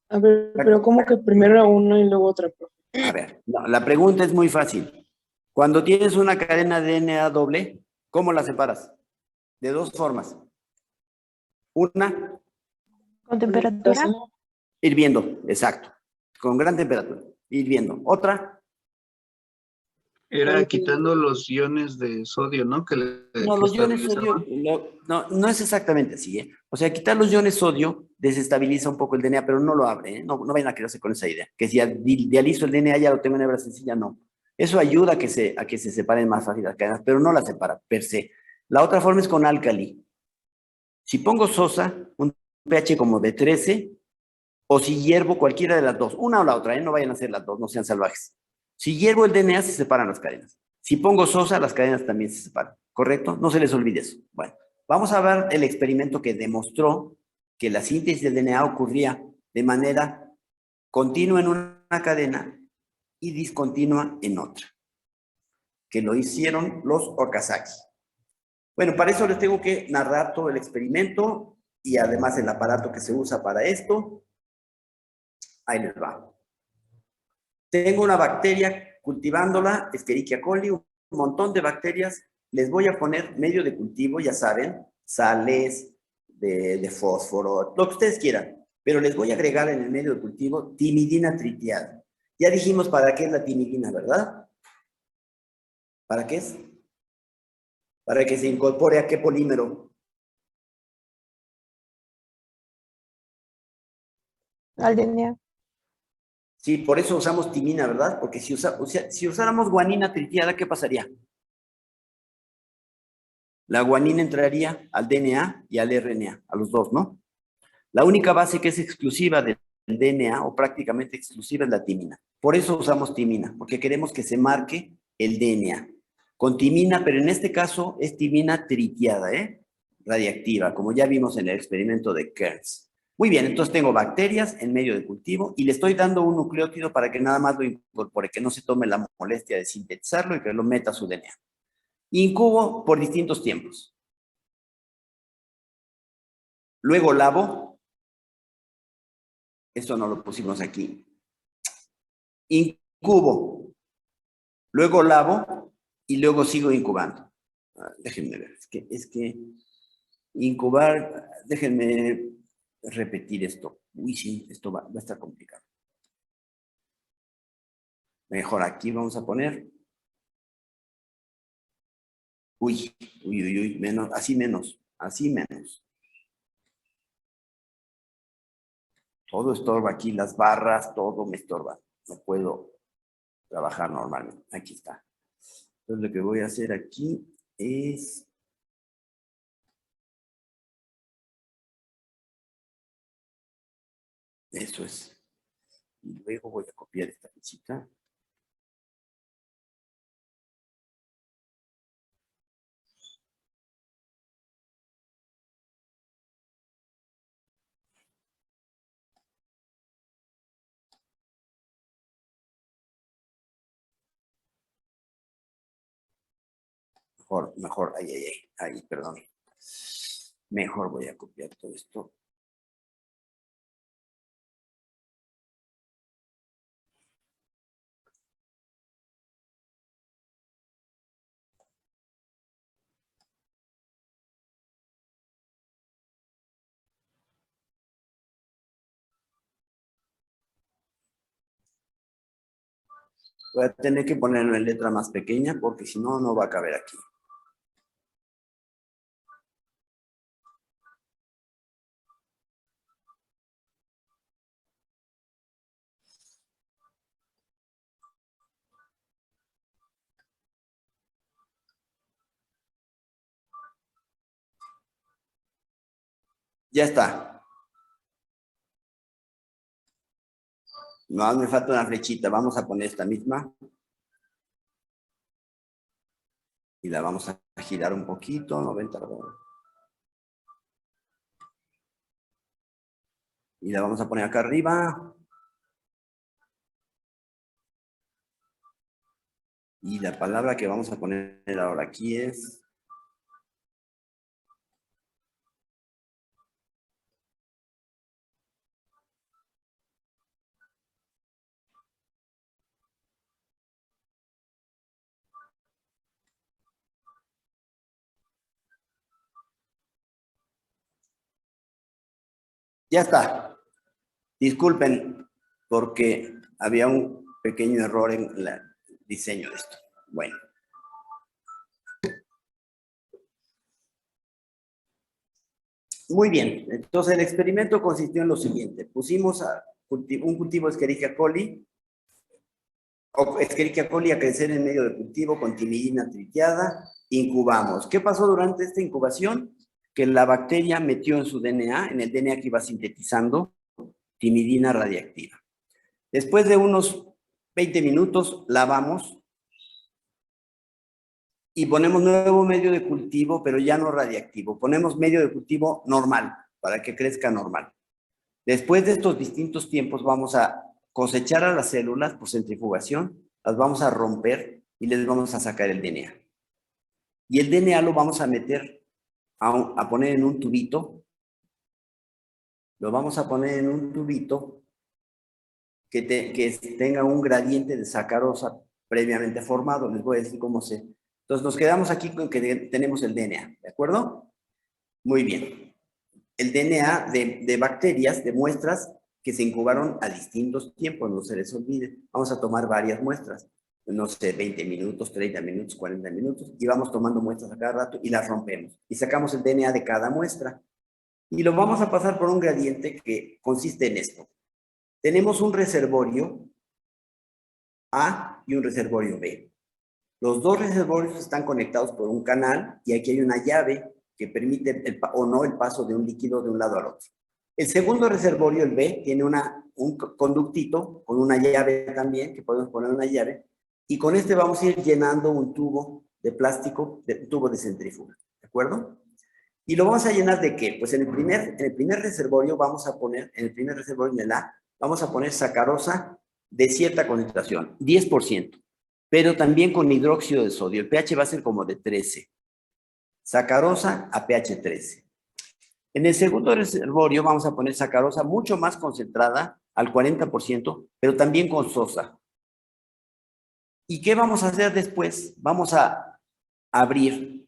a ver, pero ¿cómo que primero era uno y luego otra? A ver, no, la pregunta es muy fácil. Cuando tienes una cadena de DNA doble, ¿cómo la separas? De dos formas. Una, ¿Con temperatura? hirviendo, exacto. Con gran temperatura, hirviendo. Otra, Era quitando los iones de sodio, ¿no? no, que los iones sodio, estabilizaban. no es exactamente así, ¿eh? O sea, quitar los iones sodio desestabiliza un poco el DNA, pero no lo abre, ¿eh? No vayan a quedarse con esa idea. Que si dializo el DNA ya lo tengo en hebra sencilla, no. Eso ayuda a que se separen más fácil las cadenas, pero no las separa, per se. La otra forma es con álcali. Si pongo sosa, un pH como de 13, o si hiervo cualquiera de las dos, una o la otra, ¿eh? No vayan a ser las dos, no sean salvajes. Si hiervo el DNA, se separan las cadenas. Si pongo sosa, las cadenas también se separan. ¿Correcto? No se les olvide eso. Bueno, vamos a ver el experimento que demostró que la síntesis del DNA ocurría de manera continua en una cadena y discontinua en otra. Que lo hicieron los Okazaki. Bueno, para eso les tengo que narrar todo el experimento y además el aparato que se usa para esto. Ahí les va. Tengo una bacteria cultivándola, Escherichia coli, un montón de bacterias. Les voy a poner medio de cultivo, ya saben, sales de fósforo, lo que ustedes quieran. Pero les voy a agregar en el medio de cultivo timidina tritiada. Ya dijimos para qué es la timidina, ¿verdad? ¿Para qué es? Para que se incorpore a qué polímero. Al DNA. Sí, por eso usamos timina, ¿verdad? Porque si usáramos guanina tritiada, ¿qué pasaría? La guanina entraría al DNA y al RNA, a los dos, ¿no? La única base que es exclusiva del DNA, o prácticamente exclusiva, es la timina. Por eso usamos timina, porque queremos que se marque el DNA. Con timina, pero en este caso es timina tritiada, radiactiva, como ya vimos en el experimento de Kearns. Muy bien, entonces tengo bacterias en medio de cultivo y le estoy dando un nucleótido para que nada más lo incorpore, que no se tome la molestia de sintetizarlo y que lo meta a su DNA. Incubo por distintos tiempos. Luego lavo. Esto no lo pusimos aquí. Incubo. Luego lavo y luego sigo incubando. Déjenme ver. Es que incubar, déjenme repetir esto. Uy, sí, esto va a estar complicado. Mejor aquí vamos a poner. Uy, menos, así menos, así menos. Todo estorba aquí, las barras, todo me estorba. No puedo trabajar normalmente. Aquí está. Entonces lo que voy a hacer aquí es... Eso es. Y luego voy a copiar esta fichita. Mejor, ahí, perdón. Mejor voy a copiar todo esto. Voy a tener que ponerlo en letra más pequeña porque si no, no va a caber aquí. Ya está. No, me falta una flechita. Vamos a poner esta misma. Y la vamos a girar un poquito, 90 grados. Y la vamos a poner acá arriba. Y la palabra que vamos a poner ahora aquí es... Ya está. Disculpen porque había un pequeño error en el diseño de esto. Bueno. Muy bien. Entonces el experimento consistió en lo siguiente. Pusimos un cultivo Escherichia coli, o Escherichia coli a crecer en medio de cultivo con timidina tritiada. Incubamos. ¿Qué pasó durante esta incubación? Que la bacteria metió en su DNA, en el DNA que iba sintetizando, timidina radiactiva. Después de unos 20 minutos, lavamos y ponemos nuevo medio de cultivo, pero ya no radiactivo. Ponemos medio de cultivo normal, para que crezca normal. Después de estos distintos tiempos, vamos a cosechar a las células por centrifugación, las vamos a romper y les vamos a sacar el DNA. Y el DNA lo vamos a meter, a poner en un tubito. Lo vamos a poner en un tubito que tenga un gradiente de sacarosa previamente formado. Les voy a decir cómo se... Entonces nos quedamos aquí con que tenemos el DNA, ¿de acuerdo? Muy bien. El DNA de bacterias, de muestras, que se incubaron a distintos tiempos, no se les olvide. Vamos a tomar varias muestras, no sé, 20 minutos, 30 minutos, 40 minutos, y vamos tomando muestras a cada rato y las rompemos. Y sacamos el DNA de cada muestra. Y lo vamos a pasar por un gradiente que consiste en esto. Tenemos un reservorio A y un reservorio B. Los dos reservorios están conectados por un canal y aquí hay una llave que permite o no el paso de un líquido de un lado al otro. El segundo reservorio, el B, tiene un conductito con una llave también, que podemos poner una llave, y con este vamos a ir llenando un tubo de plástico, un tubo de centrífuga, ¿de acuerdo? ¿Y lo vamos a llenar de qué? Pues en el primer reservorio vamos a poner, en el primer reservorio, en el A, vamos a poner sacarosa de cierta concentración, 10%, pero también con hidróxido de sodio. El pH va a ser como de 13. Sacarosa a pH 13. En el segundo reservorio vamos a poner sacarosa mucho más concentrada, al 40%, pero también con sosa. ¿Y qué vamos a hacer después? Vamos a abrir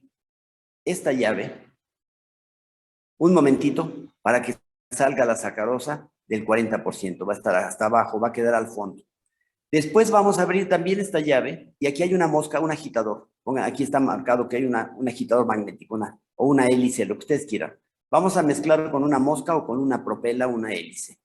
esta llave un momentito para que salga la sacarosa del 40%. Va a estar hasta abajo, va a quedar al fondo. Después vamos a abrir también esta llave y aquí hay una mosca, un agitador. Aquí está marcado que hay un agitador magnético o una hélice, lo que ustedes quieran. Vamos a mezclar con una mosca o con una propela, una hélice.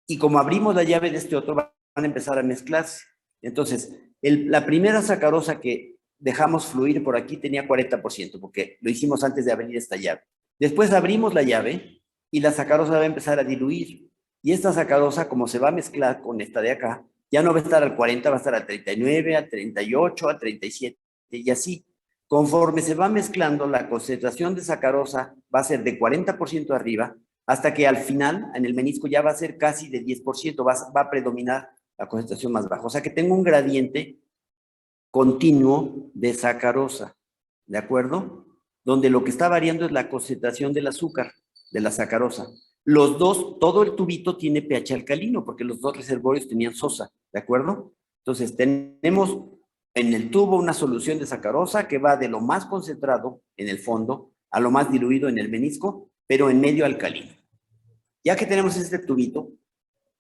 Y como abrimos la llave de este otro, van a empezar a mezclarse. Entonces, la primera sacarosa que dejamos fluir por aquí tenía 40%, porque lo hicimos antes de abrir esta llave. Después abrimos la llave y la sacarosa va a empezar a diluir. Y esta sacarosa, como se va a mezclar con esta de acá, ya no va a estar al 40, va a estar al 39, al 38, al 37, y así. Conforme se va mezclando, la concentración de sacarosa va a ser de 40% arriba, hasta que al final, en el menisco, ya va a ser casi de 10%, va a predominar la concentración más baja. O sea que tengo un gradiente continuo de sacarosa, ¿de acuerdo? Donde lo que está variando es la concentración del azúcar, de la sacarosa. Los dos, todo el tubito tiene pH alcalino, porque los dos reservorios tenían sosa, ¿de acuerdo? Entonces, tenemos en el tubo una solución de sacarosa que va de lo más concentrado en el fondo a lo más diluido en el menisco, pero en medio alcalino. Ya que tenemos este tubito,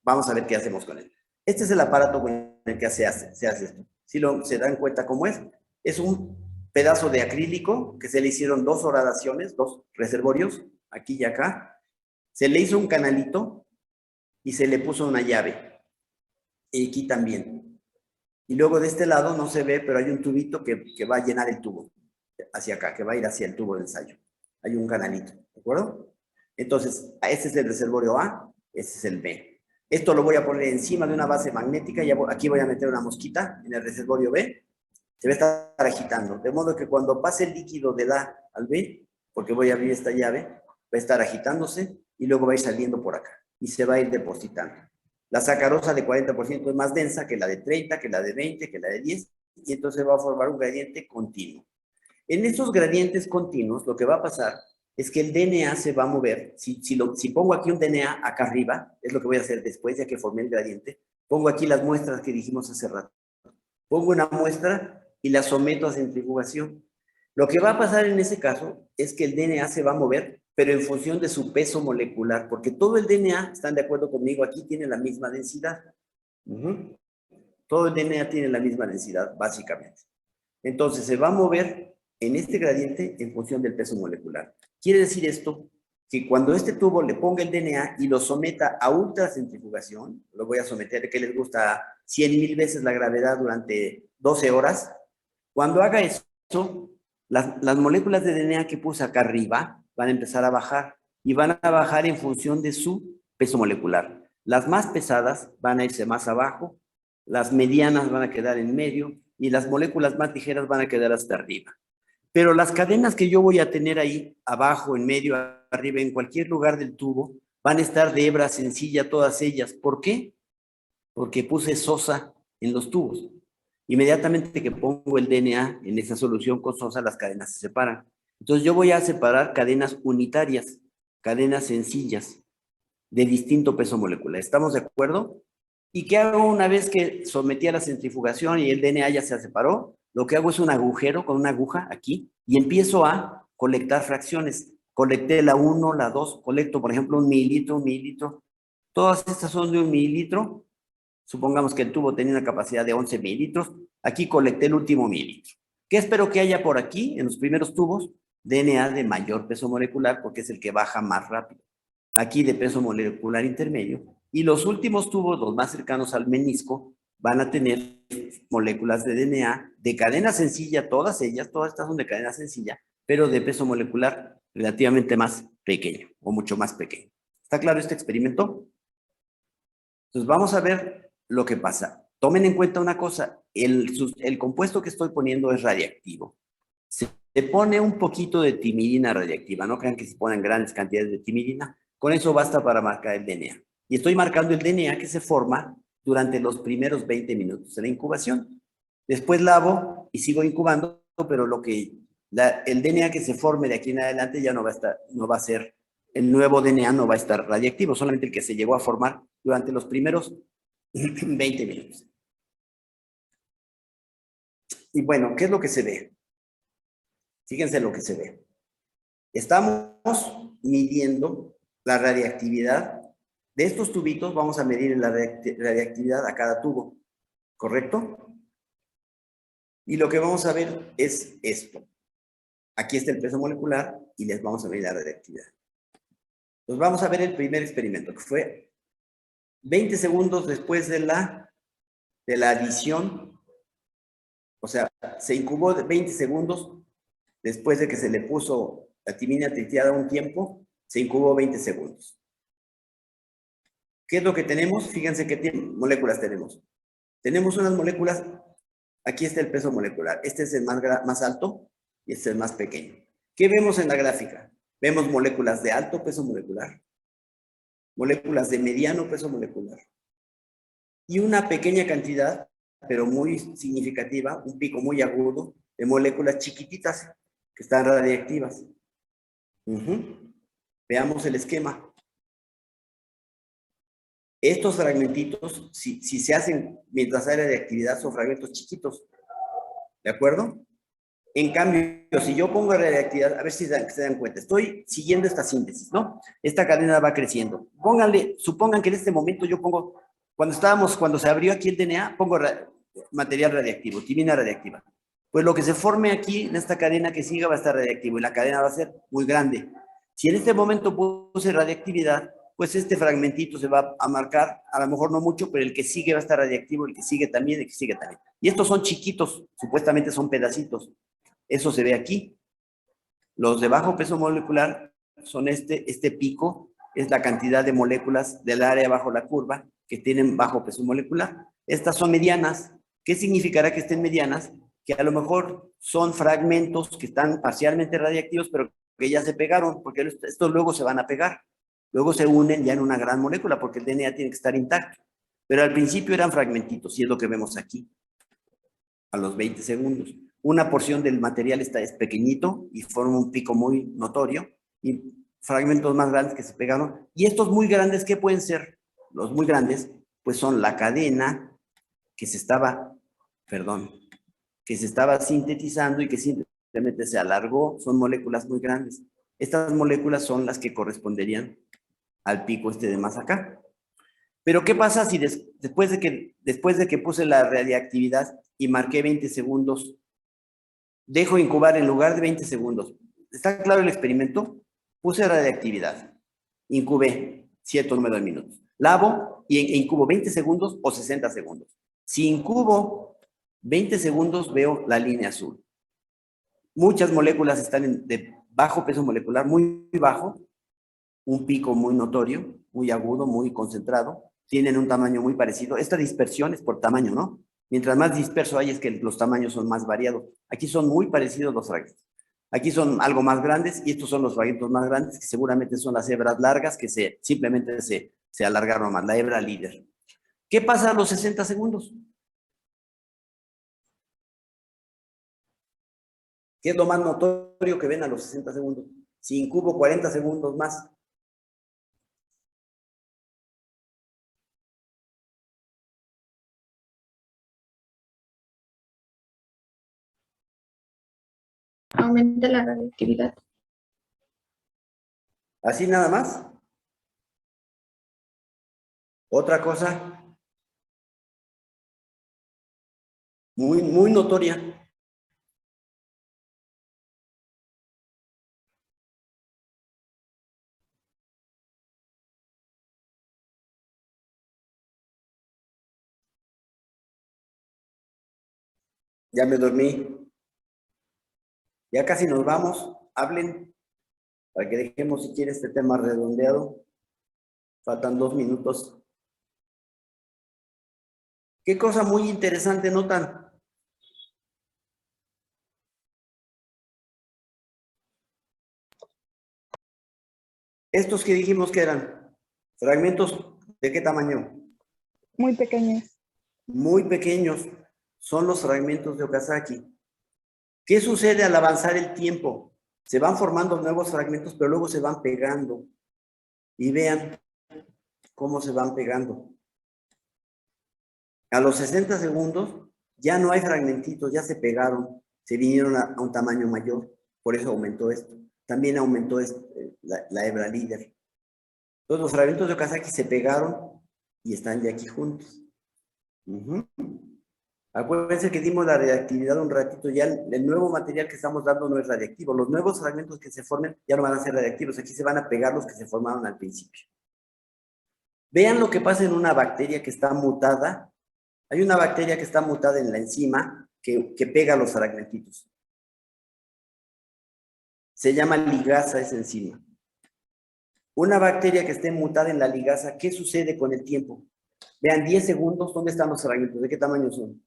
vamos a ver qué hacemos con él. Este es el aparato con el que se hace esto. Si se dan cuenta cómo es un pedazo de acrílico que se le hicieron dos horadaciones, dos reservorios, aquí y acá. Se le hizo un canalito y se le puso una llave. Y aquí también. Y luego de este lado no se ve, pero hay un tubito que va a llenar el tubo hacia acá, que va a ir hacia el tubo de ensayo. Hay un canalito, ¿de acuerdo? Entonces, este es el reservorio A, este es el B. Esto lo voy a poner encima de una base magnética, y aquí voy a meter una mosquita en el reservorio B, se va a estar agitando, de modo que cuando pase el líquido del A al B, porque voy a abrir esta llave, va a estar agitándose y luego va a ir saliendo por acá y se va a ir depositando. La sacarosa de 40% es más densa que la de 30, que la de 20, que la de 10, y entonces va a formar un gradiente continuo. En estos gradientes continuos, lo que va a pasar es que el DNA se va a mover. Si pongo aquí un DNA acá arriba, es lo que voy a hacer después, ya que formé el gradiente, pongo aquí las muestras que dijimos hace rato. Pongo una muestra y la someto a centrifugación. Lo que va a pasar en ese caso es que el DNA se va a mover, pero en función de su peso molecular, porque todo el DNA, ¿están de acuerdo conmigo? Aquí tiene la misma densidad. Todo el DNA tiene la misma densidad, básicamente. Entonces, se va a mover en este gradiente en función del peso molecular. Quiere decir esto que cuando este tubo le ponga el DNA y lo someta a ultracentrifugación, lo voy a someter, que les gusta 100,000 veces la gravedad durante 12 horas, cuando haga eso, las moléculas de DNA que puse acá arriba van a empezar a bajar, y van a bajar en función de su peso molecular. Las más pesadas van a irse más abajo, las medianas van a quedar en medio, y las moléculas más ligeras van a quedar hasta arriba. Pero las cadenas que yo voy a tener ahí, abajo, en medio, arriba, en cualquier lugar del tubo, van a estar de hebra sencilla todas ellas. ¿Por qué? Porque puse sosa en los tubos. Inmediatamente que pongo el DNA en esa solución con sosa, las cadenas se separan. Entonces yo voy a separar cadenas unitarias, cadenas sencillas, de distinto peso molecular. ¿Estamos de acuerdo? ¿Y qué hago una vez que sometí a la centrifugación y el DNA ya se separó? Lo que hago es un agujero con una aguja aquí y empiezo a colectar fracciones. Colecté la 1, la 2, colecto, por ejemplo, un mililitro, Todas estas son de 1 mililitro. Supongamos que el tubo tenía una capacidad de 11 mililitros. Aquí colecté el último mililitro. ¿Qué espero que haya por aquí, en los primeros tubos? DNA de mayor peso molecular, porque es el que baja más rápido. Aquí de peso molecular intermedio. Y los últimos tubos, los más cercanos al menisco, van a tener moléculas de DNA de cadena sencilla, todas ellas, todas estas son de cadena sencilla, pero de peso molecular relativamente más pequeño, o mucho más pequeño. ¿Está claro este experimento? Entonces vamos a ver lo que pasa. Tomen en cuenta una cosa, el compuesto que estoy poniendo es radiactivo. Se pone un poquito de timidina radiactiva, no crean que se ponen grandes cantidades de timidina, con eso basta para marcar el DNA. Y estoy marcando el DNA que se forma durante los primeros 20 minutos de la incubación. Después lavo y sigo incubando, pero el DNA que se forme de aquí en adelante ya no va a ser, el nuevo DNA no va a estar radiactivo, solamente el que se llegó a formar durante los primeros 20 minutos. Y bueno, ¿qué es lo que se ve? Fíjense lo que se ve. Estamos midiendo la radiactividad de estos tubitos, vamos a medir la radiactividad a cada tubo, ¿correcto? Y lo que vamos a ver es esto. Aquí está el peso molecular y les vamos a medir la radiactividad. Entonces vamos a ver el primer experimento, que fue 20 segundos después de la adición. O sea, se incubó 20 segundos después de que se le puso la timina tritiada un tiempo, se incubó 20 segundos. ¿Qué es lo que tenemos? Fíjense qué moléculas tenemos. Tenemos unas moléculas, aquí está el peso molecular. Este es el más alto y este es el más pequeño. ¿Qué vemos en la gráfica? Vemos moléculas de alto peso molecular, moléculas de mediano peso molecular y una pequeña cantidad, pero muy significativa, un pico muy agudo de moléculas chiquititas que están radiactivas. Veamos el esquema. Estos fragmentitos, si se hacen mientras hay radiactividad, son fragmentos chiquitos. ¿De acuerdo? En cambio, si yo pongo radiactividad, a ver si se dan cuenta, estoy siguiendo esta síntesis, ¿no? Esta cadena va creciendo. Supongan que en este momento yo pongo, cuando se abrió aquí el DNA, pongo material radiactivo, timina radiactiva. Pues lo que se forme aquí en esta cadena que siga va a estar radiactivo y la cadena va a ser muy grande. Si en este momento puse radiactividad, pues este fragmentito se va a marcar, a lo mejor no mucho, pero el que sigue va a estar radiactivo, el que sigue también, el que sigue también. Y estos son chiquitos, supuestamente son pedacitos. Eso se ve aquí. Los de bajo peso molecular son este pico, es la cantidad de moléculas del área bajo la curva que tienen bajo peso molecular. Estas son medianas. ¿Qué significará que estén medianas? Que a lo mejor son fragmentos que están parcialmente radiactivos, pero que ya se pegaron, porque estos luego se van a pegar. Luego se unen ya en una gran molécula, porque el DNA tiene que estar intacto. Pero al principio eran fragmentitos, y es lo que vemos aquí, a los 20 segundos. Una porción del material es pequeñito y forma un pico muy notorio, y fragmentos más grandes que se pegaron. Y estos muy grandes, ¿qué pueden ser? Los muy grandes, pues son la cadena que se estaba sintetizando y que simplemente se alargó, son moléculas muy grandes. Estas moléculas son las que corresponderían al pico de más acá. Pero ¿qué pasa si después de que puse la radiactividad y marqué 20 segundos, dejo incubar en lugar de 20 segundos? ¿Está claro el experimento? Puse radiactividad, incubé cierto número de minutos, lavo e incubo 20 segundos o 60 segundos. Si incubo 20 segundos, veo la línea azul. Muchas moléculas están de bajo peso molecular, muy bajo, un pico muy notorio, muy agudo, muy concentrado, tienen un tamaño muy parecido. Esta dispersión es por tamaño, ¿no? Mientras más disperso hay, es que los tamaños son más variados. Aquí son muy parecidos los fragmentos. Aquí son algo más grandes y estos son los fragmentos más grandes, que seguramente son las hebras largas que simplemente se alargaron más, la hebra líder. ¿Qué pasa a los 60 segundos? ¿Qué es lo más notorio que ven a los 60 segundos? Si incubo 40 segundos más, Aumenta la radioactividad. así nada más. Otra cosa muy notoria. Ya me dormí. Ya casi nos vamos. Hablen para que dejemos, si quiere, este tema redondeado. Faltan 2 minutos. ¿Qué cosa muy interesante notan? Estos que dijimos que eran fragmentos, ¿de qué tamaño? Muy pequeños. Muy pequeños. Son los fragmentos de Okazaki. ¿Qué sucede al avanzar el tiempo? Se van formando nuevos fragmentos, pero luego se van pegando. Y vean cómo se van pegando. A los 60 segundos ya no hay fragmentitos, ya se pegaron, se vinieron a un tamaño mayor, por eso aumentó esto. También aumentó la hebra líder. Entonces los fragmentos de Okazaki se pegaron y están ya aquí juntos. Acuérdense que dimos la reactividad un ratito, ya el nuevo material que estamos dando no es radiactivo. Los nuevos fragmentos que se formen ya no van a ser radiactivos, aquí se van a pegar los que se formaron al principio. Vean lo que pasa en una bacteria que está mutada. Hay una bacteria que está mutada en la enzima que pega los fragmentitos. Se llama ligasa esa enzima. Una bacteria que esté mutada en la ligasa, ¿qué sucede con el tiempo? Vean, 10 segundos, ¿dónde están los fragmentos? ¿De qué tamaño son?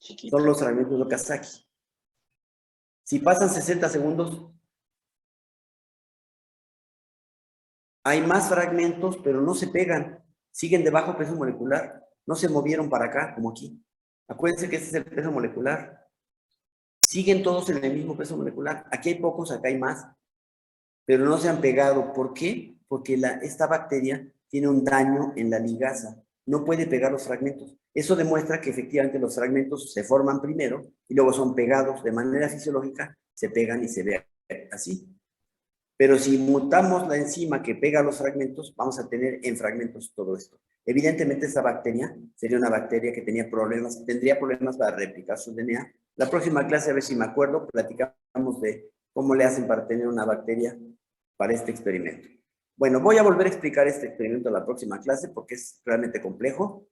Chiquito. Son los fragmentos de Okazaki. Si pasan 60 segundos, hay más fragmentos, pero no se pegan. Siguen de bajo peso molecular. No se movieron para acá, como aquí. Acuérdense que este es el peso molecular. Siguen todos en el mismo peso molecular. Aquí hay pocos, acá hay más. Pero no se han pegado. ¿Por qué? Porque esta bacteria tiene un daño en la ligasa. No puede pegar los fragmentos. Eso demuestra que efectivamente los fragmentos se forman primero y luego son pegados de manera fisiológica, se pegan y se ve así. Pero si mutamos la enzima que pega los fragmentos, vamos a tener en fragmentos todo esto. Evidentemente esta bacteria sería una bacteria que tendría problemas para replicar su DNA. La próxima clase, a ver si me acuerdo, platicamos de cómo le hacen para tener una bacteria para este experimento. Bueno, voy a volver a explicar este experimento en la próxima clase porque es realmente complejo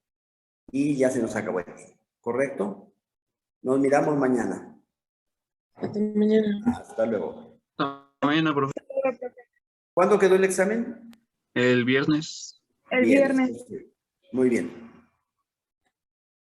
y ya se nos acabó el tiempo. ¿Correcto? Nos miramos mañana. Hasta mañana. Hasta luego. Hasta mañana, profe. ¿Cuándo quedó el examen? El viernes. El viernes. Muy bien.